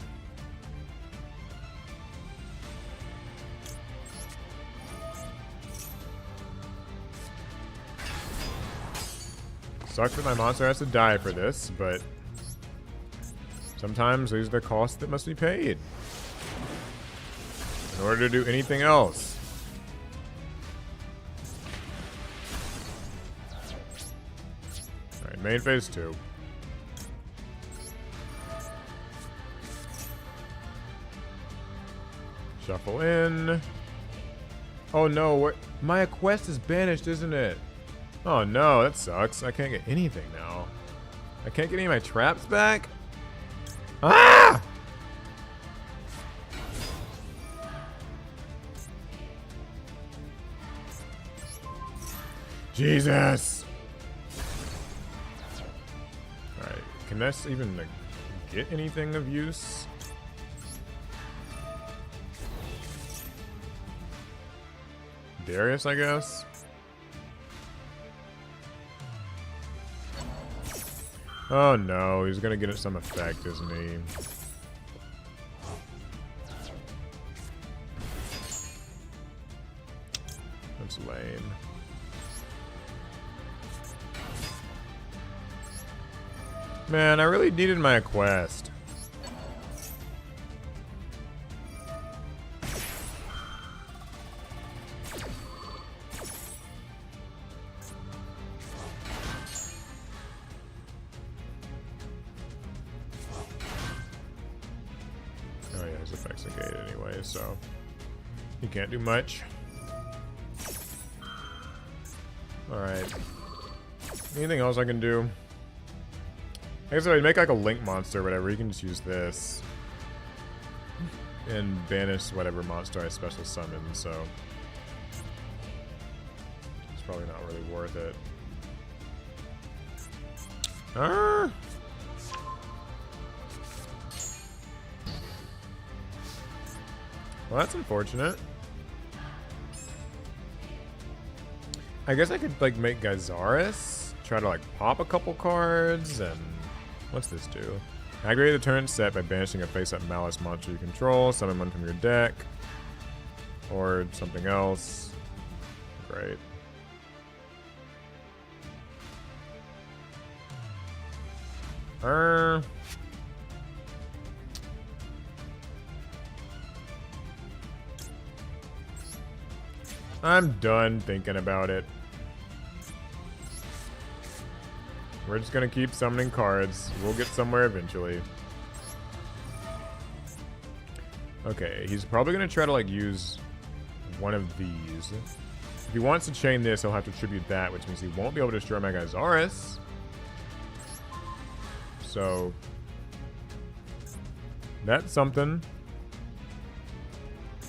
Sucks that my monster has to die for this, but sometimes these are the costs that must be paid in order to do anything else. Main phase 2. Shuffle in. Oh no, what? My quest is banished, isn't it? Oh no, that sucks. I can't get anything now. I can't get any of my traps back? Ah! Jesus! Alright, can this even like, get anything of use? Darius, I guess? Oh no, he's gonna get some effect, isn't he? That's lame. Man, I really needed my quest. Oh yeah, his effects negated anyway, so he can't do much. Alright. Anything else I can do? I guess if I make like a link monster or whatever, you can just use this. And banish whatever monster I special summon, so it's probably not really worth it. Ah! Well, that's unfortunate. I guess I could like make Gyzaris, try to like pop a couple cards, and what's this do? Activate the turn set by banishing a face-up Malice monster you control, summon one from your deck, or something else. Great. I'm done thinking about it. We're just gonna keep summoning cards. We'll get somewhere eventually. Okay, he's probably gonna try to like use one of these. If he wants to chain this, he'll have to tribute that, which means he won't be able to destroy my Gyzaris. So that's something.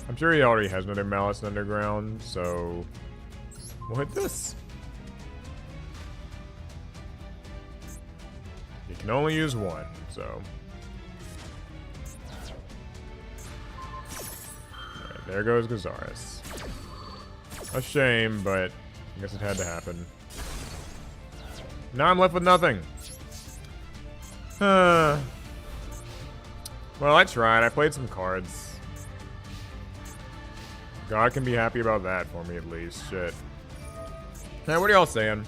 I'm sure he already has another Malice Underground, so we'll hit this. You can only use one, so. Alright, there goes Gyzaris. A shame, but I guess it had to happen. Now I'm left with nothing. Well, I tried. I played some cards. God can be happy about that for me, at least. Shit. Now, what are y'all saying?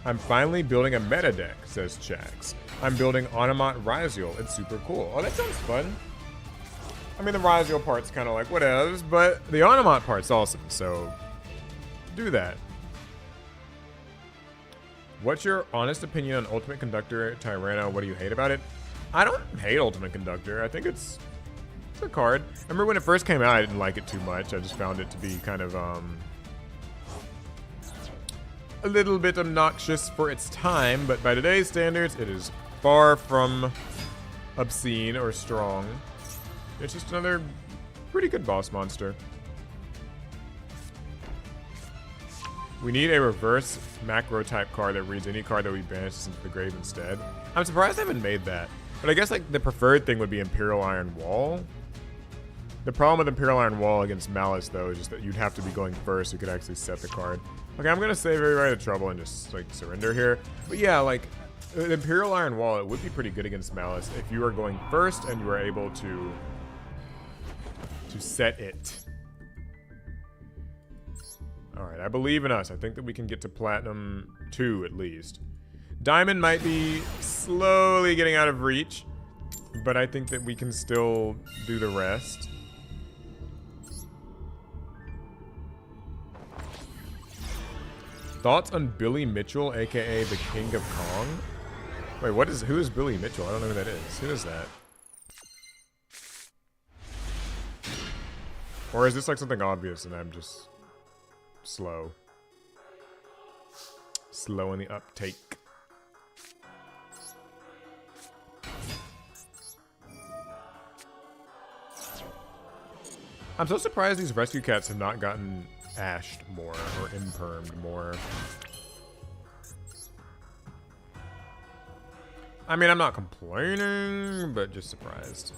I'm finally building a meta deck, says Chax. I'm building Onomot Ryziel. It's super cool. Oh, that sounds fun. I mean, the Ryziel part's kind of like whatevs, but the Onomot part's awesome, so do that. What's your honest opinion on Ultimate Conductor Tyranno? What do you hate about it? I don't hate Ultimate Conductor. I think it's a card. I remember when it first came out, I didn't like it too much. I just found it to be kind of a little bit obnoxious for its time, but by today's standards, it is far from obscene or strong. It's just another pretty good boss monster. We need a reverse macro type card that reads any card that we banish into the grave instead. I'm surprised I haven't made that. But I guess like the preferred thing would be Imperial Iron Wall. The problem with Imperial Iron Wall against Malice, though, is just that you'd have to be going first. You could actually set the card. Okay, I'm gonna save everybody the trouble and just like surrender here. But yeah, like Imperial Iron Wall, it would be pretty good against Malice if you are going first and you are able to set it. All right, I believe in us. I think that we can get to Platinum 2 at least. Diamond might be slowly getting out of reach, but I think that we can still do the rest. Thoughts on Billy Mitchell, aka the King of Kong? Wait, who is Billy Mitchell? I don't know who that is. Who is that? Or is this like something obvious and I'm just slow? Slow in the uptake. I'm so surprised these rescue cats have not gotten ashed more or impermed more. I mean, I'm not complaining, but just surprised.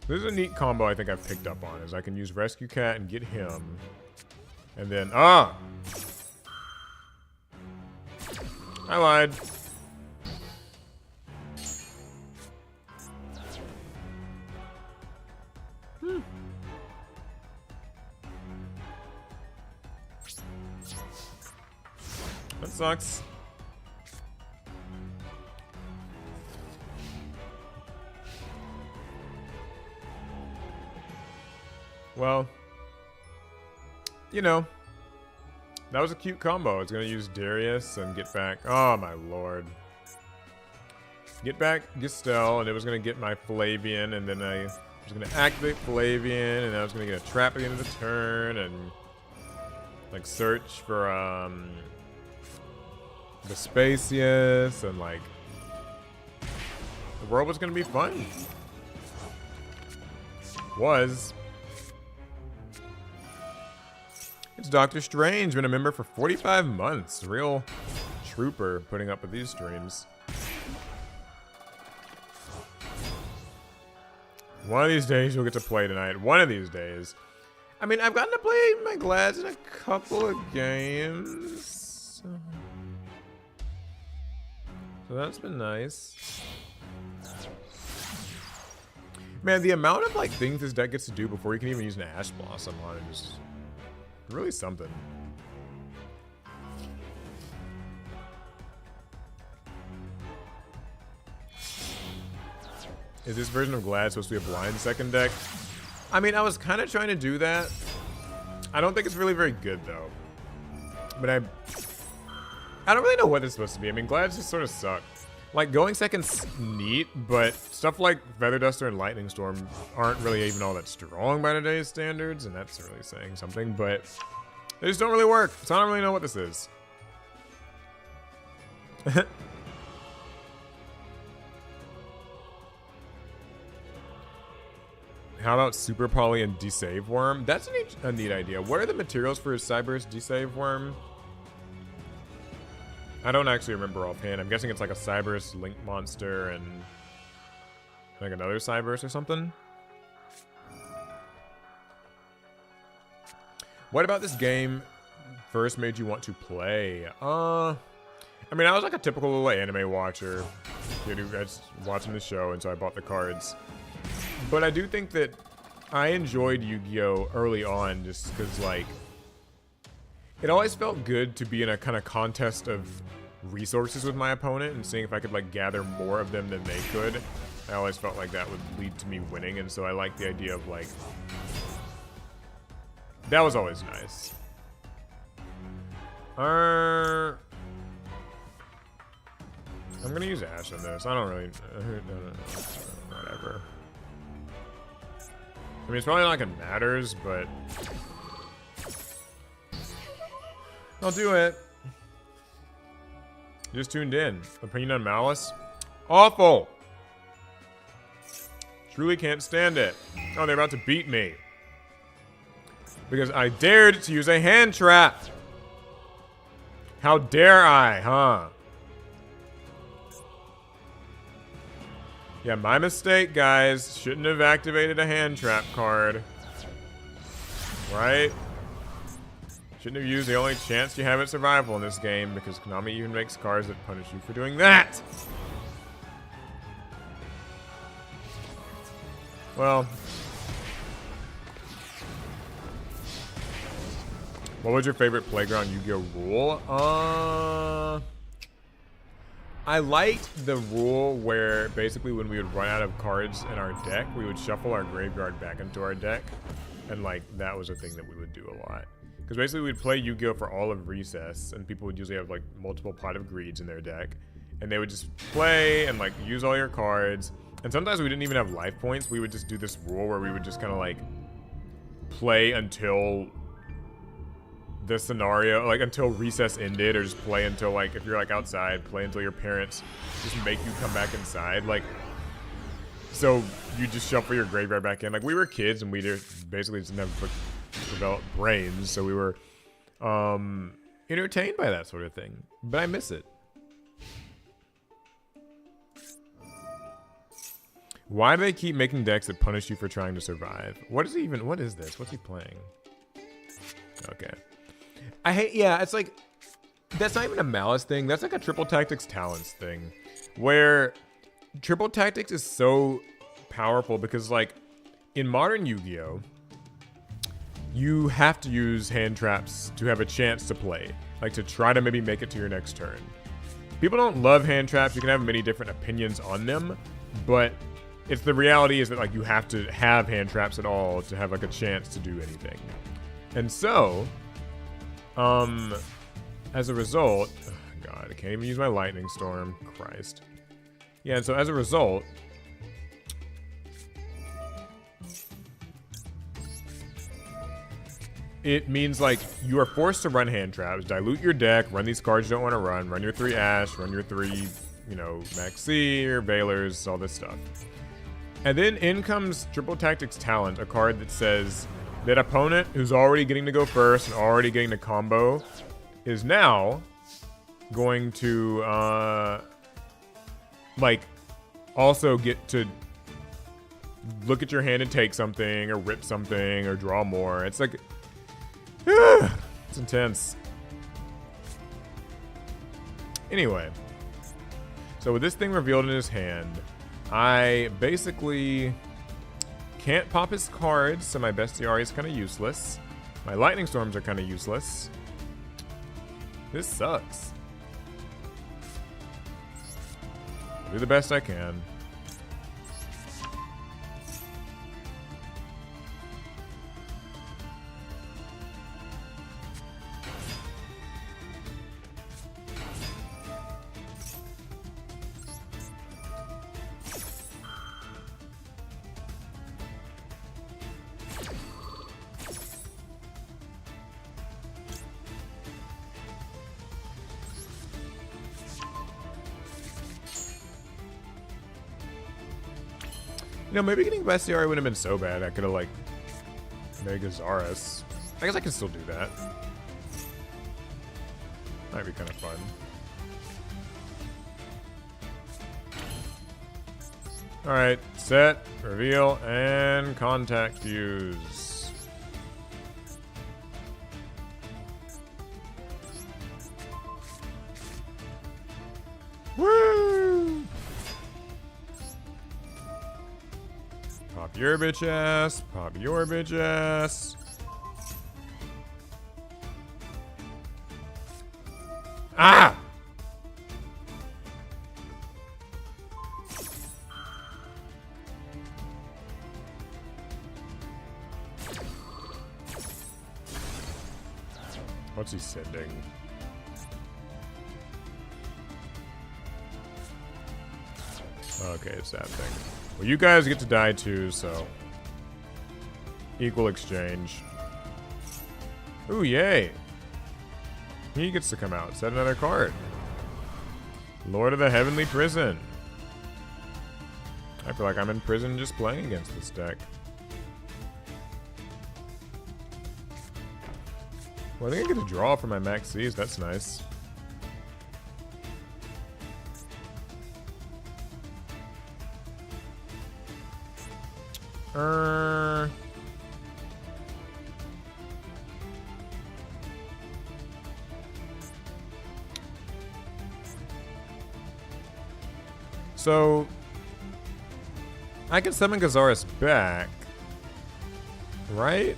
This is a neat combo I think I've picked up on, is I can use Rescue Cat and get him. And then, I lied. That sucks. Well, you know, that was a cute combo. It's going to use Darius and get back. Oh, my lord. Get back Giselle, and it was going to get my Flavian, and then I was going to activate Flavian, and I was going to get a trap at the end of the turn, and like search for Vespasius, and like the world was going to be fun. Was. It's Doctor Strange, been a member for 45 months. Real trooper putting up with these streams. One of these days you'll get to play tonight. One of these days. I mean, I've gotten to play my Glads in a couple of games. So that's been nice. Man, the amount of like things this deck gets to do before you can even use an Ash Blossom on it is really something. Is this version of Glad supposed to be a blind second deck? I mean, I was kind of trying to do that. I don't think it's really very good though. But I don't really know what it's supposed to be. I mean, Glads just sort of suck. Like, going second's neat, but stuff like Feather Duster and Lightning Storm aren't really even all that strong by today's standards, and that's really saying something, but they just don't really work, so I don't really know what this is. How about Super Poly and Desave Worm? That's a neat idea. What are the materials for Cyber's Desave Worm? I don't actually remember offhand. I'm guessing it's like a Cyberus Link monster and like another Cyberus or something. What about this game first made you want to play? I mean, I was like a typical little anime watcher, kid who was watching the show, and so I bought the cards. But I do think that I enjoyed Yu-Gi-Oh early on just because, like, it always felt good to be in a kind of contest of resources with my opponent and seeing if I could like gather more of them than they could. I always felt like that would lead to me winning, and so I like the idea of like, that was always nice. I'm gonna use Ash on this. I don't really, whatever. I mean, it's probably not like it matters, but I'll do it. Just tuned in. Opinion on Malice? Awful! Truly can't stand it. Oh, they're about to beat me. Because I dared to use a hand trap. How dare I, huh? Yeah, my mistake, guys. Shouldn't have activated a hand trap card. Right? Shouldn't have used the only chance you have at survival in this game, because Konami even makes cards that punish you for doing that. Well. What was your favorite Playground Yu-Gi-Oh rule? I liked the rule where basically when we would run out of cards in our deck, we would shuffle our graveyard back into our deck. And like, that was a thing that we would do a lot. Because basically we'd play Yu-Gi-Oh for all of Recess, and people would usually have like multiple Pot of Greeds in their deck. And they would just play and like use all your cards. And sometimes we didn't even have life points. We would just do this rule where we would just kind of like play until the scenario, like until recess ended, or just play until like, if you're like outside, play until your parents just make you come back inside. Like, so you just shuffle your graveyard back in. Like, we were kids and we just basically just never developed brains, so we were entertained by that sort of thing. But I miss it. Why do they keep making decks that punish you for trying to survive? What is this? What's he playing? Okay. I hate, yeah, it's like, that's not even a Malice thing. That's like a Triple Tactics Talents thing. Where Triple Tactics is so powerful because, like, in modern Yu-Gi-Oh, you have to use hand traps to have a chance to play. Like, to try to maybe make it to your next turn. People don't love hand traps. You can have many different opinions on them. But it's the reality is that, like, you have to have hand traps at all to have, like, a chance to do anything. And so, as a result, oh God, I can't even use my Lightning Storm. Christ. Yeah, and so as a result, it means like you are forced to run hand traps, dilute your deck, run these cards you don't want to run your 3 Ash, run your 3, you know, Maxi or Veilers, all this stuff. And then in comes Triple Tactics Talent, a card that says that opponent who's already getting to go first and already getting to combo is now going to like also get to look at your hand and take something or rip something or draw more. It's like it's intense. Anyway, so with this thing revealed in his hand, I basically can't pop his cards, so my Bestiary is kind of useless. My Lightning Storms are kind of useless. This sucks. I'll do the best I can. You know, maybe getting Bestiary wouldn't have been so bad. I could have, like, made Gazaris. I guess I can still do that. Might be kind of fun. Alright, set, reveal, and contact fuse. Woo! Pop your bitch ass. Pop your bitch ass. Ah! What's he sending? Okay, it's that thing. Well, you guys get to die too, so equal exchange. Ooh, yay. He gets to come out. Set another card. Lord of the Heavenly Prison. I feel like I'm in prison just playing against this deck. Well, I think I get to draw for my Max C's. That's nice. So I can summon Gazaris back, right?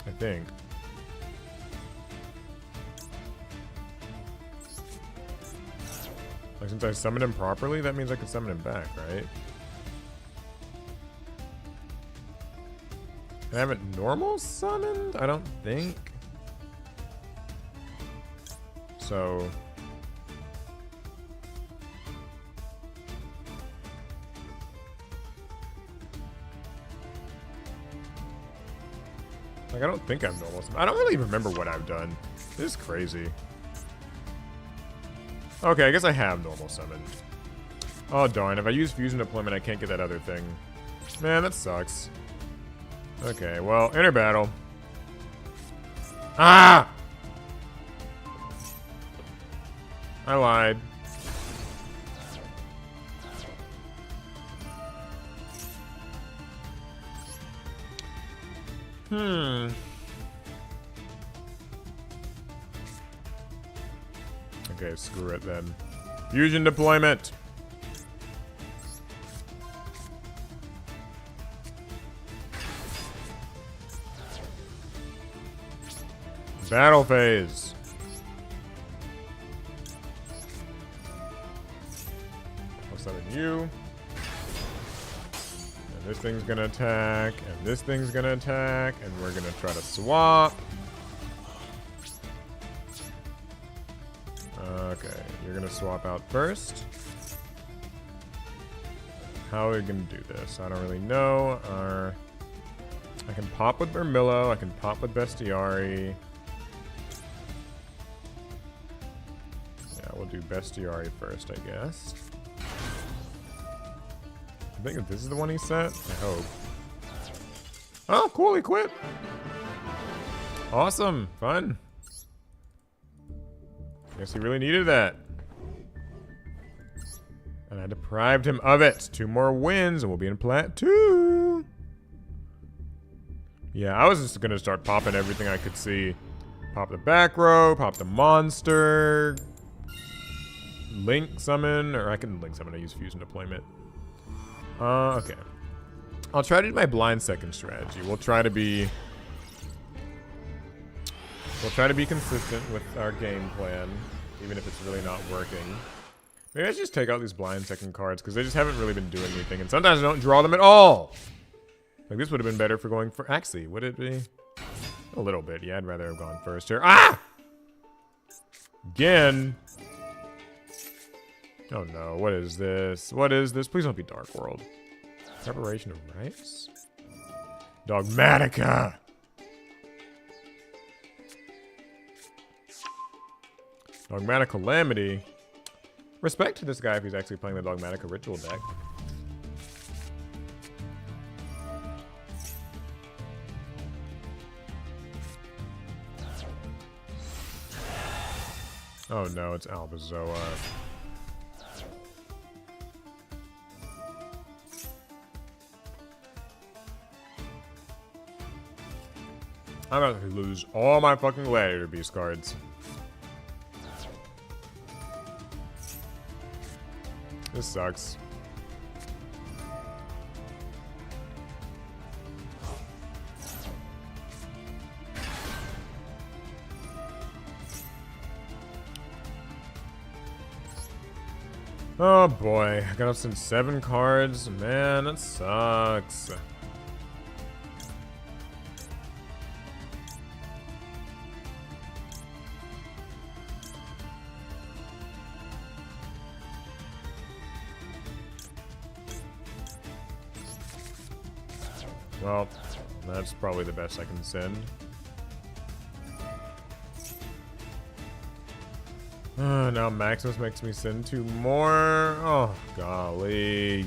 I think. Like, since I summoned him properly, that means I can summon him back, right? I haven't normal summoned? I don't think. So... like, I don't think I'm normal summoned. I don't really remember what I've done. This is crazy. Okay, I guess I have normal summoned. Oh, darn. If I use fusion deployment, I can't get that other thing. Man, that sucks. Okay, well, inner battle. Ah! I lied. Okay, screw it then. Fusion deployment. Battle phase. I'll summon you. And this thing's gonna attack, and this thing's gonna attack, and we're gonna try to swap. Okay, you're gonna swap out first. How are we gonna do this? I don't really know. I can pop with Vermillo, I can pop with Bestiari. Yeah, we'll do Bestiari first, I guess. I think this is the one he set. I hope. Oh, cool, he quit. Awesome, fun. Guess he really needed that. And I deprived him of it. 2 more wins and we'll be in Plat 2. Yeah, I was just gonna start popping everything I could see. Pop the back row, pop the monster, link summon, or I can link summon, I use fusion deployment. Okay. I'll try to do my blind second strategy. We'll try to be consistent with our game plan, even if it's really not working. Maybe I should just take out these blind second cards, because they just haven't really been doing anything, and sometimes I don't draw them at all! Like, this would have been better for going for... Actually, would it be? A little bit, yeah, I'd rather have gone first here. Ah! Again! Oh no, what is this? What is this? Please don't be Dark World. Preparation of rights? Dogmatica! Dogmatic Calamity. Respect to this guy if he's actually playing the Dogmatica Ritual deck. Oh no, it's Albazoa. I'm about to lose all my fucking Gladiator Beast cards. This sucks. Oh boy, I gotta send 7 cards. Man, that sucks. Well, that's probably the best I can send. Now Maximus makes me send 2 more. Oh, golly.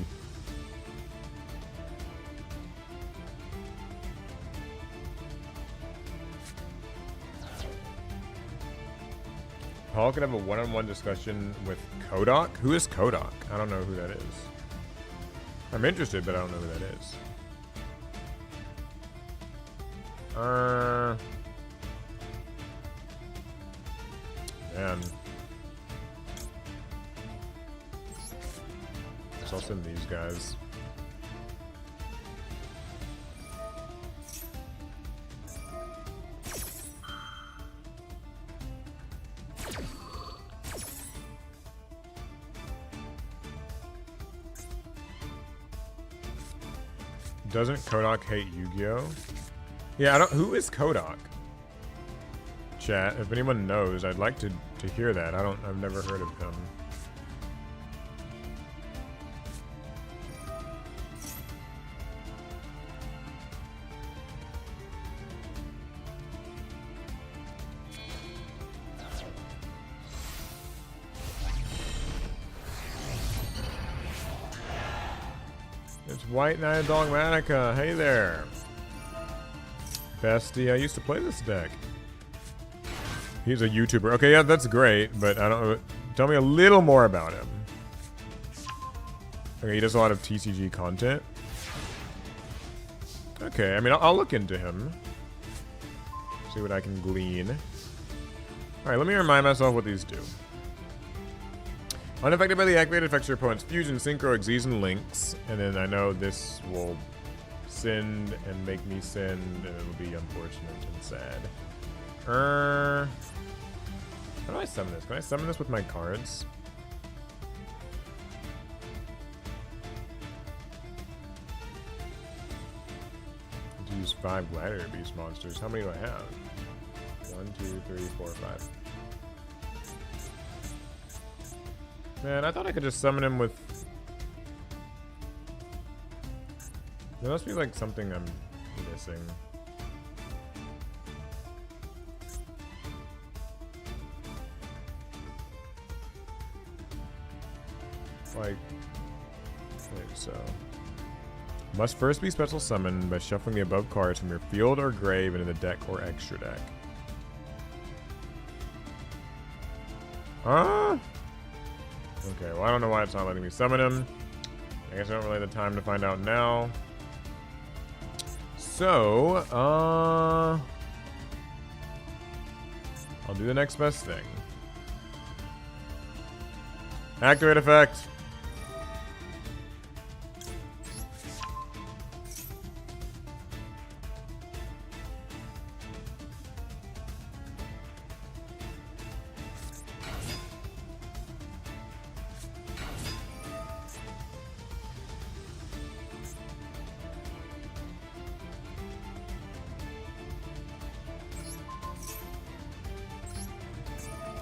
Paul could have a one-on-one discussion with Kodok? Who is Kodok? I don't know who that is. I'm interested, but I don't know who that is. Man. So I'll send these guys. Doesn't Kodak hate Yu-Gi-Oh? Yeah, I don't. Who is Kodak? Chat, if anyone knows, I'd like to hear that. I've never heard of him. It's White Knight Dogmatica. Hey there. Bestie, I used to play this deck. He's a YouTuber. Okay, yeah, that's great, but I don't. Tell me a little more about him. Okay, he does a lot of TCG content. Okay, I mean, I'll look into him. See what I can glean. Alright, let me remind myself what these do. Unaffected by the activated effects of your opponent's fusion, synchro, exes, and links. And then I know this will send and make me send, and it'll be unfortunate and sad. How do I summon this? Can I summon this with my cards? To use 5 Gladiator Beast monsters. How many do I have? 1, 2, 3, 4, 5. Man, I thought I could just summon him with... There must be like something I'm missing. Like, wait, so must first be special summoned by shuffling the above cards from your field or grave into the deck or extra deck. Huh? Okay, well, I don't know why it's not letting me summon him. I guess I don't really have the time to find out now. So, I'll do the next best thing. Activate effect.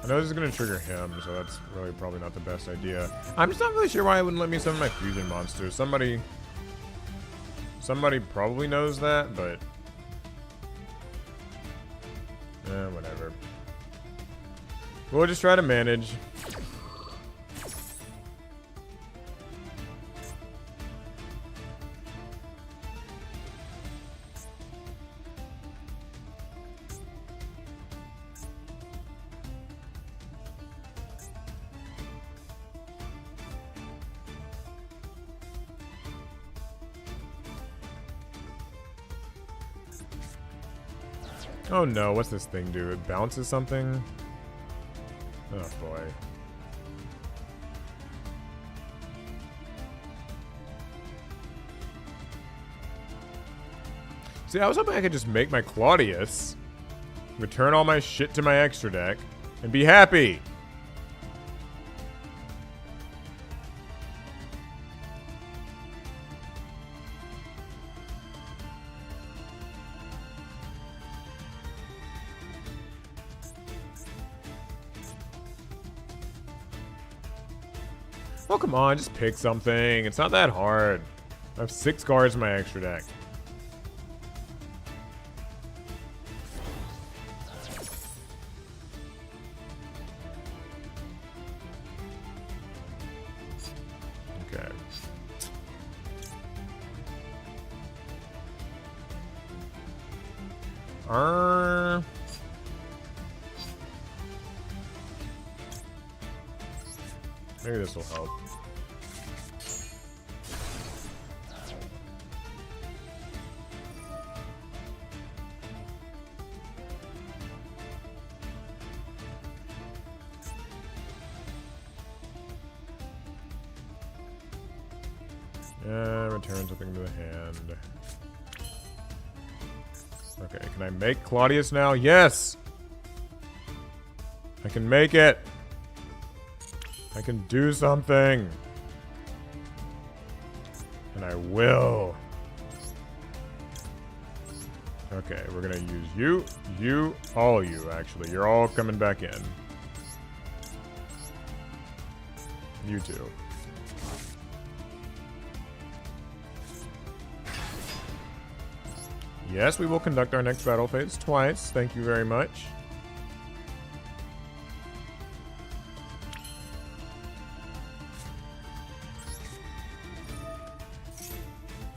I know this is going to trigger him, so that's really probably not the best idea. I'm just not really sure why it wouldn't let me summon my fusion monster. Somebody probably knows that, but... whatever. We'll just try to manage. Oh no, what's this thing do? It bounces something? Oh boy. See, I was hoping I could just make my Claudius, return all my shit to my extra deck, and be happy. Oh, come on, just pick something. It's not that hard. I have 6 cards in my extra deck. Okay. Maybe this will help. Return something to the hand. Okay, can I make Claudius now? Yes! I can make it! I can do something! And I will. Okay, we're gonna use you, all you, actually. You're all coming back in. You too. Yes, we will conduct our next battle phase twice. Thank you very much.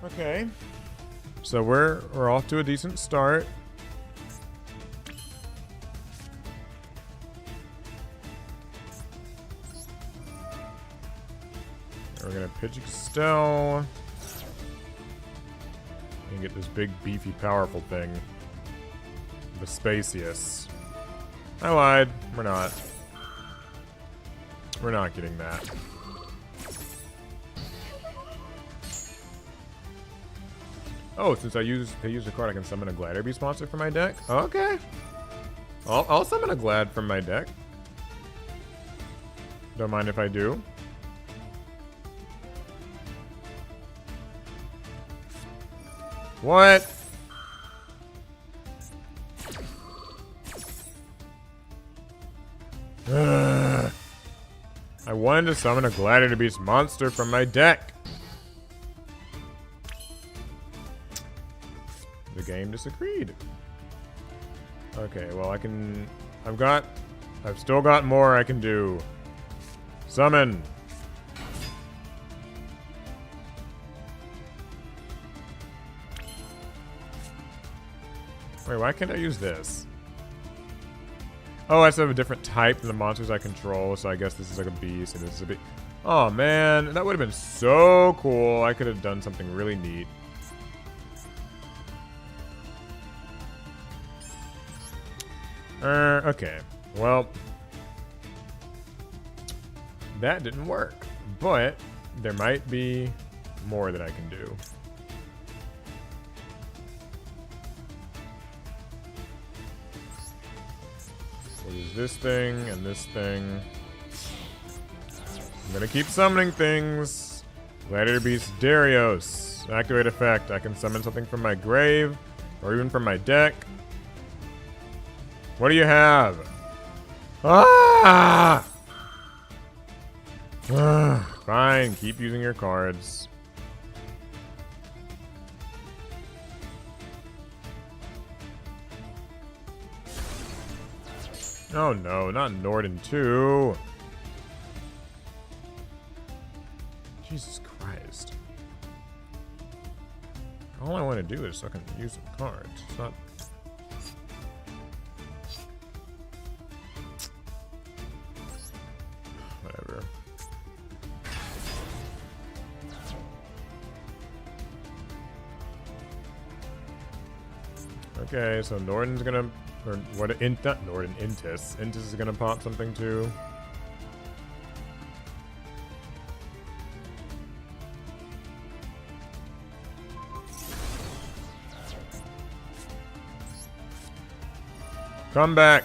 Okay. So we're off to a decent start. We're gonna pitch Excel and get this big, beefy, powerful thing. Vespasius. I lied. We're not. We're not getting that. Oh, since I used a card, I can summon a Glider Beast monster from my deck? Okay. I'll summon a Glad from my deck. Don't mind if I do. What? Ugh. I wanted to summon a Glider Beast monster from my deck. The game disagreed. Okay, well I've still got more I can do. Summon. Wait, why can't I use this? Oh, I still have a different type than the monsters I control, so I guess this is like a beast and this is a beast. Oh man, that would have been so cool. I could have done something really neat. Okay. Well, that didn't work, but there might be more that I can do. We'll use this thing and this thing. I'm gonna keep summoning things. Glider Beast Darius. Activate effect. I can summon something from my grave or even from my deck. What do you have? Ah! Fine, keep using your cards. Oh no, not Norden 2. Jesus Christ. All I want to do is so I can use some cards. It's not... Whatever. Okay, so Norden's gonna... Or what? Not Norden, Intis. Intis is gonna pop something too. Come back.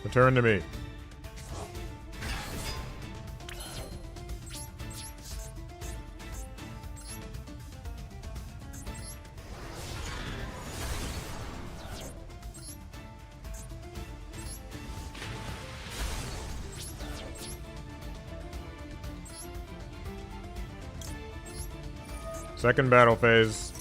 Return to me. Second battle phase.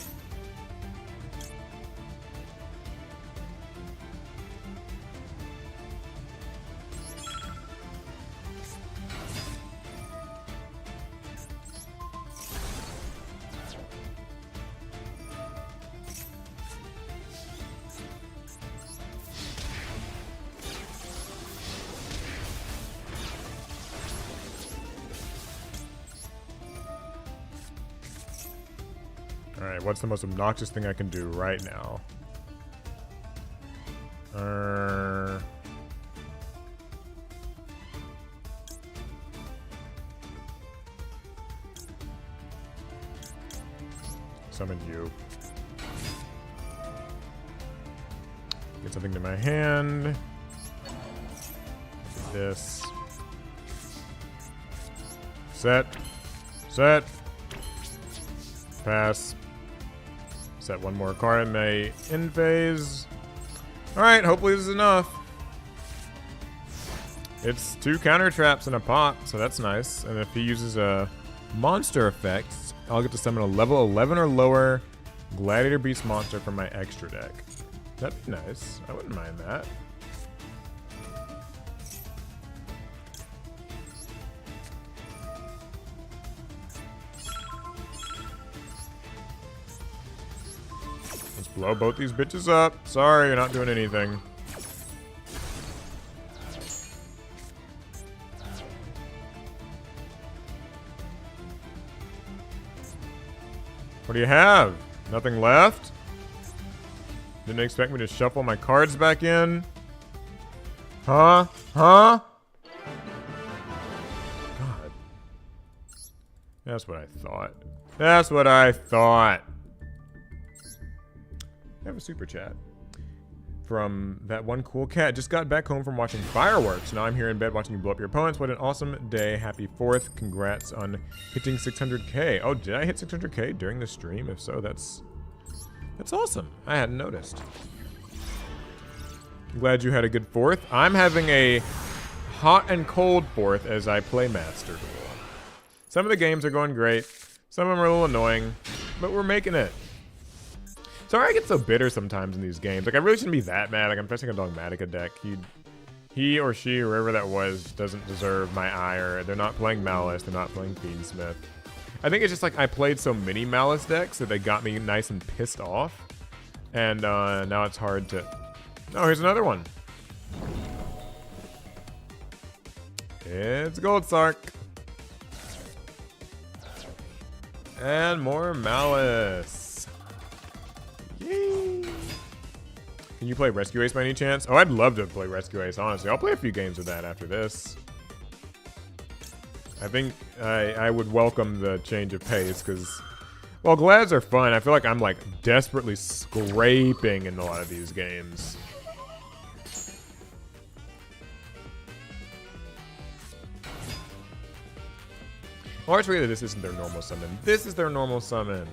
Alright, what's the most obnoxious thing I can do right now? Summon you. Get something to my hand. This. Set. Set. Pass. Set one more card in my end phase. Alright, hopefully this is enough. It's 2 counter traps and a pop, so that's nice. And if he uses a monster effect, I'll get to summon a level 11 or lower Gladiator Beast monster from my extra deck. That'd be nice. I wouldn't mind that. Let's blow both these bitches up. Sorry, you're not doing anything. What do you have? Nothing left? Didn't expect me to shuffle my cards back in? Huh? Huh? God. That's what I thought. That's what I thought. I have a super chat from that one cool cat. Just got back home from watching fireworks. Now I'm here in bed watching you blow up your opponents. What an awesome day. Happy 4th. Congrats on hitting 600k. Oh, did I hit 600k during the stream? If so, that's awesome. I hadn't noticed. I'm glad you had a good 4th. I'm having a hot and cold 4th as I play Master Duel. Some of the games are going great. Some of them are a little annoying, but we're making it. Sorry I get so bitter sometimes in these games. Like, I really shouldn't be that mad. Like, I'm pressing a Dogmatica deck. He or she, or whoever that was, doesn't deserve my ire. They're not playing Malice. They're not playing Fiendsmith. I think it's just like I played so many Malice decks that they got me nice and pissed off. And now it's hard to... Oh, here's another one. It's Gold Sark. And more Malice. Yay. Can you play Rescue Ace by any chance? Oh, I'd love to play Rescue Ace, honestly. I'll play a few games of that after this. I think I would welcome the change of pace, because while Glads are fun, I feel like I'm like desperately scraping in a lot of these games. I always forget that this isn't their normal summon. This is their normal summon.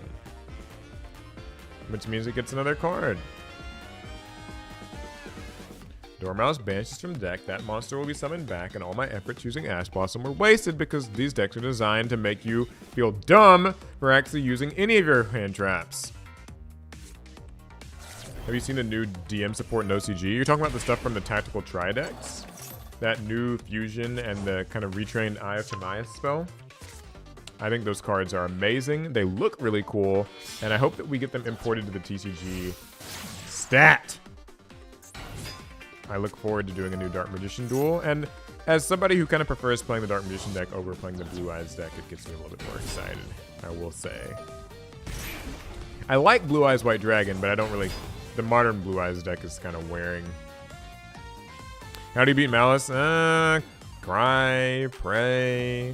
Which means it gets another card. Dormouse banishes from deck. That monster will be summoned back, and all my efforts using Ash Blossom were wasted because these decks are designed to make you feel dumb for actually using any of your hand traps. Have you seen the new DM support in OCG? You're talking about the stuff from the Tactical Tri decks? That new Fusion and the kind of retrained Eye of Timaeus spell? I think those cards are amazing. They look really cool, and I hope that we get them imported to the TCG stat. I look forward to doing a new Dark Magician duel, and as somebody who kind of prefers playing the Dark Magician deck over playing the Blue Eyes deck, it gets me a little bit more excited, I will say. I like Blue Eyes White Dragon, but I don't really... The modern Blue Eyes deck is kind of wearing. How do you beat Malice? Cry, pray...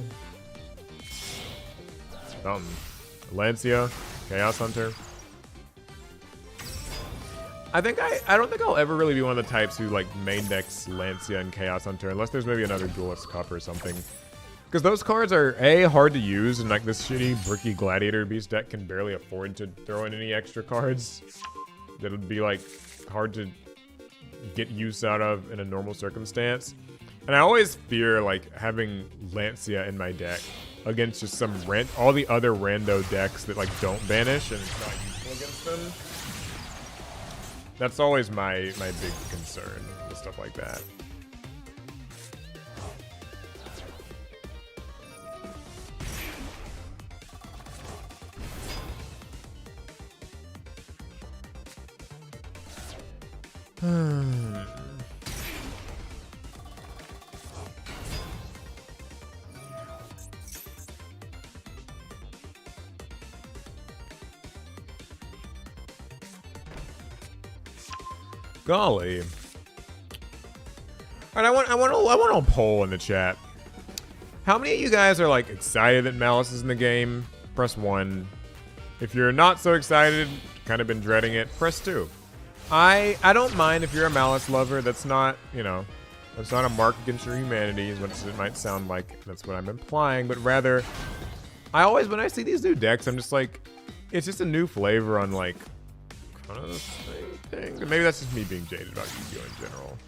Lancia, Chaos Hunter. I don't think I'll ever really be one of the types who like main decks Lancia and Chaos Hunter unless there's maybe another Duelist Cup or something. Because those cards are A, hard to use, and like this shitty bricky Gladiator Beast deck can barely afford to throw in any extra cards. That'll be like hard to get use out of in a normal circumstance. And I always fear like having Lancia in my deck against just some all the other rando decks that like don't banish and it's not useful against them. That's always my big concern with stuff like that. Golly. All right, I want a poll in the chat. How many of you guys are like excited that Malice is in the game? Press 1. If you're not so excited, kind of been dreading it, press 2. I don't mind if you're a Malice lover. That's not, you know, that's not a mark against your humanity, as much as it might sound like that's what I'm implying, but rather I always, when I see these new decks, I'm just like, it's just a new flavor on like kind of the same thing. Maybe that's just me being jaded about Yu-Gi-Oh in general.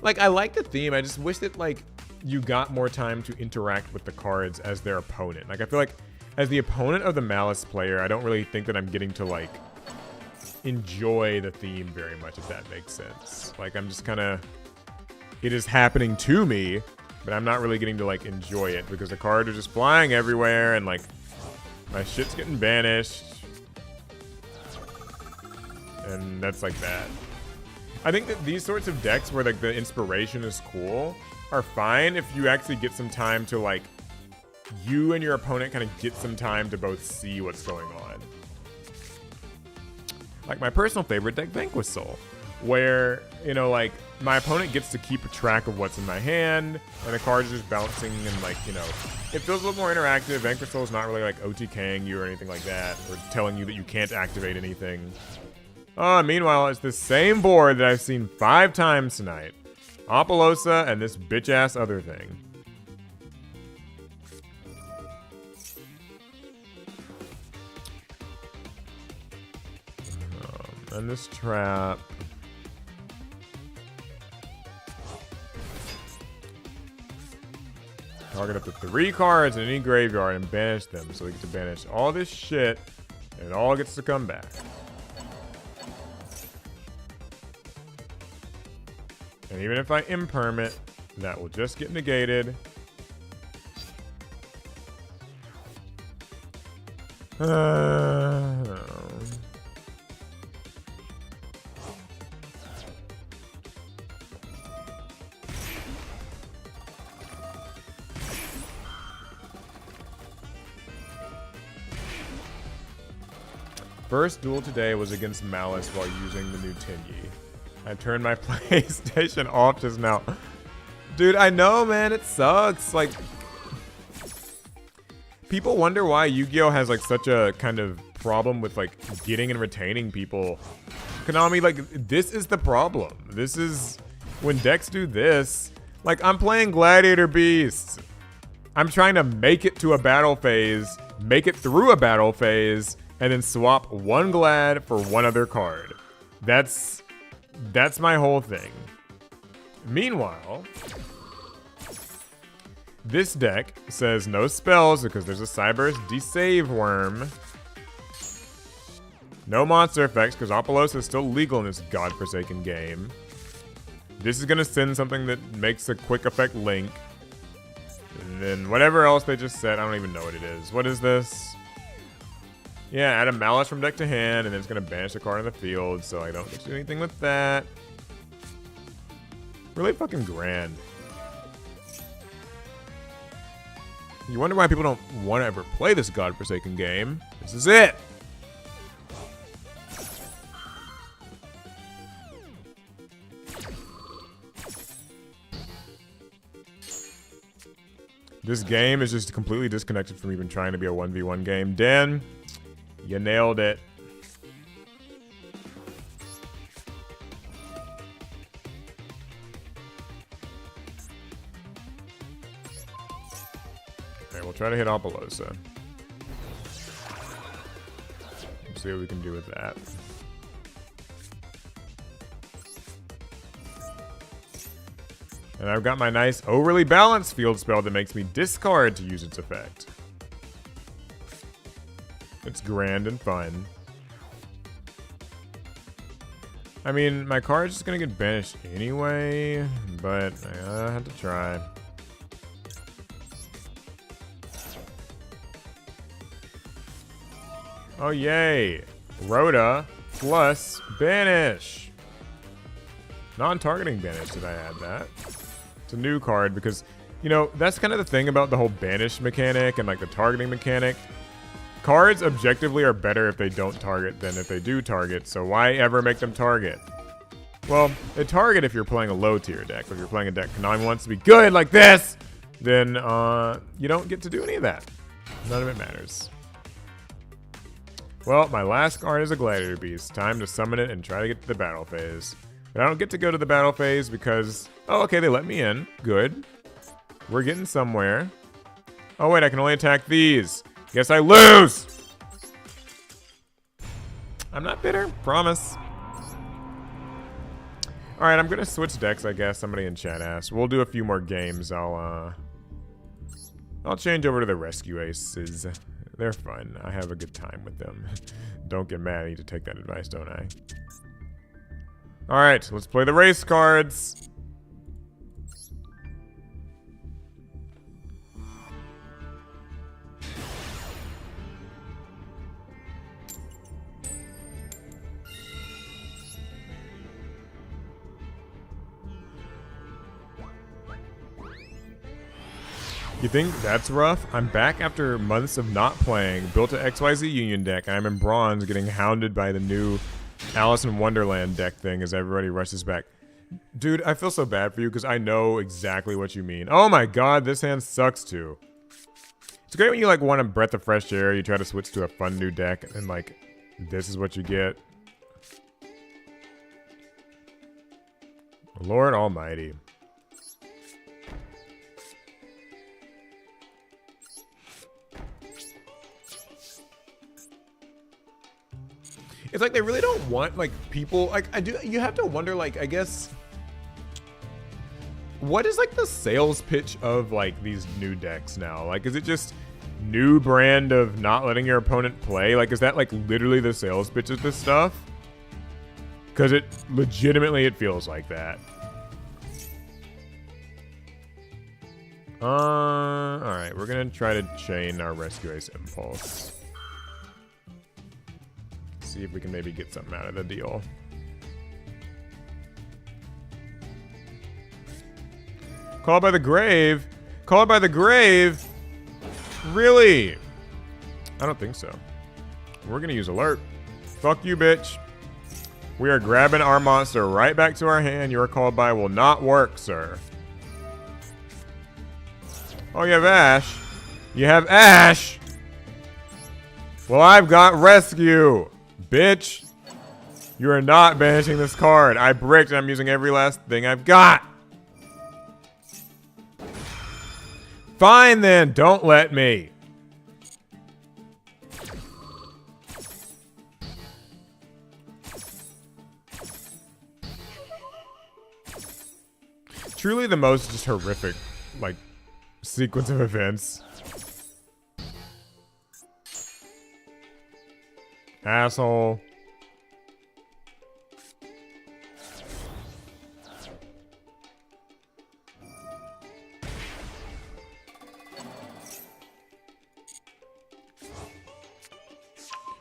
Like, I like the theme. I just wish that like you got more time to interact with the cards as their opponent. Like, I feel like as the opponent of the Malice player, I don't really think that I'm getting to like enjoy the theme very much, if that makes sense. Like, I'm just kind of, it is happening to me, but I'm not really getting to like enjoy it because the cards are just flying everywhere and like my shit's getting banished. And that's like that. I think that these sorts of decks where like the inspiration is cool are fine if you actually get some time to like, you and your opponent kind of get some time to both see what's going on. Like my personal favorite deck, Vanquish Soul, where, you know, like my opponent gets to keep a track of what's in my hand and the cards are just bouncing and like, you know, it feels a little more interactive. Vanquish Soul is not really like OTKing you or anything like that or telling you that you can't activate anything. Meanwhile, it's the same board that I've seen 5 times tonight. Apollosa and this bitch-ass other thing. And this trap. Target up to 3 cards in any graveyard and banish them. So we get to banish all this shit, and it all gets to come back. And even if I imperm it, that will just get negated. First duel today was against Malice while using the new Tingy. I turned my PlayStation off just now. Dude, I know, man. It sucks. Like, people wonder why Yu-Gi-Oh has like such a kind of problem with like getting and retaining people. Konami, like, this is the problem. This is when decks do this. Like, I'm playing Gladiator Beast. I'm trying to make it to a battle phase, make it through a battle phase, and then swap one Glad for one other card. That's my whole thing. Meanwhile, this deck says no spells because there's a Cyberse Desave Worm. No monster effects because Apollosa is still legal in this godforsaken game. This is going to send something that makes a quick effect link. And then whatever else they just said, I don't even know what it is. What is this? Yeah, add a Malice from deck to hand, and then it's going to banish a card in the field, so I don't get to do anything with that. Really fucking grand. You wonder why people don't want to ever play this godforsaken game. This is it! This game is just completely disconnected from even trying to be a 1v1 game. Dan, you nailed it. Okay, we'll try to hit Apollosa. Let's see what we can do with that. And I've got my nice overly balanced field spell that makes me discard to use its effect. It's grand and fun. I mean, my card's just gonna get banished anyway, but I have to try. Oh, yay. Rhoda plus banish. Non-targeting banish, did I add that? It's a new card because, you know, that's kind of the thing about the whole banish mechanic and like the targeting mechanic. Cards objectively are better if they don't target than if they do target, so why ever make them target? Well, they target if you're playing a low tier deck. If you're playing a deck Konami wants to be good like this, then you don't get to do any of that. None of it matters. Well, my last card is a Gladiator Beast. Time to summon it and try to get to the battle phase. But I don't get to go to the battle phase because, oh, okay, they let me in. Good. We're getting somewhere. Oh wait, I can only attack these. Guess I lose! I'm not bitter, promise. Alright, I'm gonna switch decks, I guess. Somebody in chat asked. We'll do a few more games. I'll change over to the Rescue Aces. They're fun. I have a good time with them. Don't get mad. I need to take that advice, don't I? Alright, let's play the race cards. You think that's rough? I'm back after months of not playing. Built a XYZ Union deck. I'm in bronze, getting hounded by the new Alice in Wonderland deck thing as everybody rushes back. Dude, I feel so bad for you because I know exactly what you mean. Oh my god, this hand sucks too. It's great when you like want a breath of fresh air, you try to switch to a fun new deck, and like, this is what you get. Lord Almighty. It's like they really don't want, like, people, like, you have to wonder, like, I guess, what is, like, the sales pitch of, like, these new decks now? Like, is it just new brand of not letting your opponent play? Like, is that, like, literally the sales pitch of this stuff? Because it feels like that. Alright, we're gonna try to chain our Rescue Ace Impulse. See if we can maybe get something out of the deal. Called by the Grave? Called by the Grave? Really? I don't think so. We're gonna use Alert. Fuck you, bitch. We are grabbing our monster right back to our hand. Your called by will not work, sir. Oh, you have Ash. You have Ash! Well, I've got Rescue. Bitch, you are not banishing this card. I bricked and I'm using every last thing I've got. Fine then, don't let me. Truly the most just horrific, like, sequence of events. Asshole.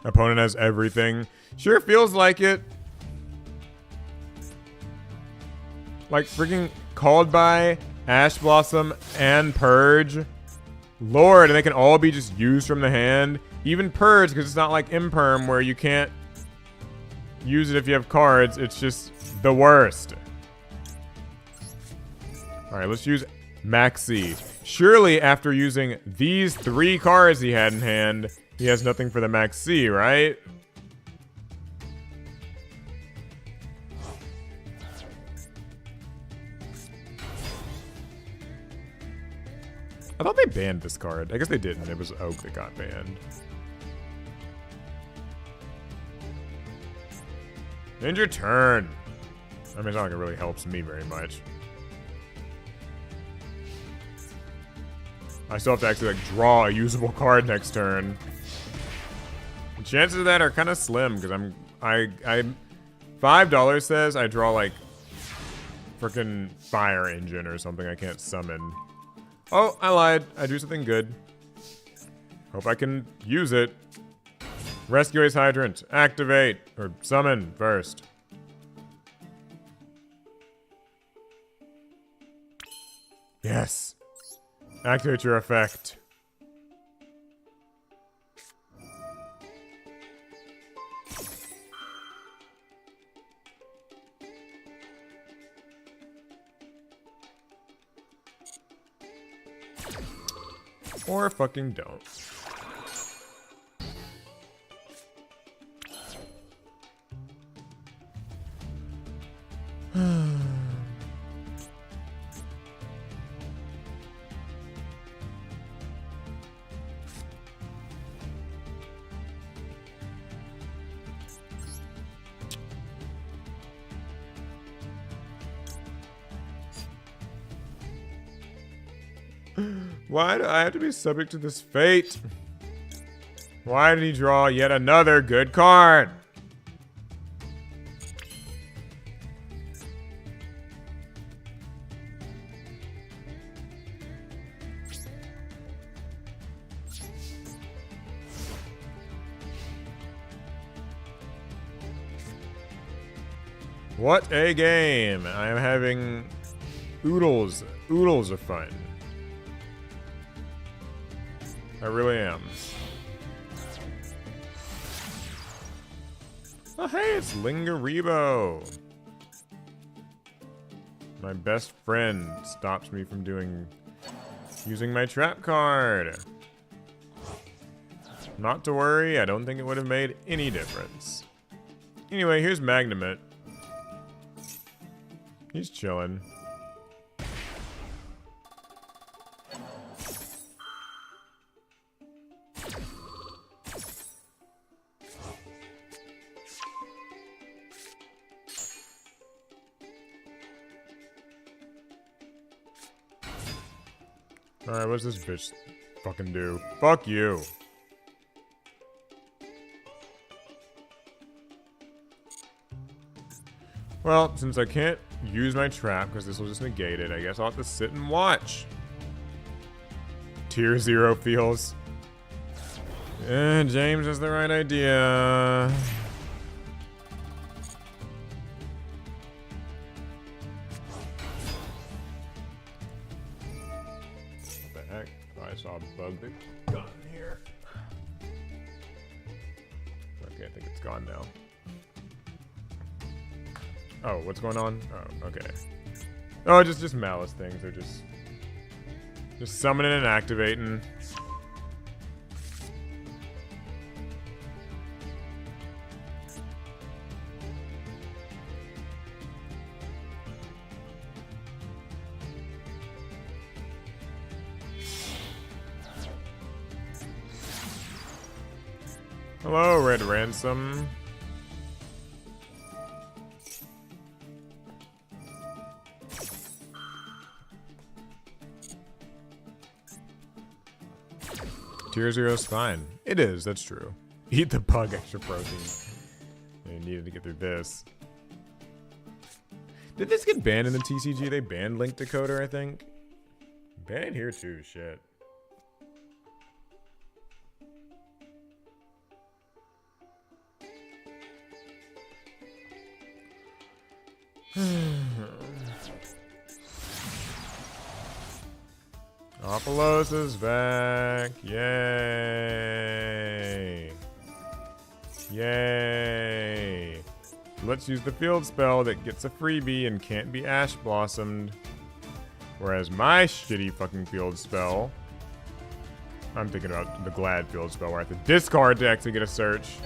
Opponent has everything. Sure feels like it. Like freaking Called by, Ash Blossom, and Purge. Lord, and they can all be just used from the hand. Even Purge, because it's not like Imperm where you can't use it if you have cards. It's just the worst. Alright, let's use Maxi. Surely after using these 3 cards he had in hand, he has nothing for the Maxi, right? I thought they banned this card. I guess they didn't. It was Oak that got banned. End your turn. I mean, it's not like it really helps me very much. I still have to actually like draw a usable card next turn. The chances of that are kind of slim because I $5 says I draw like freaking Fire Engine or something I can't summon. Oh, I lied. I do something good. Hope I can use it. Rescue Ace Hydrant. Activate. Or summon first. Yes. Activate your effect. Or fucking don't. Why do I have to be subject to this fate? Why did he draw yet another good card? What a game! I am having oodles of fun. I really am. Oh hey, it's Lingaribo. My best friend stops me from using my trap card. Not to worry, I don't think it would have made any difference. Anyway, here's Magnamit. He's chilling. Alright, what's this bitch fucking do? Fuck you. Well, since I can't use my trap because this will just negate it, I guess I'll have to sit and watch. Tier 0 feels. James has the right idea. What the heck? Oh, I saw a bug that got in here. Okay, I think it's gone now. Oh, what's going on? Oh, okay. Oh, just malice things. They're just summoning and activating. Hello, Red Ransom. Tier 0 is fine. It is, that's true. Eat the bug, extra protein. You needed to get through this. Did this get banned in the TCG? They banned Link Decoder, I think. Banned here too, shit. Apolos is back. Yay. Yay. Let's use the field spell that gets a freebie and can't be Ash Blossomed. Whereas my shitty fucking field spell, I'm thinking about the Glad field spell where I have to discard to actually get a search.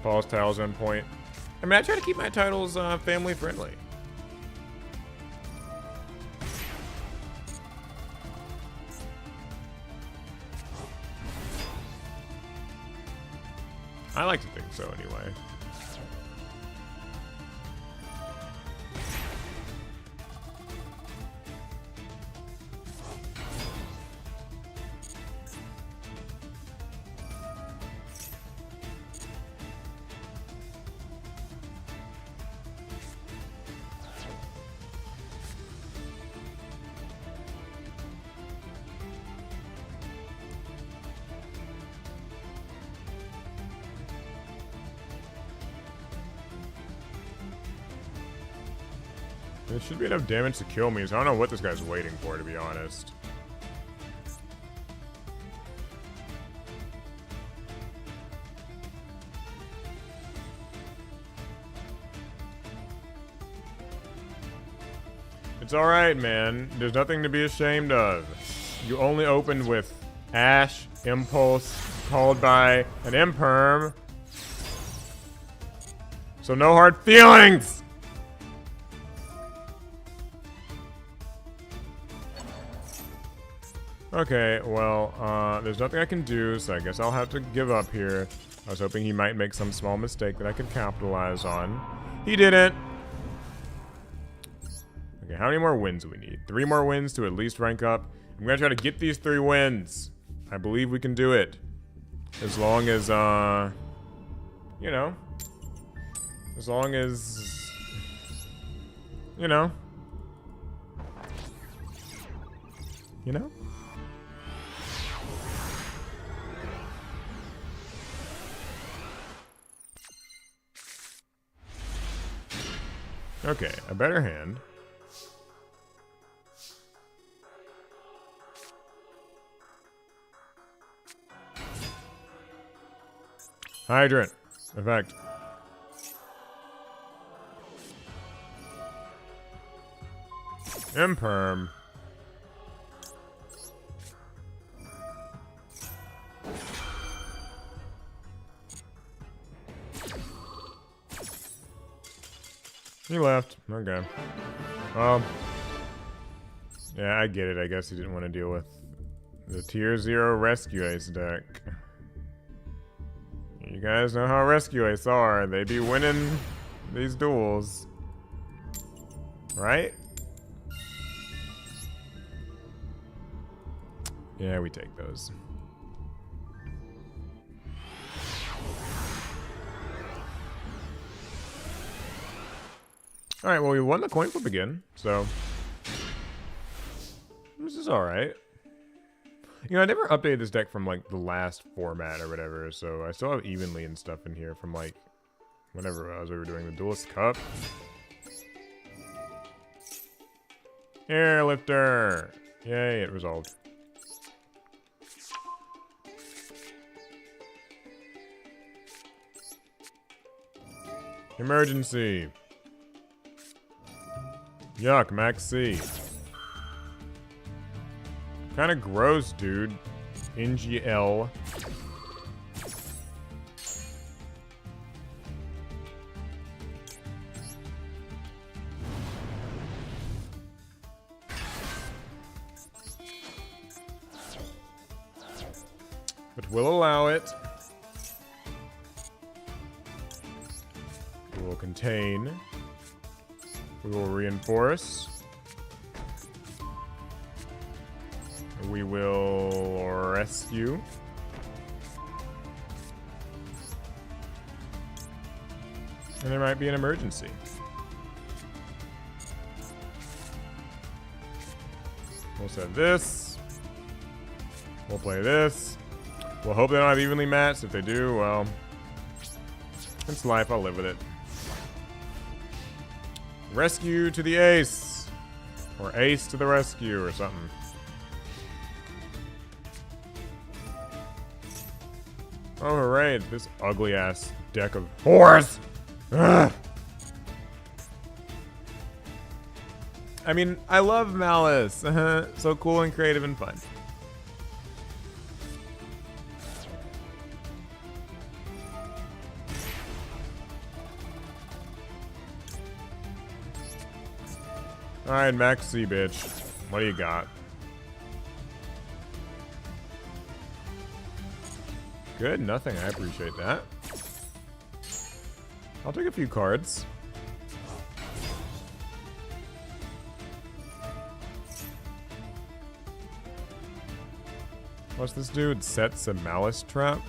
Paul's tiles on point. I mean, I try to keep my titles family friendly. I like to think so anyway. There should be enough damage to kill me, so I don't know what this guy's waiting for, to be honest. It's alright, man. There's nothing to be ashamed of. You only opened with Ash, Impulse, called by an Imperm. So no hard feelings! Okay, well, there's nothing I can do, so I guess I'll have to give up here. I was hoping he might make some small mistake that I could capitalize on. He didn't. Okay, how many more wins do we need? 3 more wins to at least rank up. I'm gonna try to get these 3 wins. I believe we can do it. As long as, you know. As long as, you know. You know? Okay, a better hand. Hydrant. Effect. Imperm. He left. Okay. Yeah, I get it. I guess he didn't want to deal with the Tier 0 Rescue Ace deck. You guys know how Rescue Ace are. They be winning these duels. Right? Yeah, we take those. Alright, well, we won the coin flip again, so this is alright. You know, I never updated this deck from, like, the last format or whatever, so I still have Evenly and stuff in here from, like, whenever we were doing the Duelist Cup. Airlifter! Yay, it resolved. Emergency! Yuck, Max C. Kinda gross, dude. NGL. But we'll allow it. We will contain. We will reinforce. We will rescue. And there might be an emergency. We'll set this. We'll play this. We'll hope they don't have evenly matched. If they do, well, it's life. I'll live with it. Rescue to the ace. Or ace to the rescue or something. Oh, hooray. This ugly ass deck of whores. Ugh. I mean, I love Malice. So cool and creative and fun. Alright, Max C, bitch. What do you got? Good, nothing. I appreciate that. I'll take a few cards. What's this dude? Sets a Malice trap?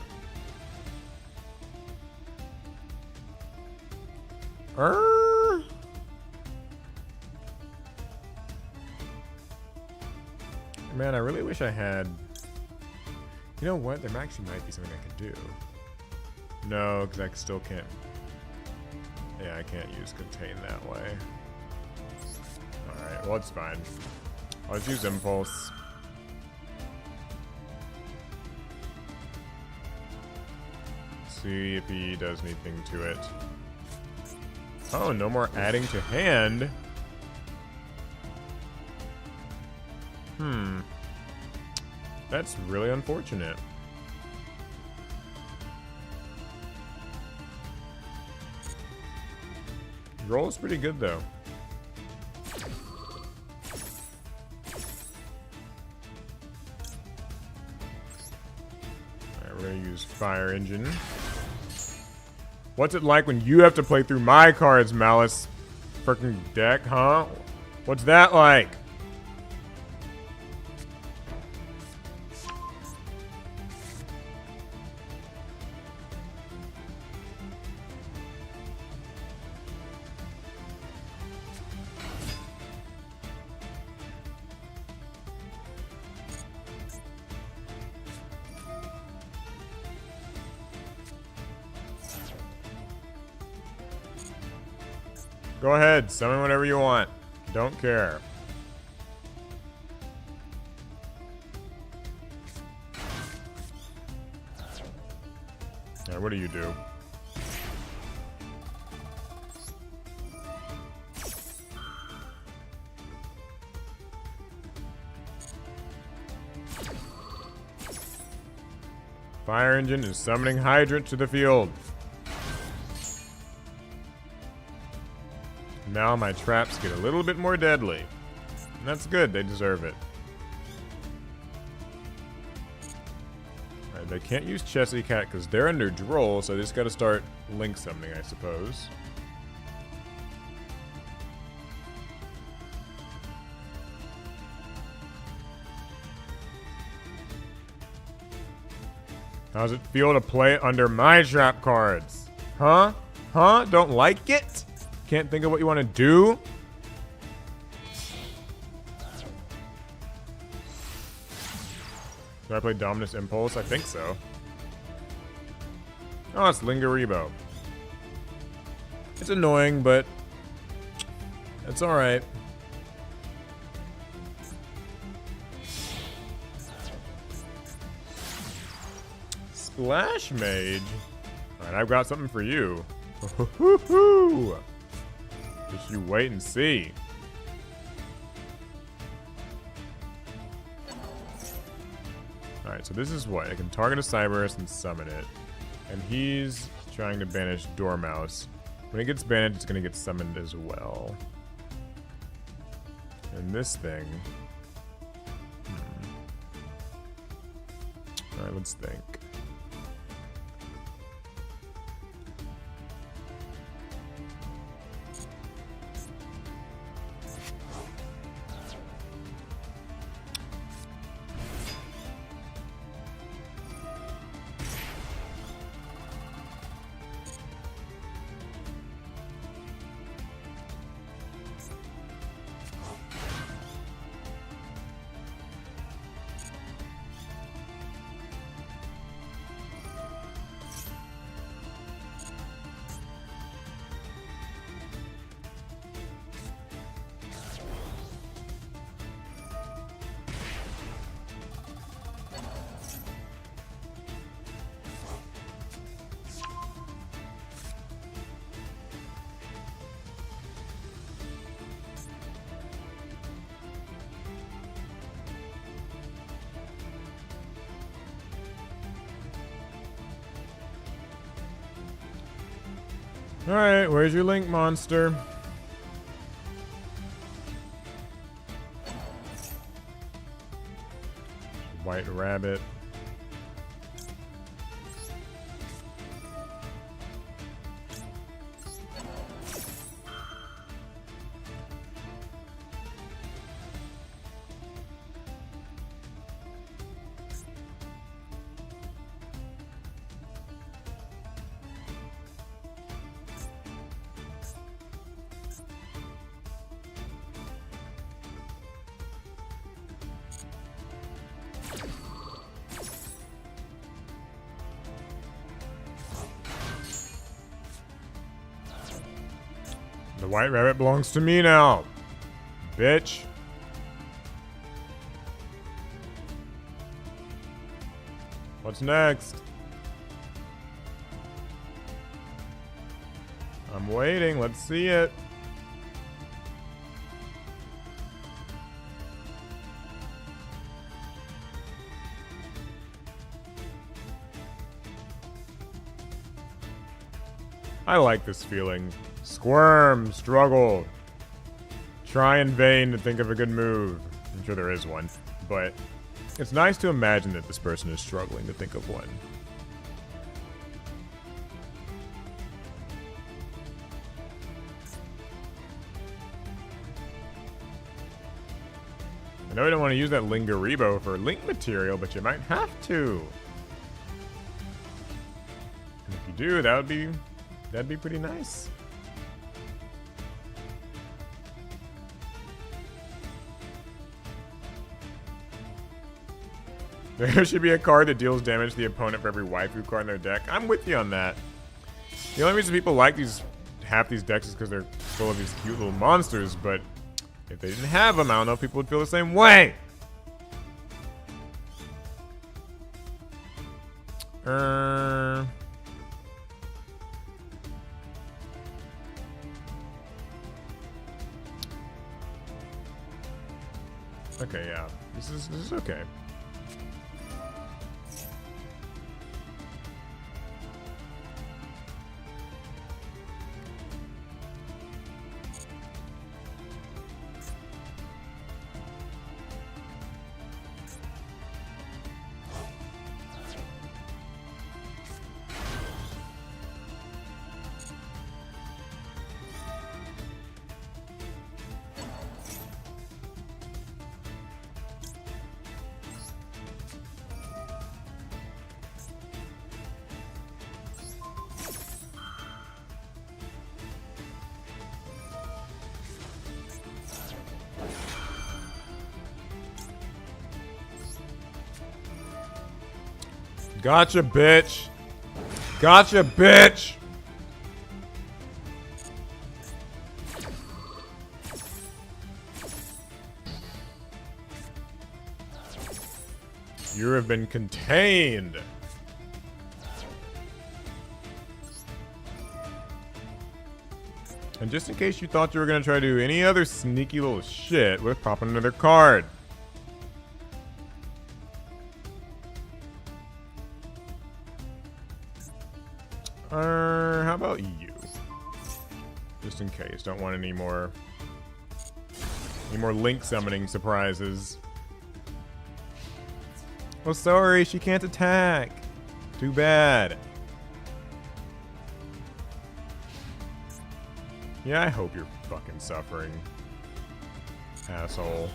Man, I really wish I had... You know what? There actually might be something I could do. No, because I still can't... Yeah, I can't use Contain that way. Alright, well, it's fine. I'll just use Impulse. See if he does anything to it. Oh, no more adding to hand. That's really unfortunate. Roll is pretty good, though. Alright, we're gonna use Fire Engine. What's it like when you have to play through my cards, Malice? Frickin' deck, huh? What's that like? Go ahead, summon whatever you want. Don't care. Alright, what do you do? Fire Engine is summoning Hydrant to the field. Now my traps get a little bit more deadly. And that's good, they deserve it. Alright, they can't use Chessie Cat because they're under Droll, so they just gotta start Link summoning, I suppose. How's it feel to play under my trap cards? Huh? Huh? Don't like it? Can't think of what you want to do? Do I play Dominus Impulse? I think so. Oh, it's Lingaribo. It's annoying, but it's alright. Splash Mage? Alright, I've got something for you. Just you wait and see. Alright, so this is what? I can target a Cyberus and summon it. And he's trying to banish Dormouse. When it gets banished, it's going to get summoned as well. And this thing... Alright, let's think. Alright, where's your Link monster? White rabbit. The white rabbit belongs to me now, bitch. What's next? I'm waiting. Let's see it. I like this feeling. Squirm, struggle, try in vain to think of a good move. I'm sure there is one, but it's nice to imagine that this person is struggling to think of one. I know you don't want to use that Lingaribo for link material, but you might have to. And if you do, that'd be pretty nice. There should be a card that deals damage to the opponent for every waifu card in their deck. I'm with you on that. The only reason people like half these decks is because they're full of these cute little monsters, but if they didn't have them, I don't know if people would feel the same way. Okay, yeah. This is okay. Gotcha, bitch. Gotcha, bitch. You have been contained. And just in case you thought you were going to try to do any other sneaky little shit, we're popping another card. How about you? Just in case. Don't want any more link summoning surprises. Oh, sorry, she can't attack. Too bad. Yeah, I hope you're fucking suffering. Asshole.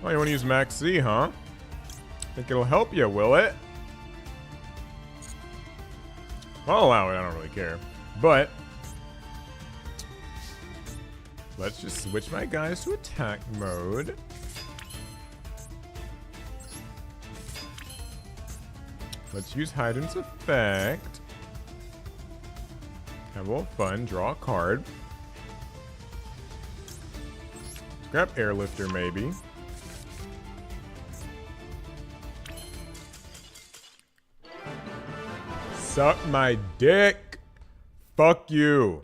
Oh, you want to use Max C, huh? Think it'll help you, will it? I'll allow it, I don't really care. But let's just switch my guys to attack mode. Let's use Hyden's effect. Have a little fun, draw a card. Let's grab Airlifter maybe. Suck my dick. Fuck you.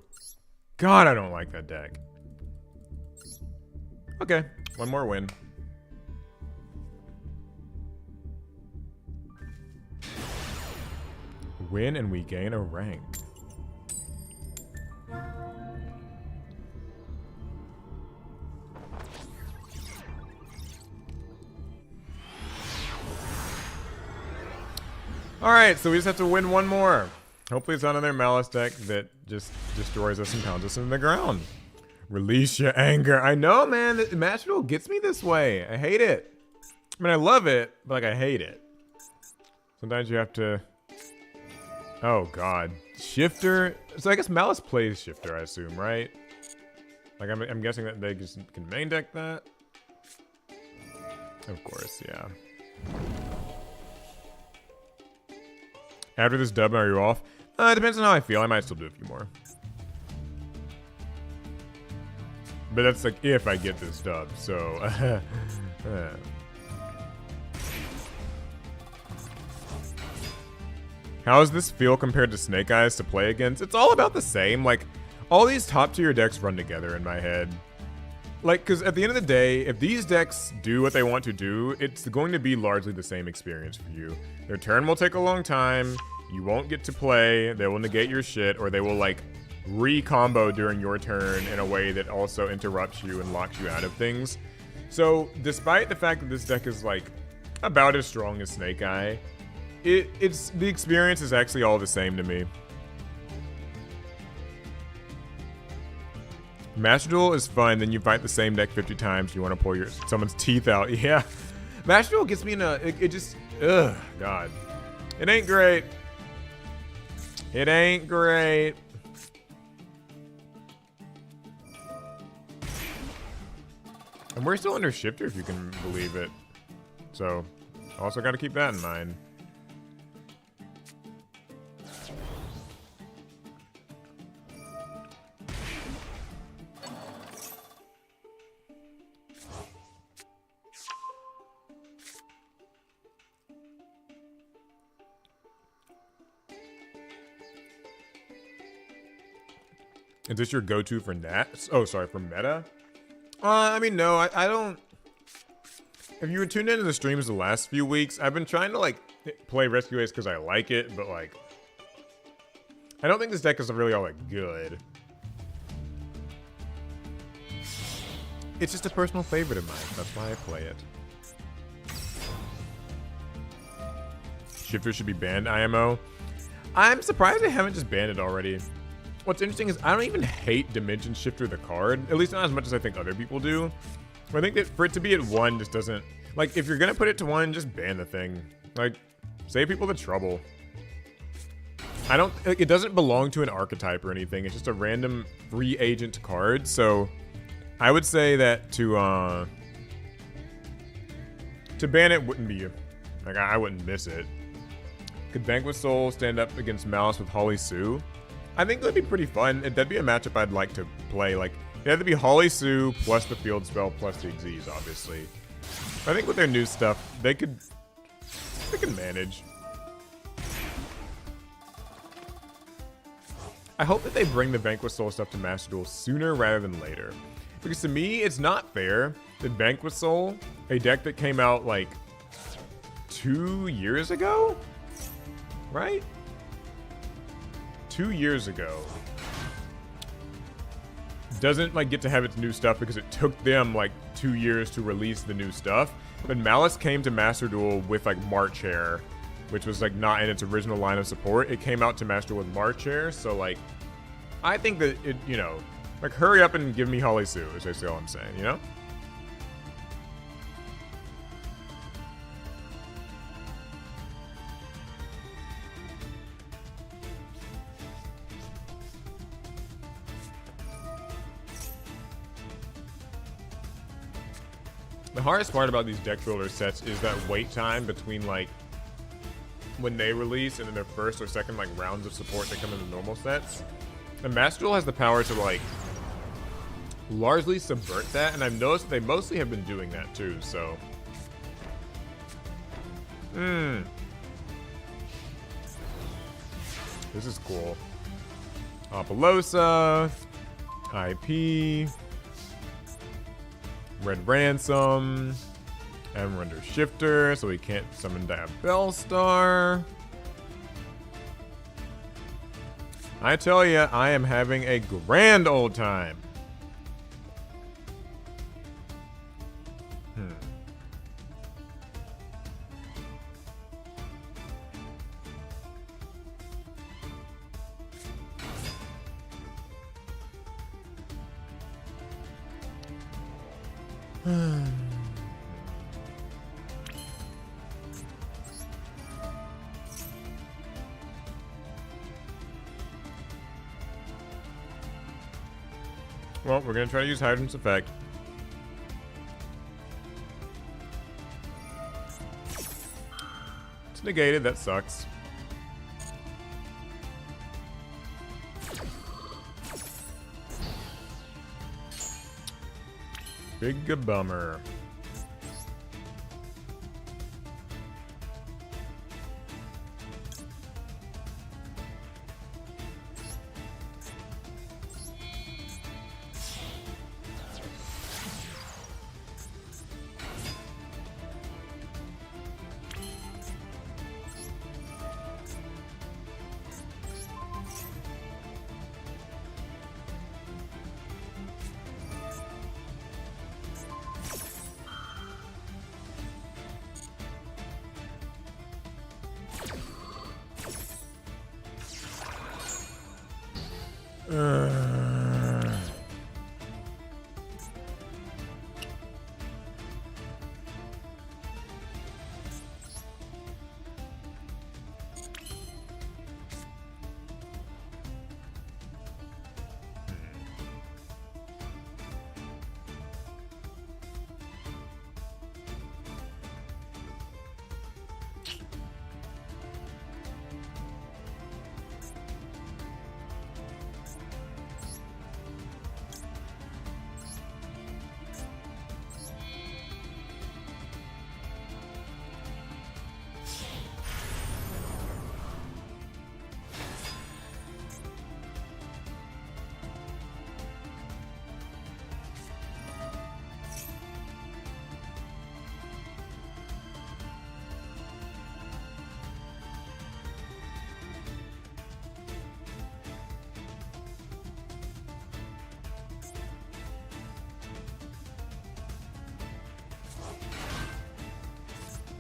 God, I don't like that deck. Okay, one more win. Win and we gain a rank. Alright, so we just have to win one more. Hopefully it's on another Malice deck that just destroys us and pounds us into the ground. Release your anger. I know, man. Master Duel gets me this way. I hate it. I mean, I love it, but, like, I hate it. Sometimes you have to... Oh, God. Shifter? So I guess Malice plays Shifter, I assume, right? Like, I'm guessing that they just can main deck that? Of course, yeah. After this dub, are you off? It depends on how I feel. I might still do a few more. But that's like if I get this dub, so... How does this feel compared to Snake Eyes to play against? It's all about the same. Like, all these top tier decks run together in my head. Like, because at the end of the day, if these decks do what they want to do, it's going to be largely the same experience for you. Their turn will take a long time. You won't get to play. They will negate your shit, or they will, like, re-combo during your turn in a way that also interrupts you and locks you out of things. So, despite the fact that this deck is, like, about as strong as Snake Eye, the experience is actually all the same to me. Master Duel is fun, then you fight the same deck 50 times. You want to pull someone's teeth out. Yeah. Master Duel gets me in a... It just... Ugh, God. It ain't great. It ain't great. And we're still under Shifter, if you can believe it. So, also got to keep that in mind. Is this your go-to for Nats? Oh, sorry, for meta? I mean, no, I don't... If you were tuned into the streams the last few weeks, I've been trying to, like, play Rescue Ace because I like it, but, like... I don't think this deck is really all that good. It's just a personal favorite of mine. That's why I play it. Shifter should be banned, IMO. I'm surprised they haven't just banned it already. What's interesting is I don't even hate Dimension Shifter the card, at least not as much as I think other people do. I think that for it to be at 1 just doesn't... Like, if you're gonna put it to 1, just ban the thing. Like, save people the trouble. I don't... Like, it doesn't belong to an archetype or anything. It's just a random free agent card, so... I would say that to ban it wouldn't be... Like, I wouldn't miss it. Could Vanquish Soul stand up against Malice with Holly Sue? I think that'd be pretty fun. That'd be a matchup I'd like to play. Like, it had to be Holly Sue plus the field spell plus the Xyz, obviously. I think with their new stuff, they can manage. I hope that they bring the Vanquish Soul stuff to Master Duel sooner rather than later. Because to me, it's not fair that Vanquish Soul, a deck that came out like 2 years ago, right? 2 years ago, doesn't like get to have its new stuff because it took them like 2 years to release the new stuff. But Malice came to Master Duel with like March Hair, which was like not in its original line of support. It came out to Master Duel with March Hair, so like I think that it, you know, like hurry up and give me Holly Sue is basically all I'm saying, you know? The hardest part about these deck builder sets is that wait time between like when they release and then their first or second like rounds of support that come in the normal sets. And Master Duel has the power to like largely subvert that, and I've noticed they mostly have been doing that too, so. This is cool. Apollosa, IP, Red Ransom, and we're under Shifter, so we can't summon Bellstar. I tell ya, I am having a grand old time. Well, we're gonna try to use Hydrant's Effect. It's negated, that sucks. Big bummer.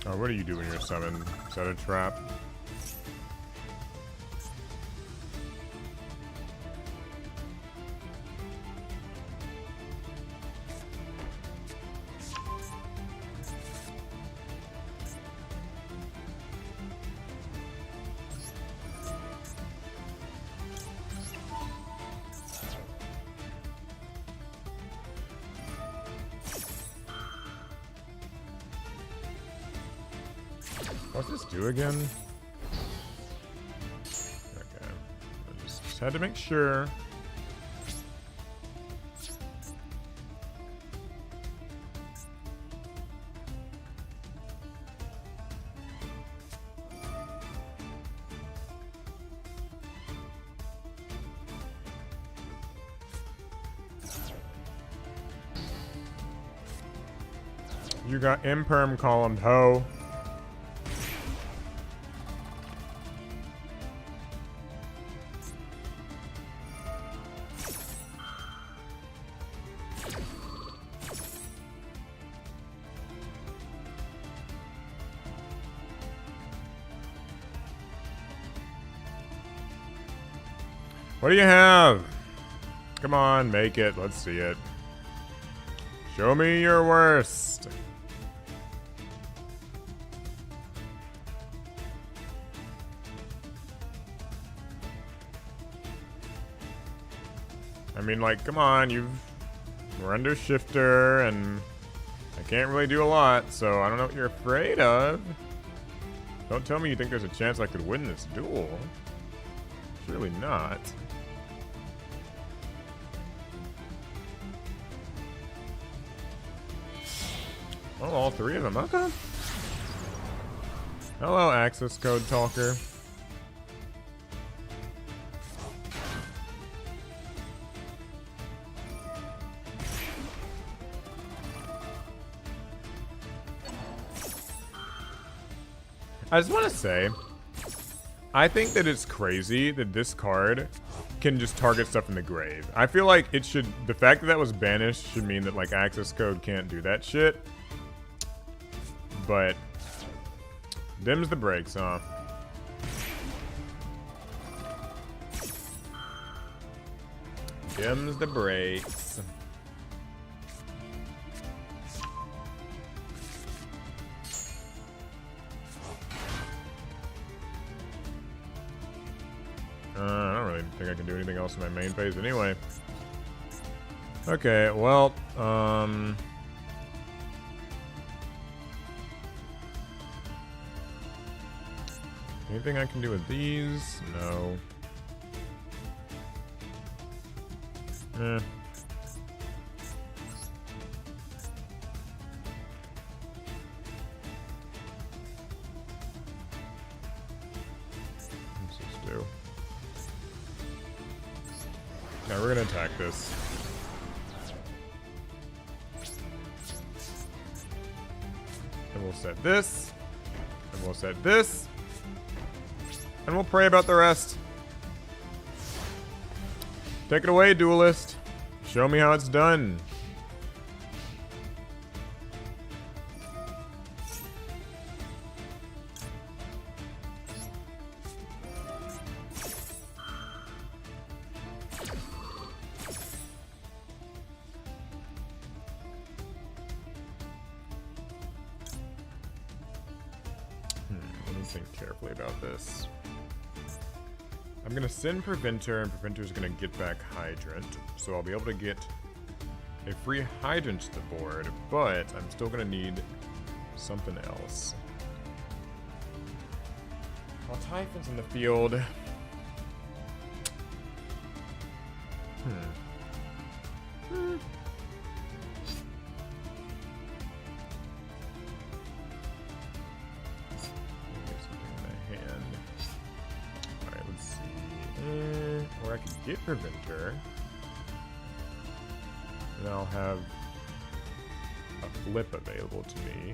Oh, what do you do when you're summoned? Set a trap. What's this do again? Okay. I just had to make sure. You got imperm column ho. What do you have? Come on, make it. Let's see it. Show me your worst. I mean, like, come on, we're under shifter, and I can't really do a lot, so I don't know what you're afraid of. Don't tell me you think there's a chance I could win this duel. Surely not. Oh, all three of them. Okay. Hello, access code talker. I just want to say, I think that it's crazy that this card can just target stuff in the grave. I feel like it should, the fact that that was banished should mean that like access code can't do that shit. But dims the brakes, huh? Dims the brakes. I don't really think I can do anything else in my main phase anyway. Okay, well, anything I can do with these? No. Eh. What's this do? Now we're gonna attack this. And we'll set this. And we'll set this. And we'll pray about the rest. Take it away, duelist. Show me how it's done. Let me think carefully about this. I'm gonna send Preventer, and Preventer's gonna get back Hydrant, so I'll be able to get a free Hydrant to the board, but I'm still gonna need something else. While Typhon's in the field. Or I could get Preventer, and I'll have a flip available to me.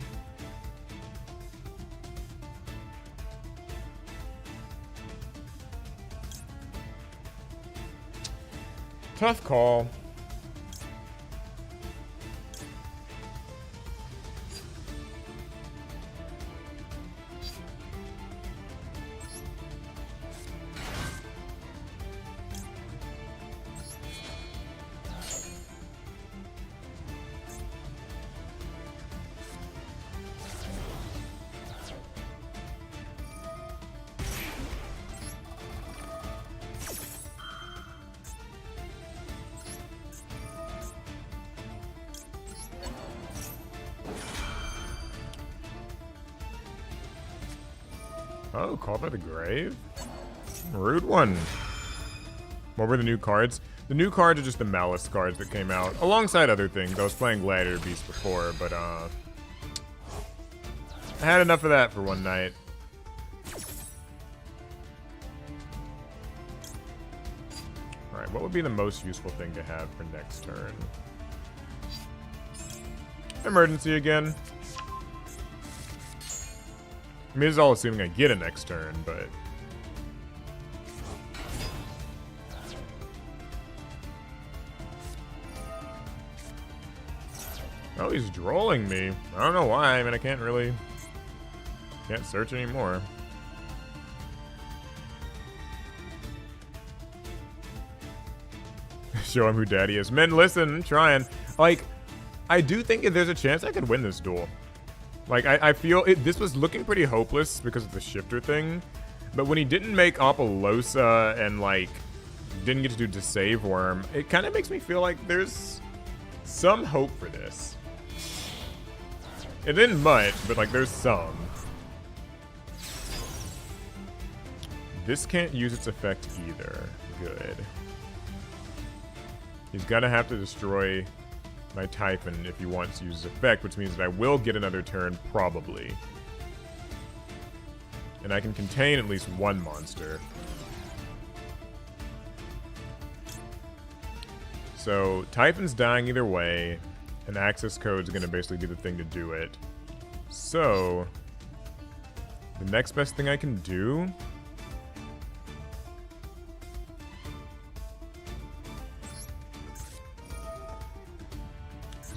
Tough call. Oh, Called by the Grave? Rude one. What were the new cards? The new cards are just the Malice cards that came out, alongside other things. I was playing Gladiator Beast before, but I had enough of that for one night. Alright, what would be the most useful thing to have for next turn? Emergency again. I mean, it's all assuming I get a next turn, but... Oh, he's drolling me. I don't know why. I mean, I can't search anymore. Show him who daddy is. Men, listen, I'm trying. Like, I do think there's a chance I could win this duel. Like, I feel this was looking pretty hopeless because of the shifter thing. But when he didn't make Apollosa and, like, didn't get to do Save Worm, it kind of makes me feel like there's some hope for this. It didn't much, but, like, there's some. This can't use its effect either. Good. He's gonna have to destroy my Typhon if he wants to use his effect, which means that I will get another turn, probably. And I can contain at least one monster. So, Typhon's dying either way, and access code's gonna basically be the thing to do it. So, the next best thing I can do...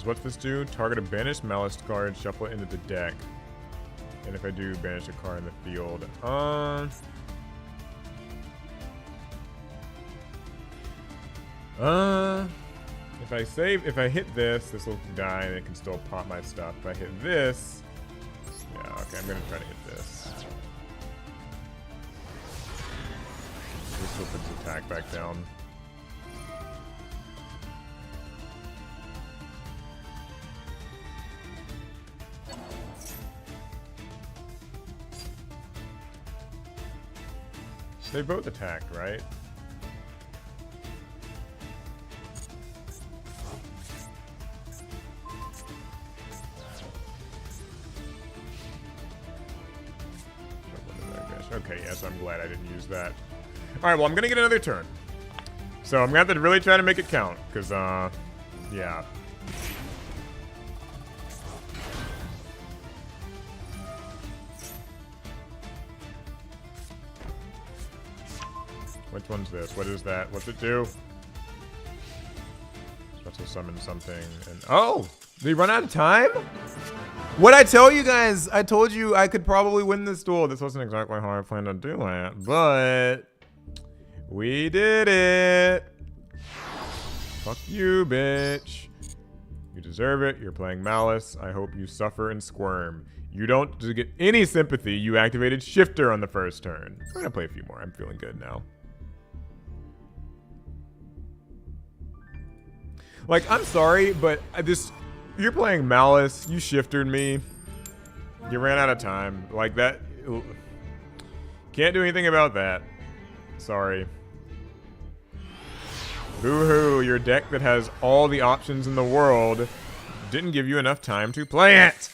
What's this do? Target a banished Malice card, shuffle it into the deck. And if I do, banish a card in the field. If I hit this, this will die and it can still pop my stuff. If I hit this, yeah, okay, I'm gonna try to hit this. This will put his attack back down. They both attacked, right? Okay, yes, I'm glad I didn't use that. Alright, well, I'm gonna get another turn. So I'm gonna have to really try to make it count, because, yeah. Which one's this? What is that? What's it do? Special summon something and... Oh! Did he run out of time? What'd I tell you guys? I told you I could probably win this duel. This wasn't exactly how I planned on doing it, but... we did it! Fuck you, bitch. You deserve it. You're playing Malice. I hope you suffer and squirm. You don't get any sympathy. You activated Shifter on the first turn. I'm gonna play a few more. I'm feeling good now. Like, I'm sorry, but you're playing Malice, you shifted me, you ran out of time. Like, that, can't do anything about that. Sorry. Boo-hoo, your deck that has all the options in the world didn't give you enough time to play it.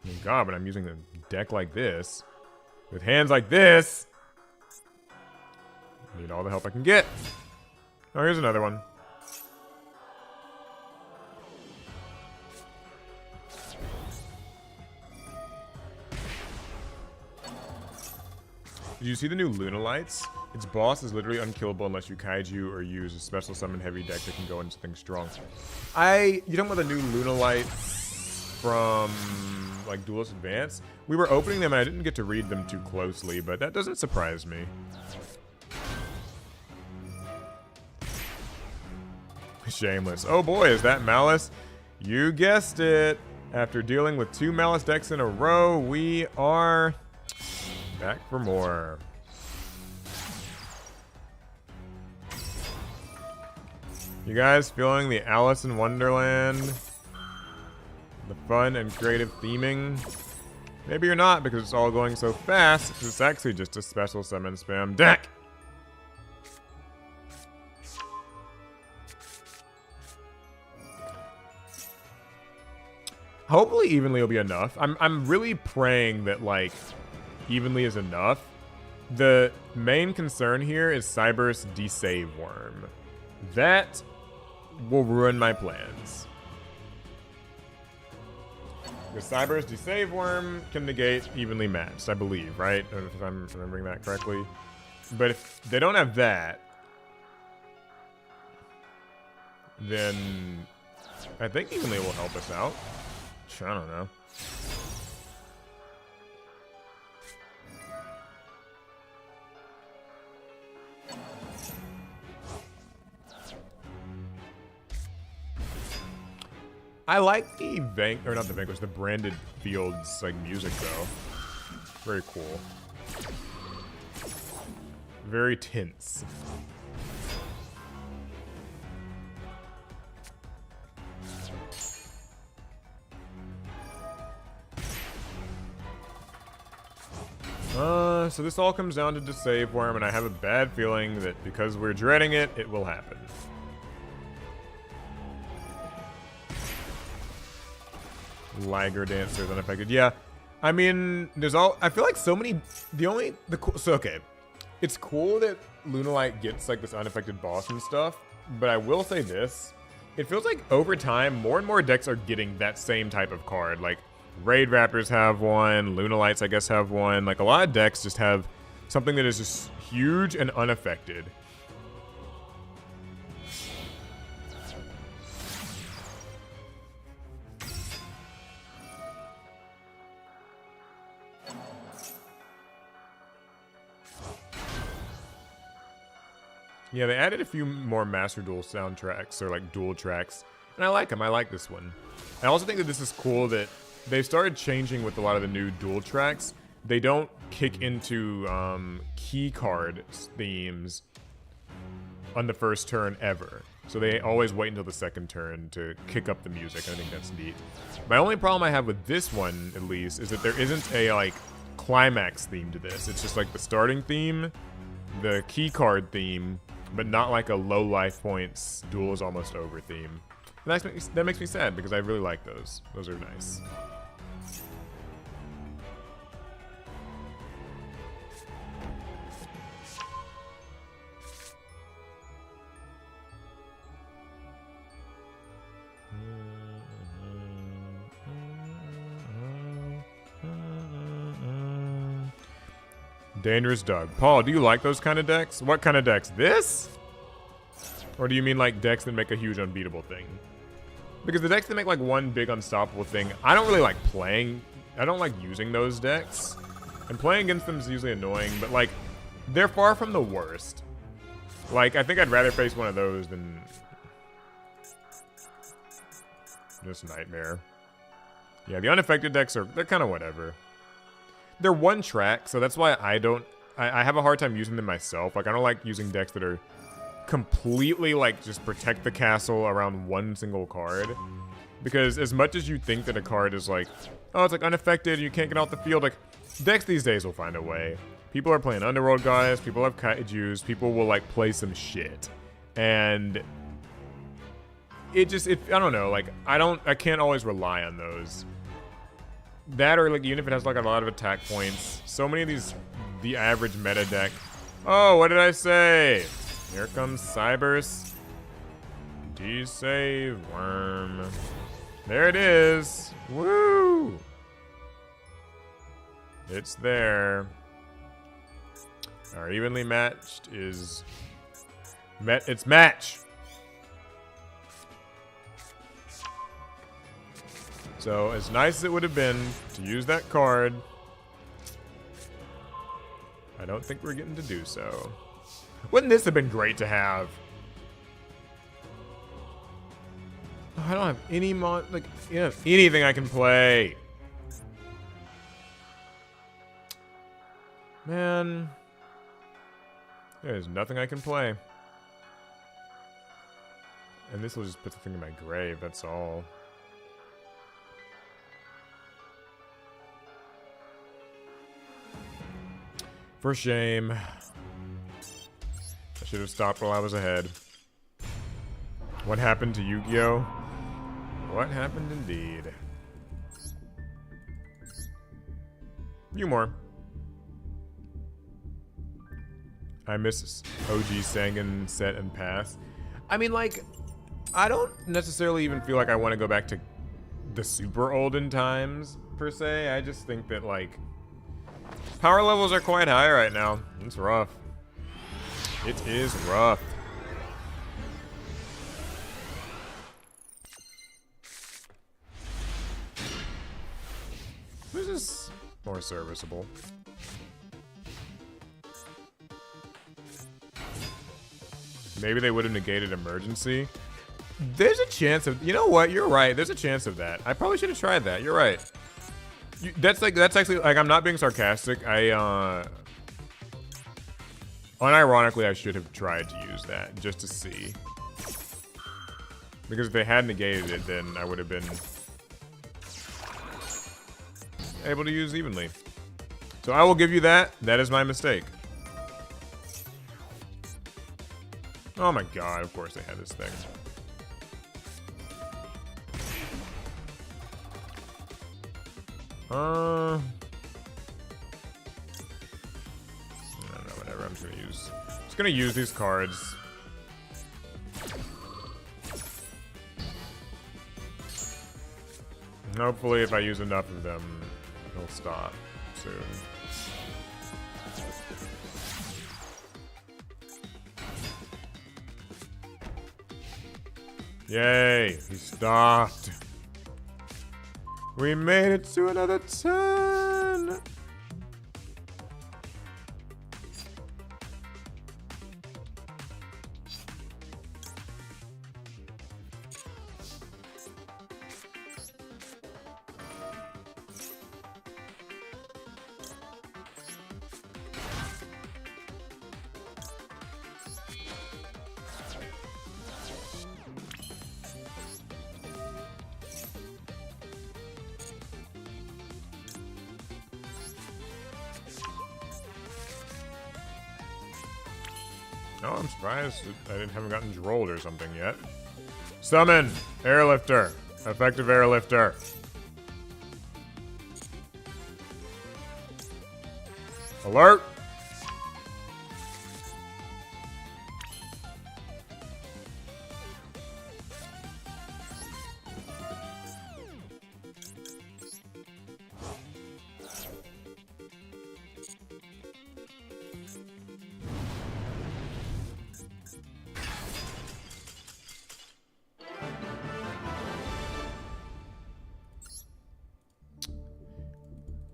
Oh God, but I'm using a deck like this, with hands like this. Need all the help I can get. Oh, here's another one. Did you see the new Luna Lights? Its boss is literally unkillable unless you kaiju or use a special summon heavy deck that can go into something strong. You talking about the new Luna Lights from like Duelist Advance? We were opening them and I didn't get to read them too closely, but that doesn't surprise me. Shameless. Oh boy, is that Malice? You guessed it. After dealing with 2 Malice decks in a row, we are back for more. You guys feeling the Alice in Wonderland The fun and creative theming. Maybe you're not because it's all going so fast. It's actually just a special summon spam deck. Hopefully evenly will be enough. I'm really praying that like evenly is enough. The main concern here is Cyber's Desave Worm. That will ruin my plans. The Cyber's Desave Worm can negate evenly matched, I believe, right? If I'm remembering that correctly. But if they don't have that, then I think evenly will help us out. I don't know. I like the the branded fields like music though. Very cool. Very tense. So this all comes down to Desave Worm, and I have a bad feeling that because we're dreading it, it will happen. Liger Dancer's unaffected. Yeah, I mean, I feel like so many. So okay, it's cool that Lunalight gets like this unaffected boss and stuff, but I will say this: it feels like over time, more and more decks are getting that same type of card. Like Raid Raptors have one, Lunalights I guess have one. Like a lot of decks just have something that is just huge and unaffected. Yeah, they added a few more Master Duel soundtracks, or like dual tracks, and I like them. I like this one. I also think that this is cool that they started changing with a lot of the new dual tracks. They don't kick into key card themes on the first turn ever. So they always wait until the second turn to kick up the music. I think that's neat. My only problem I have with this one, at least, is that there isn't a like climax theme to this. It's just like the starting theme, the key card theme, but not like a low life points, duel is almost over theme. And that makes me sad because I really like those. Those are nice. Dangerous Doug. Paul, do you like those kind of decks? What kind of decks? This? Or do you mean like decks that make a huge unbeatable thing? Because the decks that make like one big unstoppable thing, I don't really like playing. I don't like using those decks. And playing against them is usually annoying, but like, they're far from the worst. Like, I think I'd rather face one of those than just Nightmare. Yeah, the unaffected decks they're kind of whatever. They're one track, so that's why I have a hard time using them myself. Like, I don't like using decks that are completely, like, just protect the castle around one single card. Because as much as you think that a card is like, oh, it's like unaffected, you can't get off the field, like, decks these days will find a way. People are playing Underworld guys, people have kaijus, people will, like, play some shit. And I don't know, like, I can't always rely on those. That or like even if it has like a lot of attack points. So many of these, the average meta deck. Oh, what did I say? Here comes Cyber's Desave Worm. There it is. Woo! It's there. Our evenly matched is it's match. So, as nice as it would have been to use that card, I don't think we're getting to do so. Wouldn't this have been great to have? Oh, I don't have any anything I can play. Man, there's nothing I can play. And this will just put the thing in my grave, that's all. For shame. I should have stopped while I was ahead. What happened to Yu-Gi-Oh? What happened indeed? Few more. I miss OG Sangan set and pass. I mean, like, I don't necessarily even feel like I want to go back to the super olden times, per se. I just think that, like, power levels are quite high right now. It's rough. It is rough. This is more serviceable. Maybe they would have negated emergency. There's a chance of, you know what? You're right. There's a chance of that. I probably should have tried that. You're right. That's actually, like, I'm not being sarcastic. Unironically, I should have tried to use that just to see. Because if they had negated it, then I would have been able to use evenly. So I will give you that. That is my mistake. Oh my god, of course they had this thing. I don't know, whatever. I'm just gonna use these cards. And hopefully if I use enough of them, he'll stop soon. Yay, he stopped. We made it to another turn. No, I'm surprised I haven't gotten rolled or something yet. Summon! Airlifter! Effective airlifter. Alert!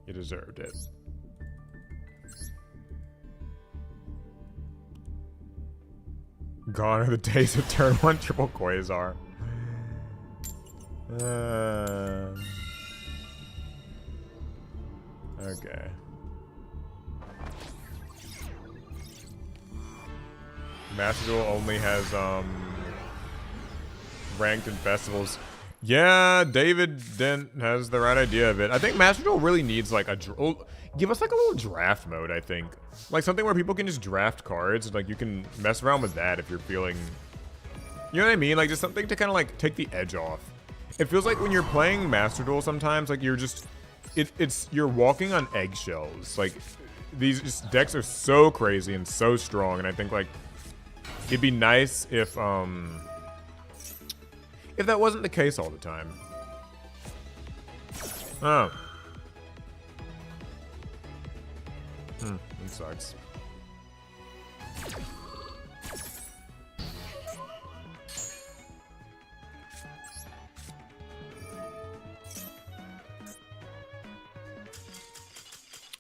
You deserved it. Gone are the days of turn 1 triple Quasar. Okay. Master Duel only has ranked in festivals. Yeah, David Dent has the right idea of it. I think Master Duel really needs like give us like a little draft mode, I think. Like something where people can just draft cards. Like you can mess around with that if you're feeling, you know what I mean? Like just something to kind of like take the edge off. It feels like when you're playing Master Duel sometimes, like you're just, you're walking on eggshells. Like these decks are so crazy and so strong. And I think like it'd be nice if that wasn't the case all the time. Oh. That sucks.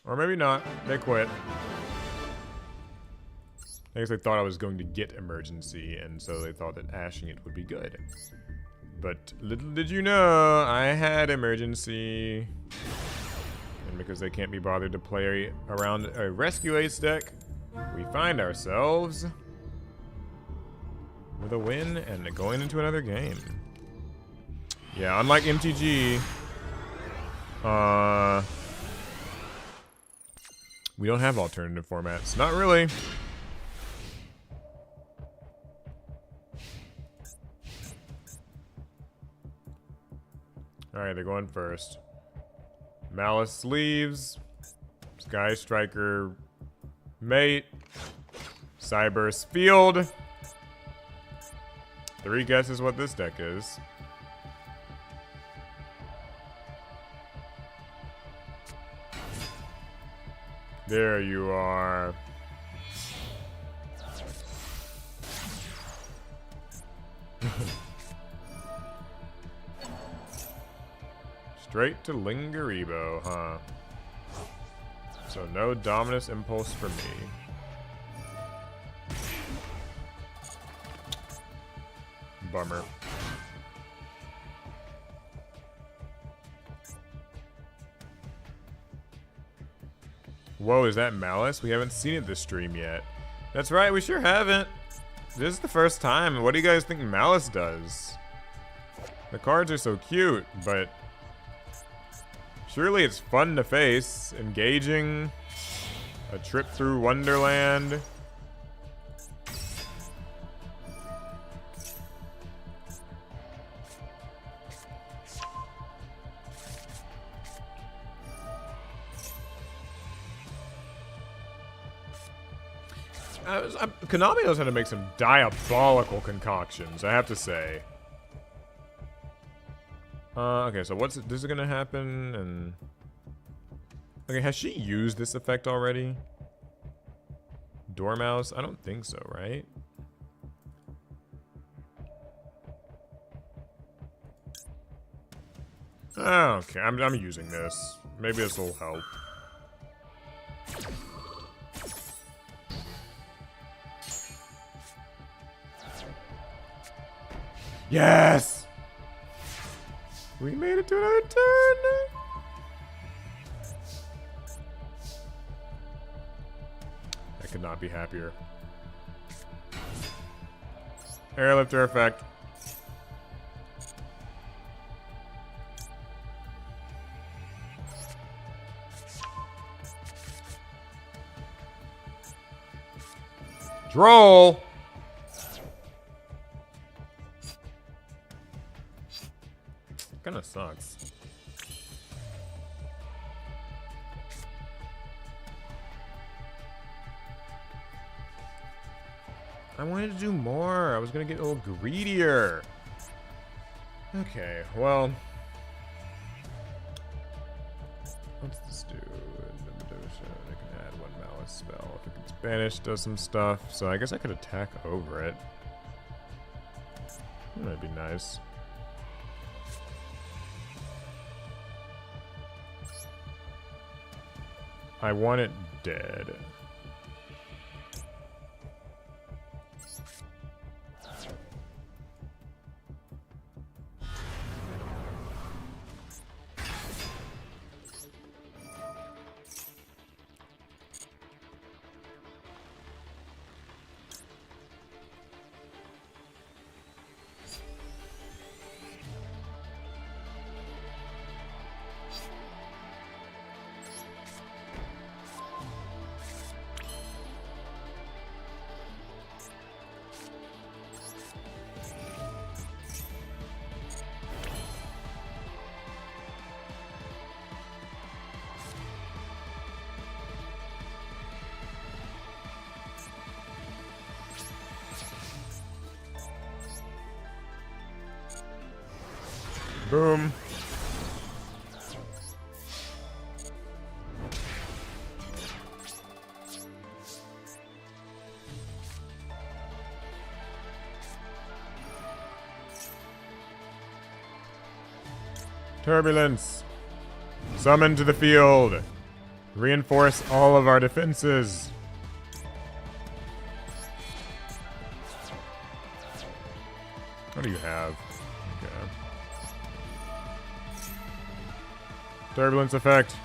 Or maybe not. They quit. I guess they thought I was going to get emergency, and so they thought that ashing it would be good. But little did you know, I had emergency. And because they can't be bothered to play around a rescue ace deck, we find ourselves with a win and going into another game. Yeah, unlike MTG, We don't have alternative formats. Not really. Alright, they're going first. Malice leaves. Sky Striker mate. Cyber's field. 3 guesses what this deck is. There you are. Straight to Lingeribo, huh? So no Dominus Impulse for me. Bummer. Whoa, is that Malice? We haven't seen it this stream yet. That's right, we sure haven't. This is the first time. What do you guys think Malice does? The cards are so cute, but surely it's fun to face. Engaging. A trip through Wonderland. Konami knows how to make some diabolical concoctions, I have to say. Okay, so what's this is gonna happen, and okay, has she used this effect already? Dormouse? I don't think so, right? Oh, okay, I'm using this. Maybe this will help. Yes! We made it to another turn! I could not be happier. Airlifter effect. Droll! Kinda sucks. I wanted to do more. I was gonna get a little greedier. Okay, well. What's this do? I can add 1 Malice spell. If it gets banished, does some stuff. So I guess I could attack over it. That might be nice. I want it dead. Boom. Turbulence. Summon to the field. Reinforce all of our defenses. What do you have? Okay. Turbulence effect.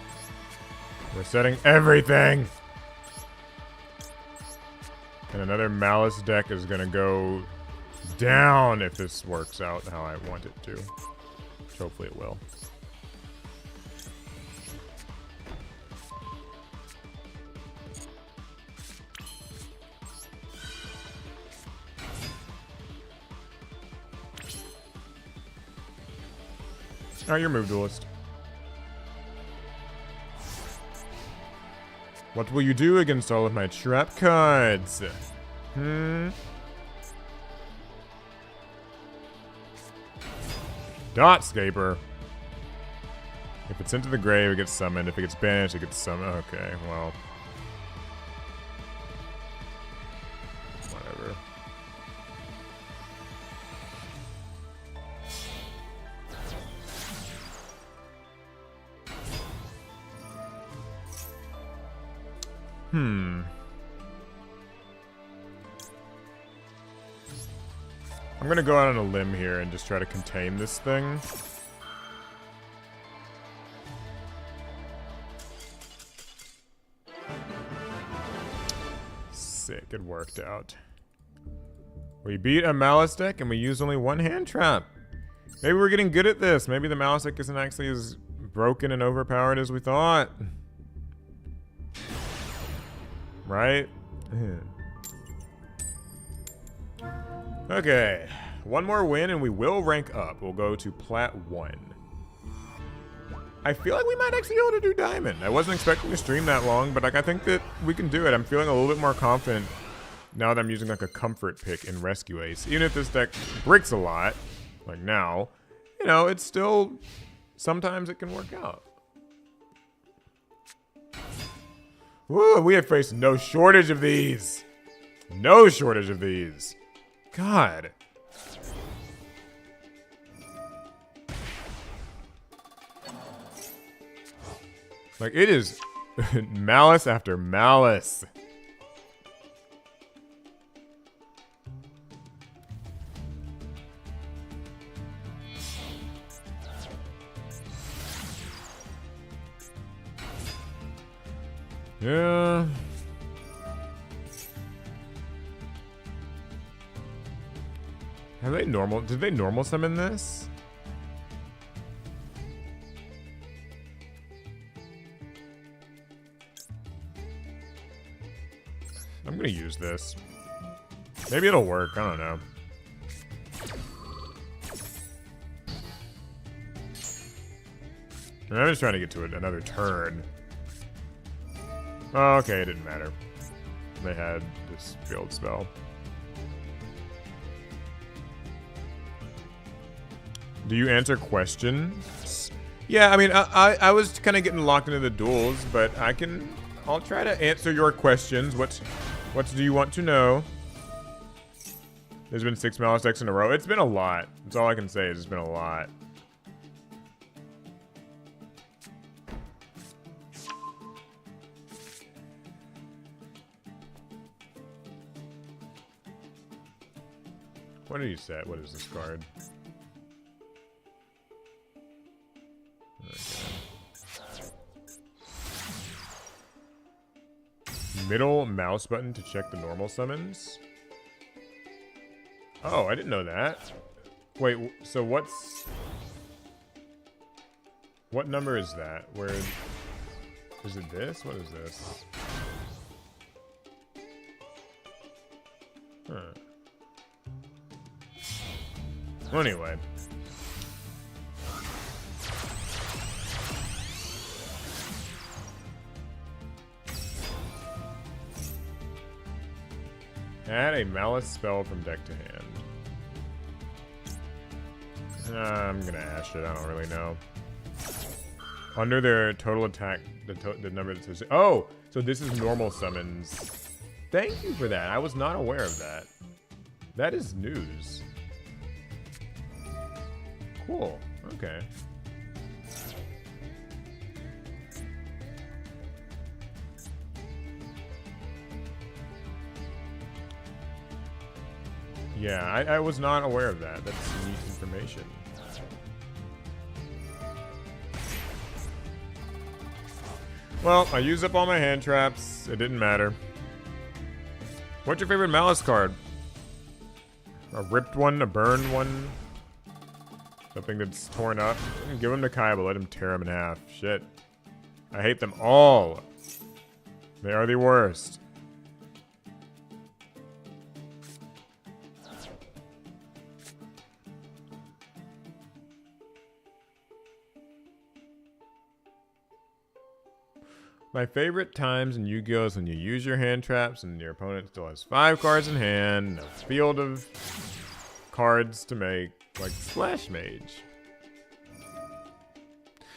We're setting everything. And another Malice deck is gonna go down if this works out how I want it to. Which hopefully it will. Oh, you're move duelist. What will you do against all of my trap cards? Dotscaper. If it's into the grave, it gets summoned. If it gets banished, it gets summoned. Okay, well. Whatever. I'm gonna go out on a limb here and just try to contain this thing. Sick, it worked out. We beat a Malice deck and we used only one hand trap. Maybe we're getting good at this. Maybe the Malice deck isn't actually as broken and overpowered as we thought. Right? Okay. One more win and we will rank up. We'll go to Plat 1. I feel like we might actually be able to do Diamond. I wasn't expecting to stream that long, but like I think that we can do it. I'm feeling a little bit more confident now that I'm using like a comfort pick in Rescue Ace. Even if this deck breaks a lot, like now, you know, it's still, sometimes it can work out. Woo, we have faced no shortage of these. No shortage of these. God. Like, it is malice after malice. Yeah. Have they normal? Did they normal summon this? I'm gonna use this. Maybe it'll work. I don't know. I'm just trying to get to another turn. Oh, okay, it didn't matter. They had this field spell. Do you answer questions? Yeah, I mean, I was kind of getting locked into the duels, but I'll try to answer your questions. What do you want to know? There's been 6 Malice decks in a row. It's been a lot. That's all I can say is it's been a lot. What did you set? What is this card? Okay. Middle mouse button to check the normal summons. Oh, I didn't know that. Wait, so what number is that? Where is it this? What is this? Huh. Well, anyway. Add a Malice spell from deck to hand. I'm gonna ash it. I don't really know. Under their total attack, the number that says. Oh, so this is normal summons. Thank you for that. I was not aware of that. That is news. Cool. Okay. Yeah, I was not aware of that. That's neat information. Well, I used up all my hand traps. It didn't matter. What's your favorite Malice card? A ripped one? A burned one? Something that's torn up? Give him to Kaiba. Let him tear him in half. Shit. I hate them all. They are the worst. My favorite times in Yu-Gi-Oh is when you use your hand traps and your opponent still has 5 cards in hand, a field of cards to make, like Splash Mage.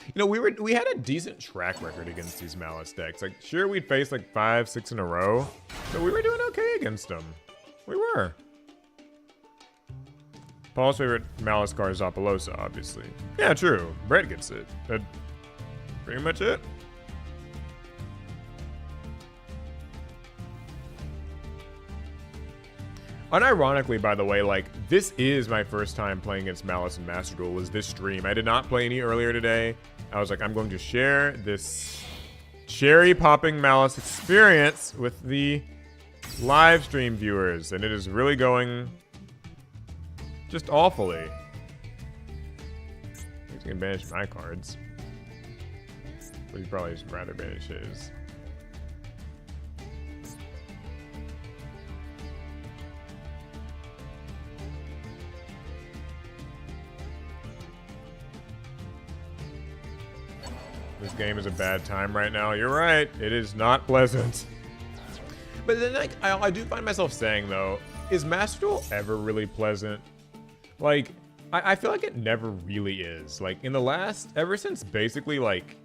You know, we had a decent track record against these Malice decks. Like, sure, we'd faced like 5, 6 in a row, but we were doing okay against them. We were. Paul's favorite Malice card is Apollosa, obviously. Yeah, true. Brett gets it. That's pretty much it. Unironically, by the way, like, this is my first time playing against Malice and Master Duel, was this stream. I did not play any earlier today. I was like, I'm going to share this cherry-popping Malice experience with the live stream viewers, and it is really going just awfully. He's gonna banish my cards, but he'd probably just rather banish his. This game is a bad time right now. You're right. It is not pleasant. But then, like, I do find myself saying, though, is Master Duel ever really pleasant? Like, I feel like it never really is. Like, in the last, ever since basically, like,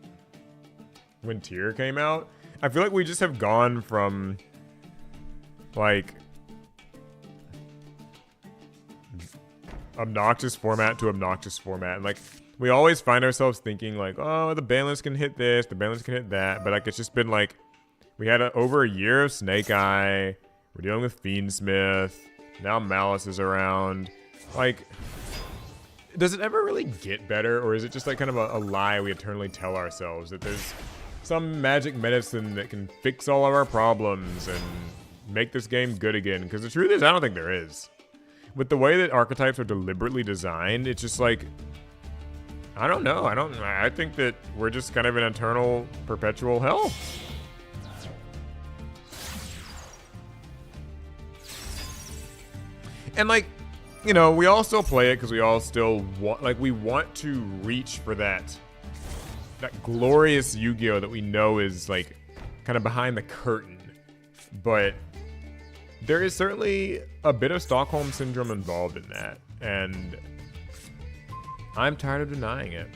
when Tier came out, I feel like we just have gone from, like, obnoxious format to obnoxious format. And, like, we always find ourselves thinking, like, oh, the banlist can hit this, the banlist can hit that. But, like, it's just been, like, we had over a year of Snake Eye. We're dealing with Fiendsmith. Now Malice is around. Like, does it ever really get better? Or is it just, like, kind of a lie we eternally tell ourselves? That there's some magic medicine that can fix all of our problems and make this game good again? Because the truth is, I don't think there is. With the way that archetypes are deliberately designed, it's just like, I don't know. I think that we're just kind of in eternal, perpetual hell. And, like, you know, we all still play it because we all still want, like, we want to reach for that glorious Yu-Gi-Oh that we know is, like, kind of behind the curtain. But there is certainly a bit of Stockholm Syndrome involved in that. And I'm tired of denying it.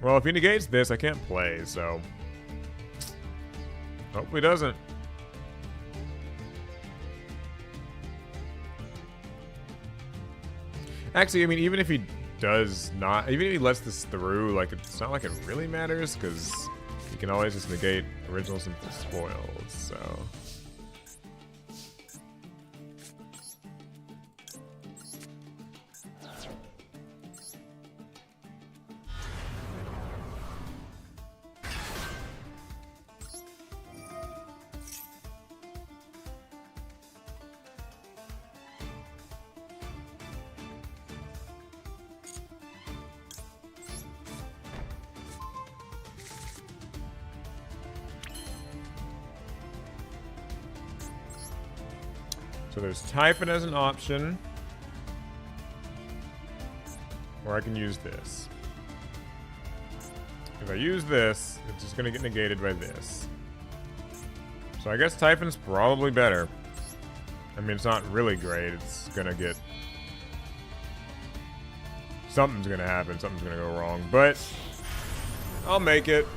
Well, if he negates this, I can't play, so hopefully doesn't. Actually, I mean, even if he does not, even if he lets this through, like, it's not like it really matters, because he can always just negate original simple spoils, so. So there's Typhon as an option. Or I can use this. If I use this, it's just going to get negated by this. So I guess Typhon's probably better. I mean, it's not really great. It's going to get... something's going to happen. Something's going to go wrong. But I'll make it.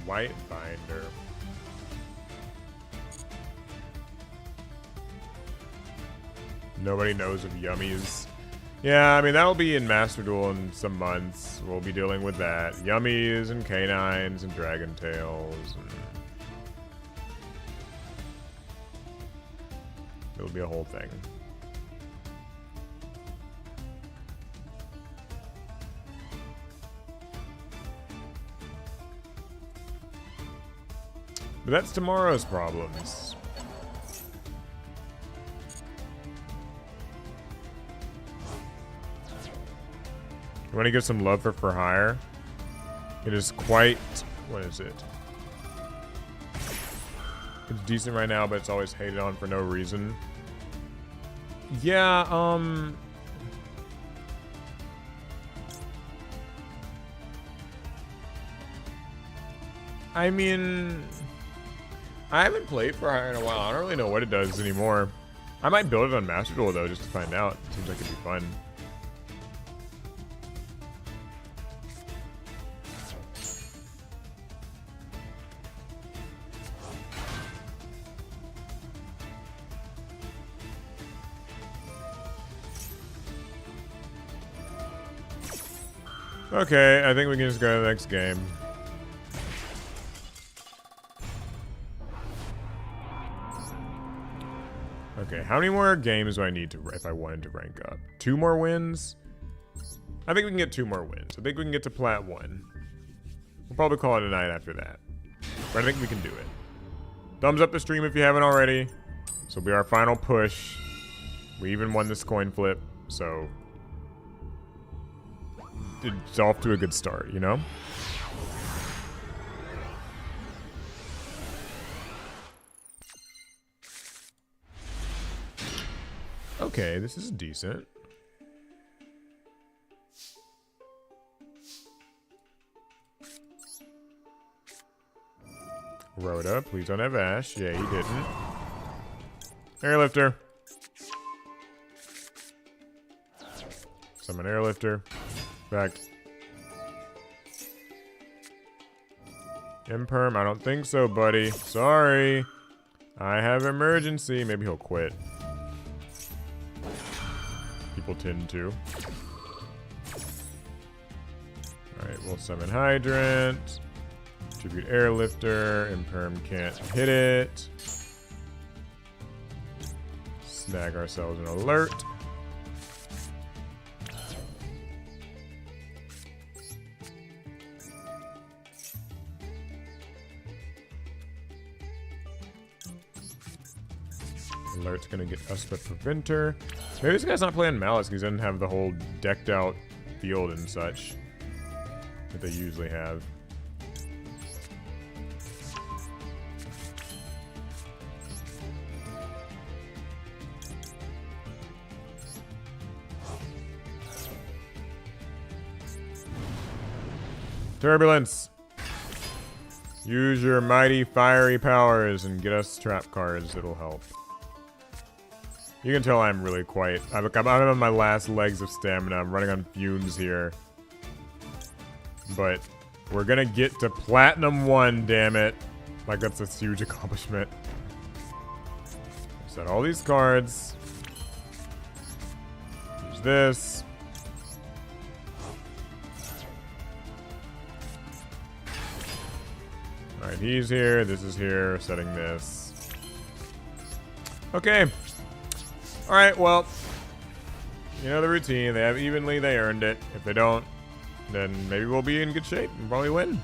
White binder. Nobody knows of Yummies. Yeah, I mean, that'll be in Master Duel in some months. We'll be dealing with that. Yummies and canines and dragon tails. And it'll be a whole thing. But that's tomorrow's problems. You want to give some love for hire? It is quite... What is it? It's decent right now, but it's always hated on for no reason. Yeah, I mean, I haven't played for hire in a while. I don't really know what it does anymore. I might build it on Master Duel though, just to find out. Seems like it'd be fun. Okay, I think we can just go to the next game. Okay, how many more games do I need to if I wanted to rank up? 2 more wins? I think we can get 2 more wins. I think we can get to Plat 1. We'll probably call it a night after that. But I think we can do it. Thumbs up the stream if you haven't already. This will be our final push. We even won this coin flip, so... it's off to a good start, you know? Okay, this is decent. Rhoda, please don't have Ash. Yeah, he didn't. Airlifter. Summon Airlifter. Back. Imperm, I don't think so, buddy. Sorry. I have emergency. Maybe he'll quit. People tend to. Alright, we'll summon Hydrant. Tribute Airlifter. Imperm can't hit it. Snag ourselves an alert. Alert's gonna get us the Preventer. Maybe this guy's not playing Malice because he doesn't have the whole decked out field and such that they usually have. Turbulence! Use your mighty fiery powers and get us trap cards. It'll help. You can tell I'm really quite... I'm on my last legs of stamina. I'm running on fumes here. But we're gonna get to Platinum 1, damn it. Like, that's a huge accomplishment. Set all these cards. Use this. Alright, he's here. This is here. Setting this. Okay. Alright, well. You know the routine. They have evenly. They earned it. If they don't, then maybe we'll be in good shape and probably win.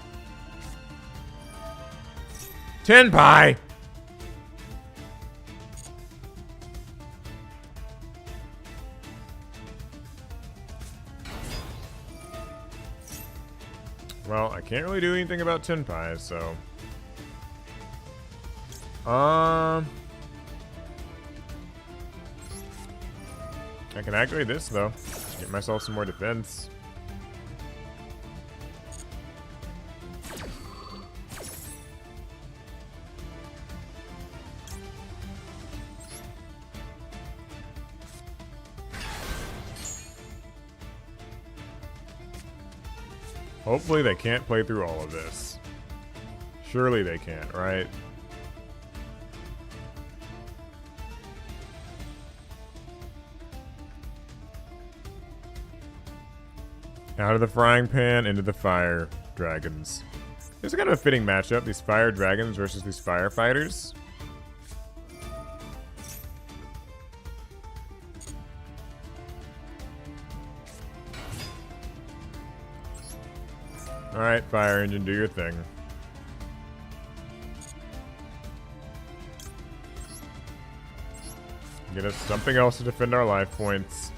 Tenpai! Well, I can't really do anything about Tenpai, so... I can activate this, though. Get myself some more defense. Hopefully they can't play through all of this. Surely they can't, right? Out of the frying pan, into the fire dragons. It's kind of a fitting matchup, these fire dragons versus these firefighters. Alright, fire engine, do your thing. Get us something else to defend our life points.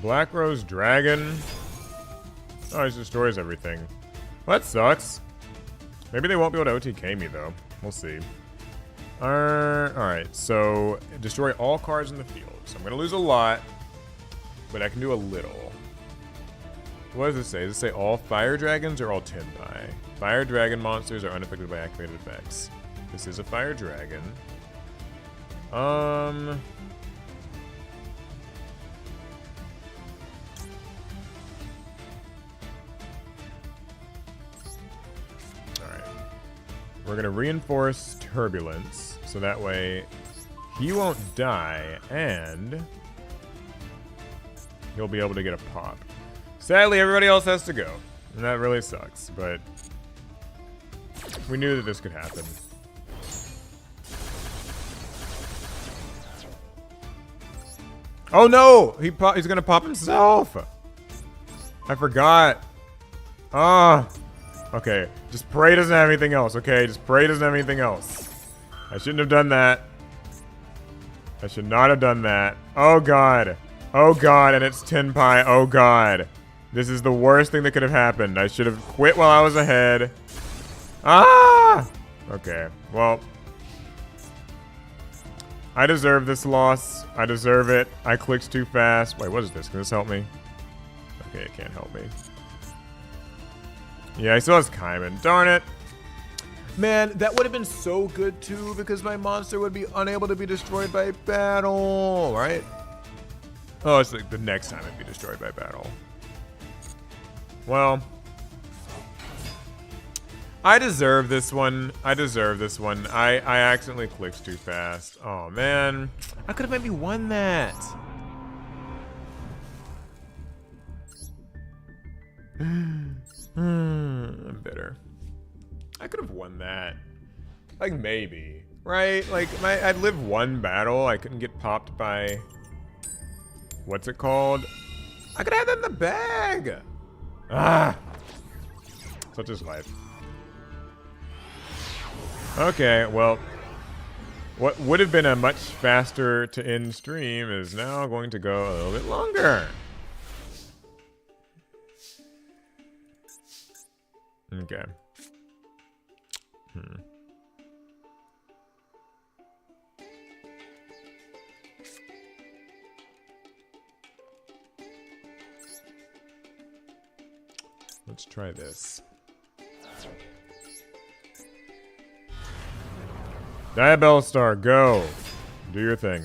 Black Rose Dragon. Oh, it destroys everything. Well, that sucks. Maybe they won't be able to OTK me, though. We'll see. Alright, so destroy all cards in the field. So I'm going to lose a lot, but I can do a little. What does it say? Does it say all fire dragons or all Tenpai? Fire dragon monsters are unaffected by activated effects. This is a fire dragon. Alright. We're going to reinforce Turbulence, so that way he won't die, and he'll be able to get a pop. Sadly, everybody else has to go, and that really sucks, but we knew that this could happen. Oh no! He's gonna pop himself! I forgot. Ah! Okay, just pray he doesn't have anything else, okay? Just pray he doesn't have anything else. I shouldn't have done that. I should not have done that. Oh god. Oh god, and it's Tenpai. Oh god. This is the worst thing that could have happened. I should have quit while I was ahead. Ah! Okay, well. I deserve this loss. I deserve it. I clicked too fast. Wait, what is this? Can this help me? Okay, it can't help me. Yeah, he still has Kaiman. Darn it. Man, that would have been so good too, because my monster would be unable to be destroyed by battle, right? Oh, it's like the next time it'd be destroyed by battle. Well, I deserve this one. I deserve this one. I accidentally clicked too fast. Oh, man. I could have maybe won that. I'm bitter. I could have won that. Like, maybe. Right? Like, I'd live one battle. I couldn't get popped by... What's it called? I could have that in the bag! Ah! Such is life. Okay, well... What would have been a much faster to end stream is now going to go a little bit longer. Okay. Let's try this. Diabell Star, go. Do your thing.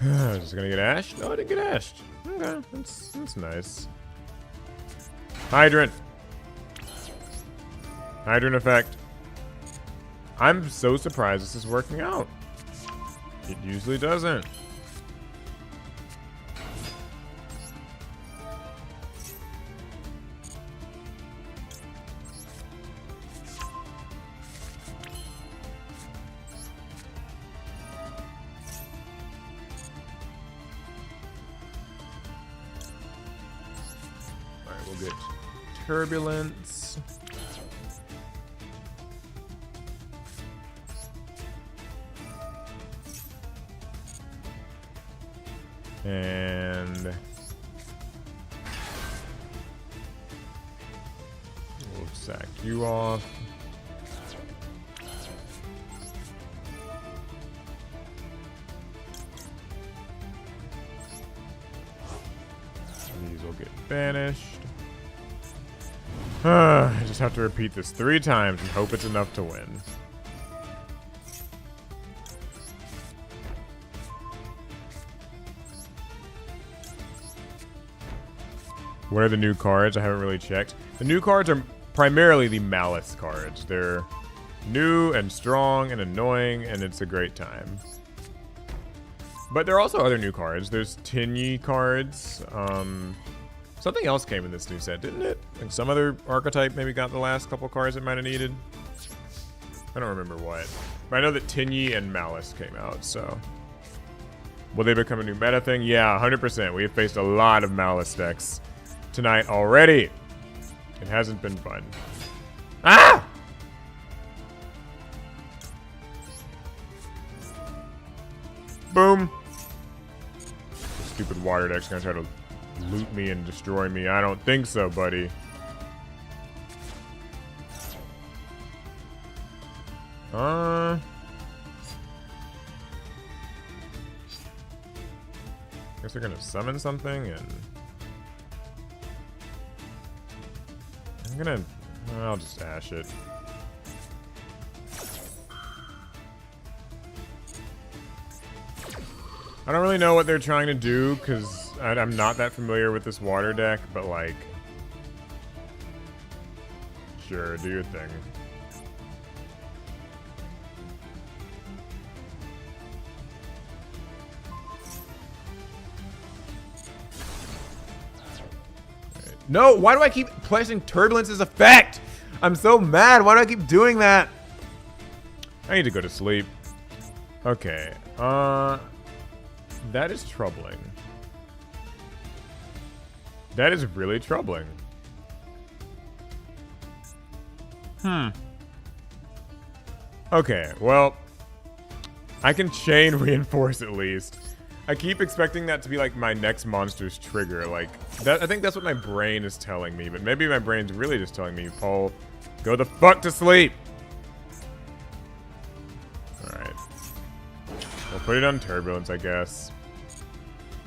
Just gonna get ashed? No, I didn't get ashed. Okay, that's nice. Hydrant. Hydrant effect. I'm so surprised this is working out. It usually doesn't. Alright, we'll get Turbulence. And we'll sack you off. These will get banished. I just have to repeat this 3 times and hope it's enough to win. What are the new cards? I haven't really checked. The new cards are primarily the Malice cards. They're new and strong and annoying, and it's a great time. But there are also other new cards. There's Tinyi cards. Something else came in this new set, didn't it? Like some other archetype maybe got the last couple cards it might have needed. I don't remember what. But I know that Tinyi and Malice came out, so. Will they become a new meta thing? Yeah, 100%. We have faced a lot of Malice decks tonight already. It hasn't been fun. Ah! Boom. The stupid water deck's gonna try to loot me and destroy me. I don't think so, buddy. Guess they're gonna summon something and I'll just ash it. I don't really know what they're trying to do because I'm not that familiar with this water deck, but like, sure, do your thing. No, why do I keep placing Turbulence's effect? I'm so mad. Why do I keep doing that? I need to go to sleep. Okay. That is troubling. That is really troubling. Okay, well, I can chain reinforce at least. I keep expecting that to be like my next monster's trigger. Like that, I think that's what my brain is telling me, but maybe my brain's really just telling me, Paul, go the fuck to sleep. Alright. We'll put it on Turbulence, I guess.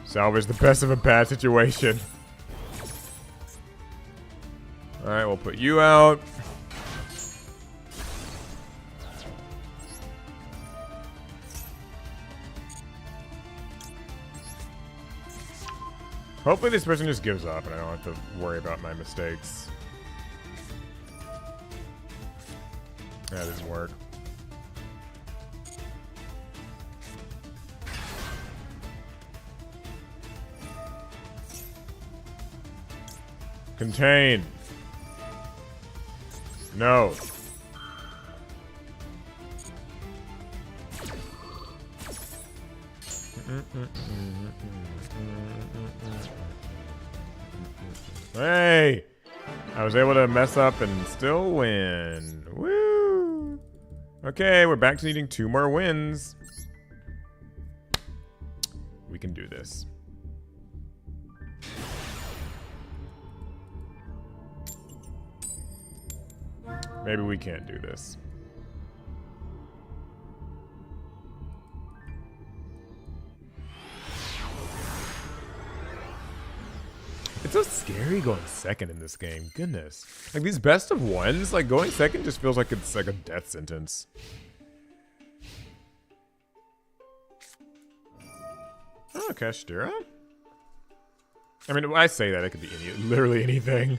Salvage the best of a bad situation. Alright, we'll put you out. Hopefully this person just gives up and I don't have to worry about my mistakes. That didn't work. Contain. No. Hey! I was able to mess up and still win. Woo! Okay, we're back to needing 2 more wins. We can do this. Maybe we can't do this. It's so scary going second in this game. Goodness. Like these best of ones, like going second just feels like it's like a death sentence. Oh, Kashtira? I mean, when I say that, it could be literally anything.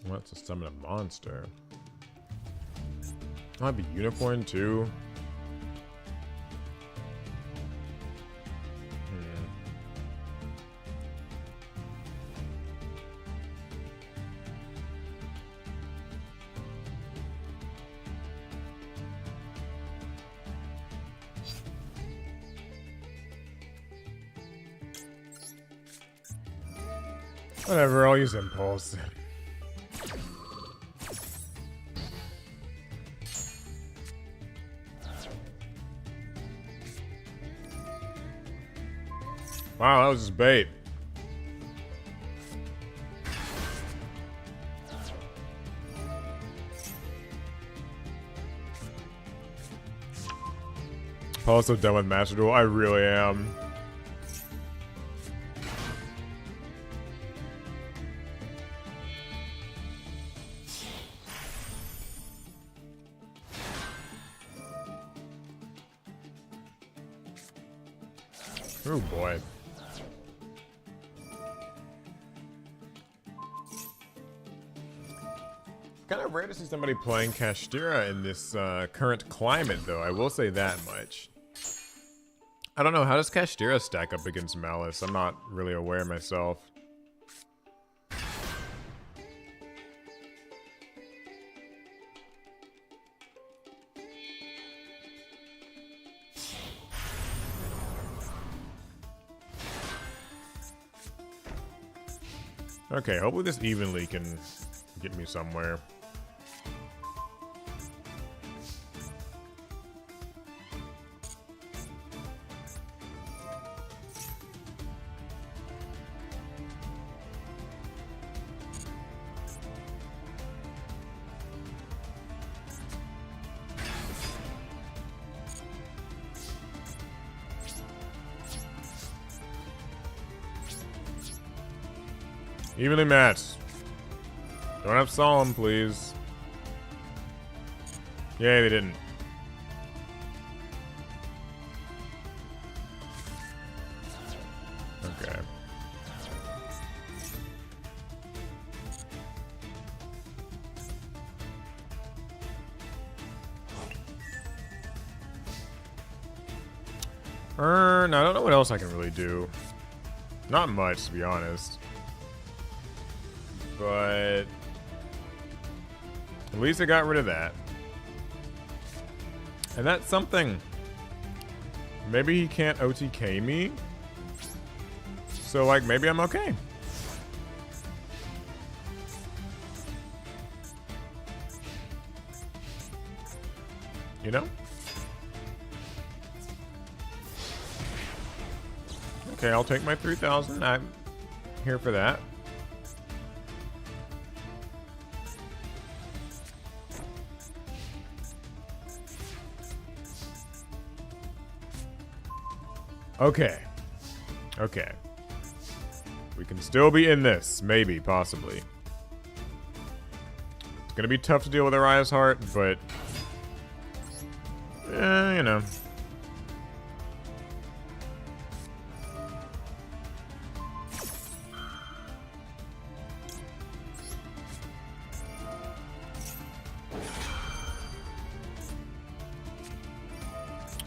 What's to summon a monster? I'd be unicorn too. Whatever, I'll use Impulse. Wow, that was just bait. Also done with Master Duel. I really am. Oh boy. Kind of rare to see somebody playing Kashtira in this current climate, though. I will say that much. I don't know, how does Kashtira stack up against Malice? I'm not really aware myself. Okay, hopefully this evenly can get me somewhere. Evenly matched. Don't have Solemn, please. Yay, they didn't. Okay. No, I don't know what else I can really do. Not much, to be honest. But at least I got rid of that. And that's something. Maybe he can't OTK me. So, like, maybe I'm okay. You know? Okay, I'll take my 3,000. I'm here for that. Okay. Okay. We can still be in this. Maybe. Possibly. It's gonna be tough to deal with Araya's Heart, but... you know.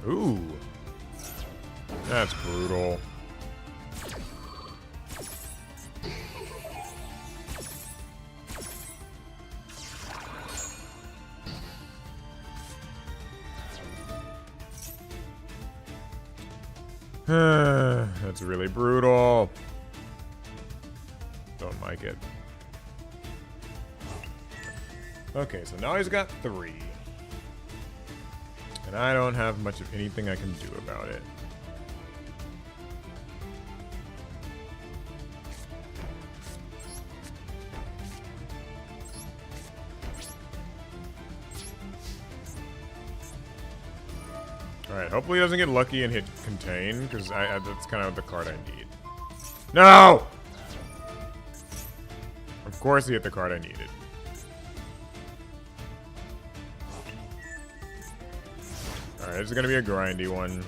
Ooh. That's brutal. That's really brutal. Don't like it. Okay, so now he's got 3. And I don't have much of anything I can do about it. Alright, hopefully he doesn't get lucky and hit contain, because that's kind of the card I need. No! Of course he hit the card I needed. Alright, this is going to be a grindy one.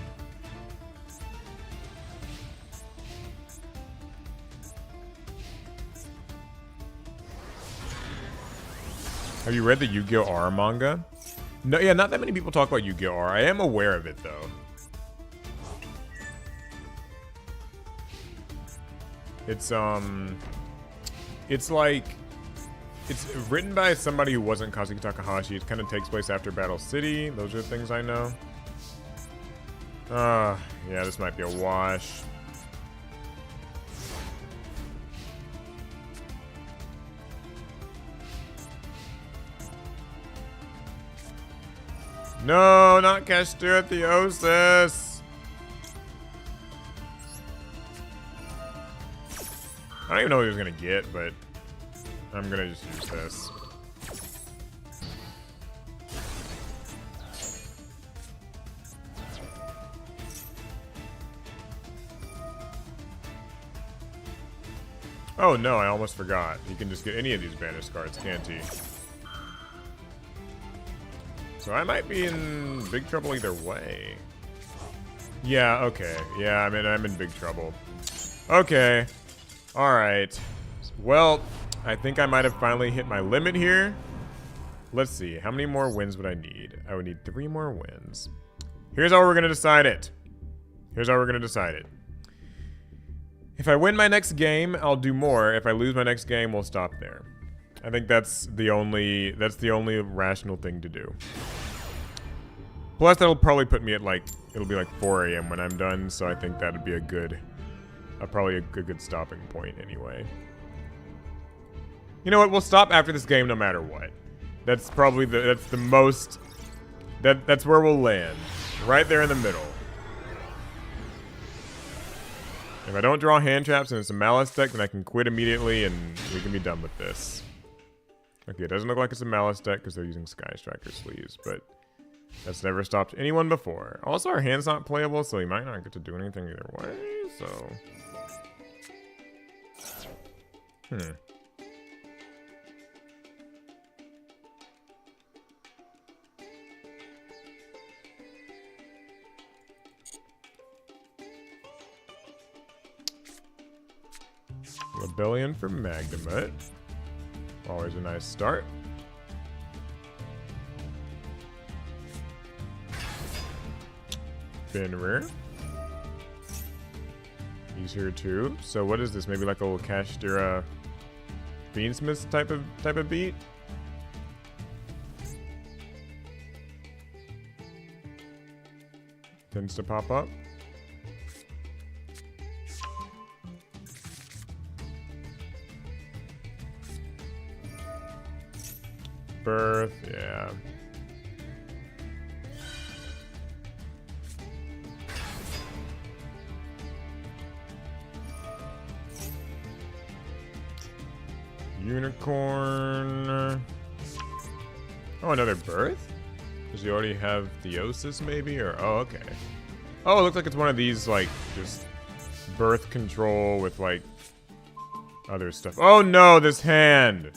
Have you read the Yu-Gi-Oh R manga? No, yeah, not that many people talk about Yu-Gi-Oh R. I am aware of it, though. It's like... It's written by somebody who wasn't Kazuki Takahashi. It kind of takes place after Battle City. Those are the things I know. Yeah, this might be a wash. No, not Kashtira Theosis. I don't even know what he was gonna get, but I'm gonna just use this. Oh no, I almost forgot. He can just get any of these banished cards, can't he? So I might be in big trouble either way. Yeah, okay. Yeah, I mean, I'm in big trouble. Okay. Alright. Well, I think I might have finally hit my limit here. let's see. How many more wins would I need? I would need 3 more wins. Here's how we're going to decide it. Here's how we're going to decide it. If I win my next game, I'll do more. If I lose my next game, we'll stop there. I think that's the only rational thing to do. Plus, that'll probably put me at like, it'll be like 4 a.m. when I'm done, so I think that'd be a good, probably a good stopping point anyway. You know what? We'll stop after this game no matter what. That's probably that's where we'll land. Right there in the middle. If I don't draw hand traps and it's a Malice deck, then I can quit immediately and we can be done with this. Okay, it doesn't look like it's a Malice deck because they're using Sky Striker sleeves, but that's never stopped anyone before. Also, our hand's not playable, so we might not get to do anything either way, so... Rebellion for Magnemite. Always a nice start. Fenrir. He's here too. So what is this? Maybe like a little Kashtira Fiendsmith type of beat? Tends to pop up. Birth, yeah. Unicorn. Oh, another birth? Does he already have Theosis maybe? Or oh, okay. Oh, it looks like it's one of these like just birth control with like other stuff. Oh no, this hand.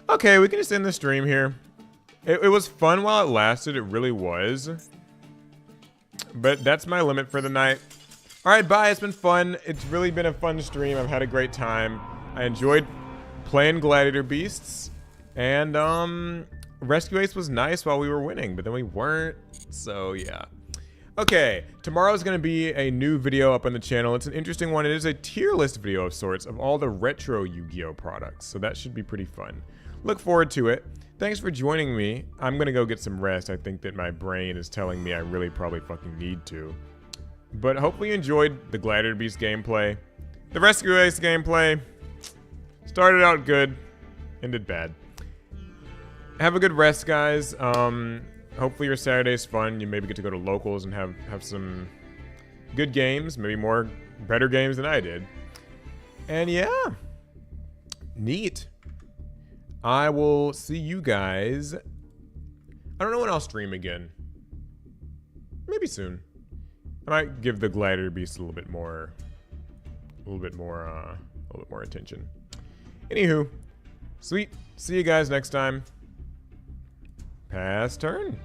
Okay, we can just end the stream here. It was fun while it lasted. It really was. But that's my limit for the night. Alright, bye. It's been fun. It's really been a fun stream. I've had a great time. I enjoyed playing Gladiator Beasts. And, Rescue Ace was nice while we were winning, but then we weren't. So, yeah. Okay, tomorrow's going to be a new video up on the channel. It's an interesting one. It is a tier list video of sorts of all the retro Yu-Gi-Oh products. So that should be pretty fun. Look forward to it. Thanks for joining me. I'm gonna go get some rest. I think that my brain is telling me I really probably fucking need to. But hopefully you enjoyed the Gladiator Beast gameplay. The Rescue Ace gameplay started out good, ended bad. Have a good rest, guys. Hopefully your Saturday's fun. You maybe get to go to locals and have some good games, maybe better games than I did. And yeah, neat. I will see you guys. I don't know when I'll stream again. Maybe soon. I might give the Gladiator Beast a little bit more attention. Anywho, sweet. See you guys next time. Pass turn.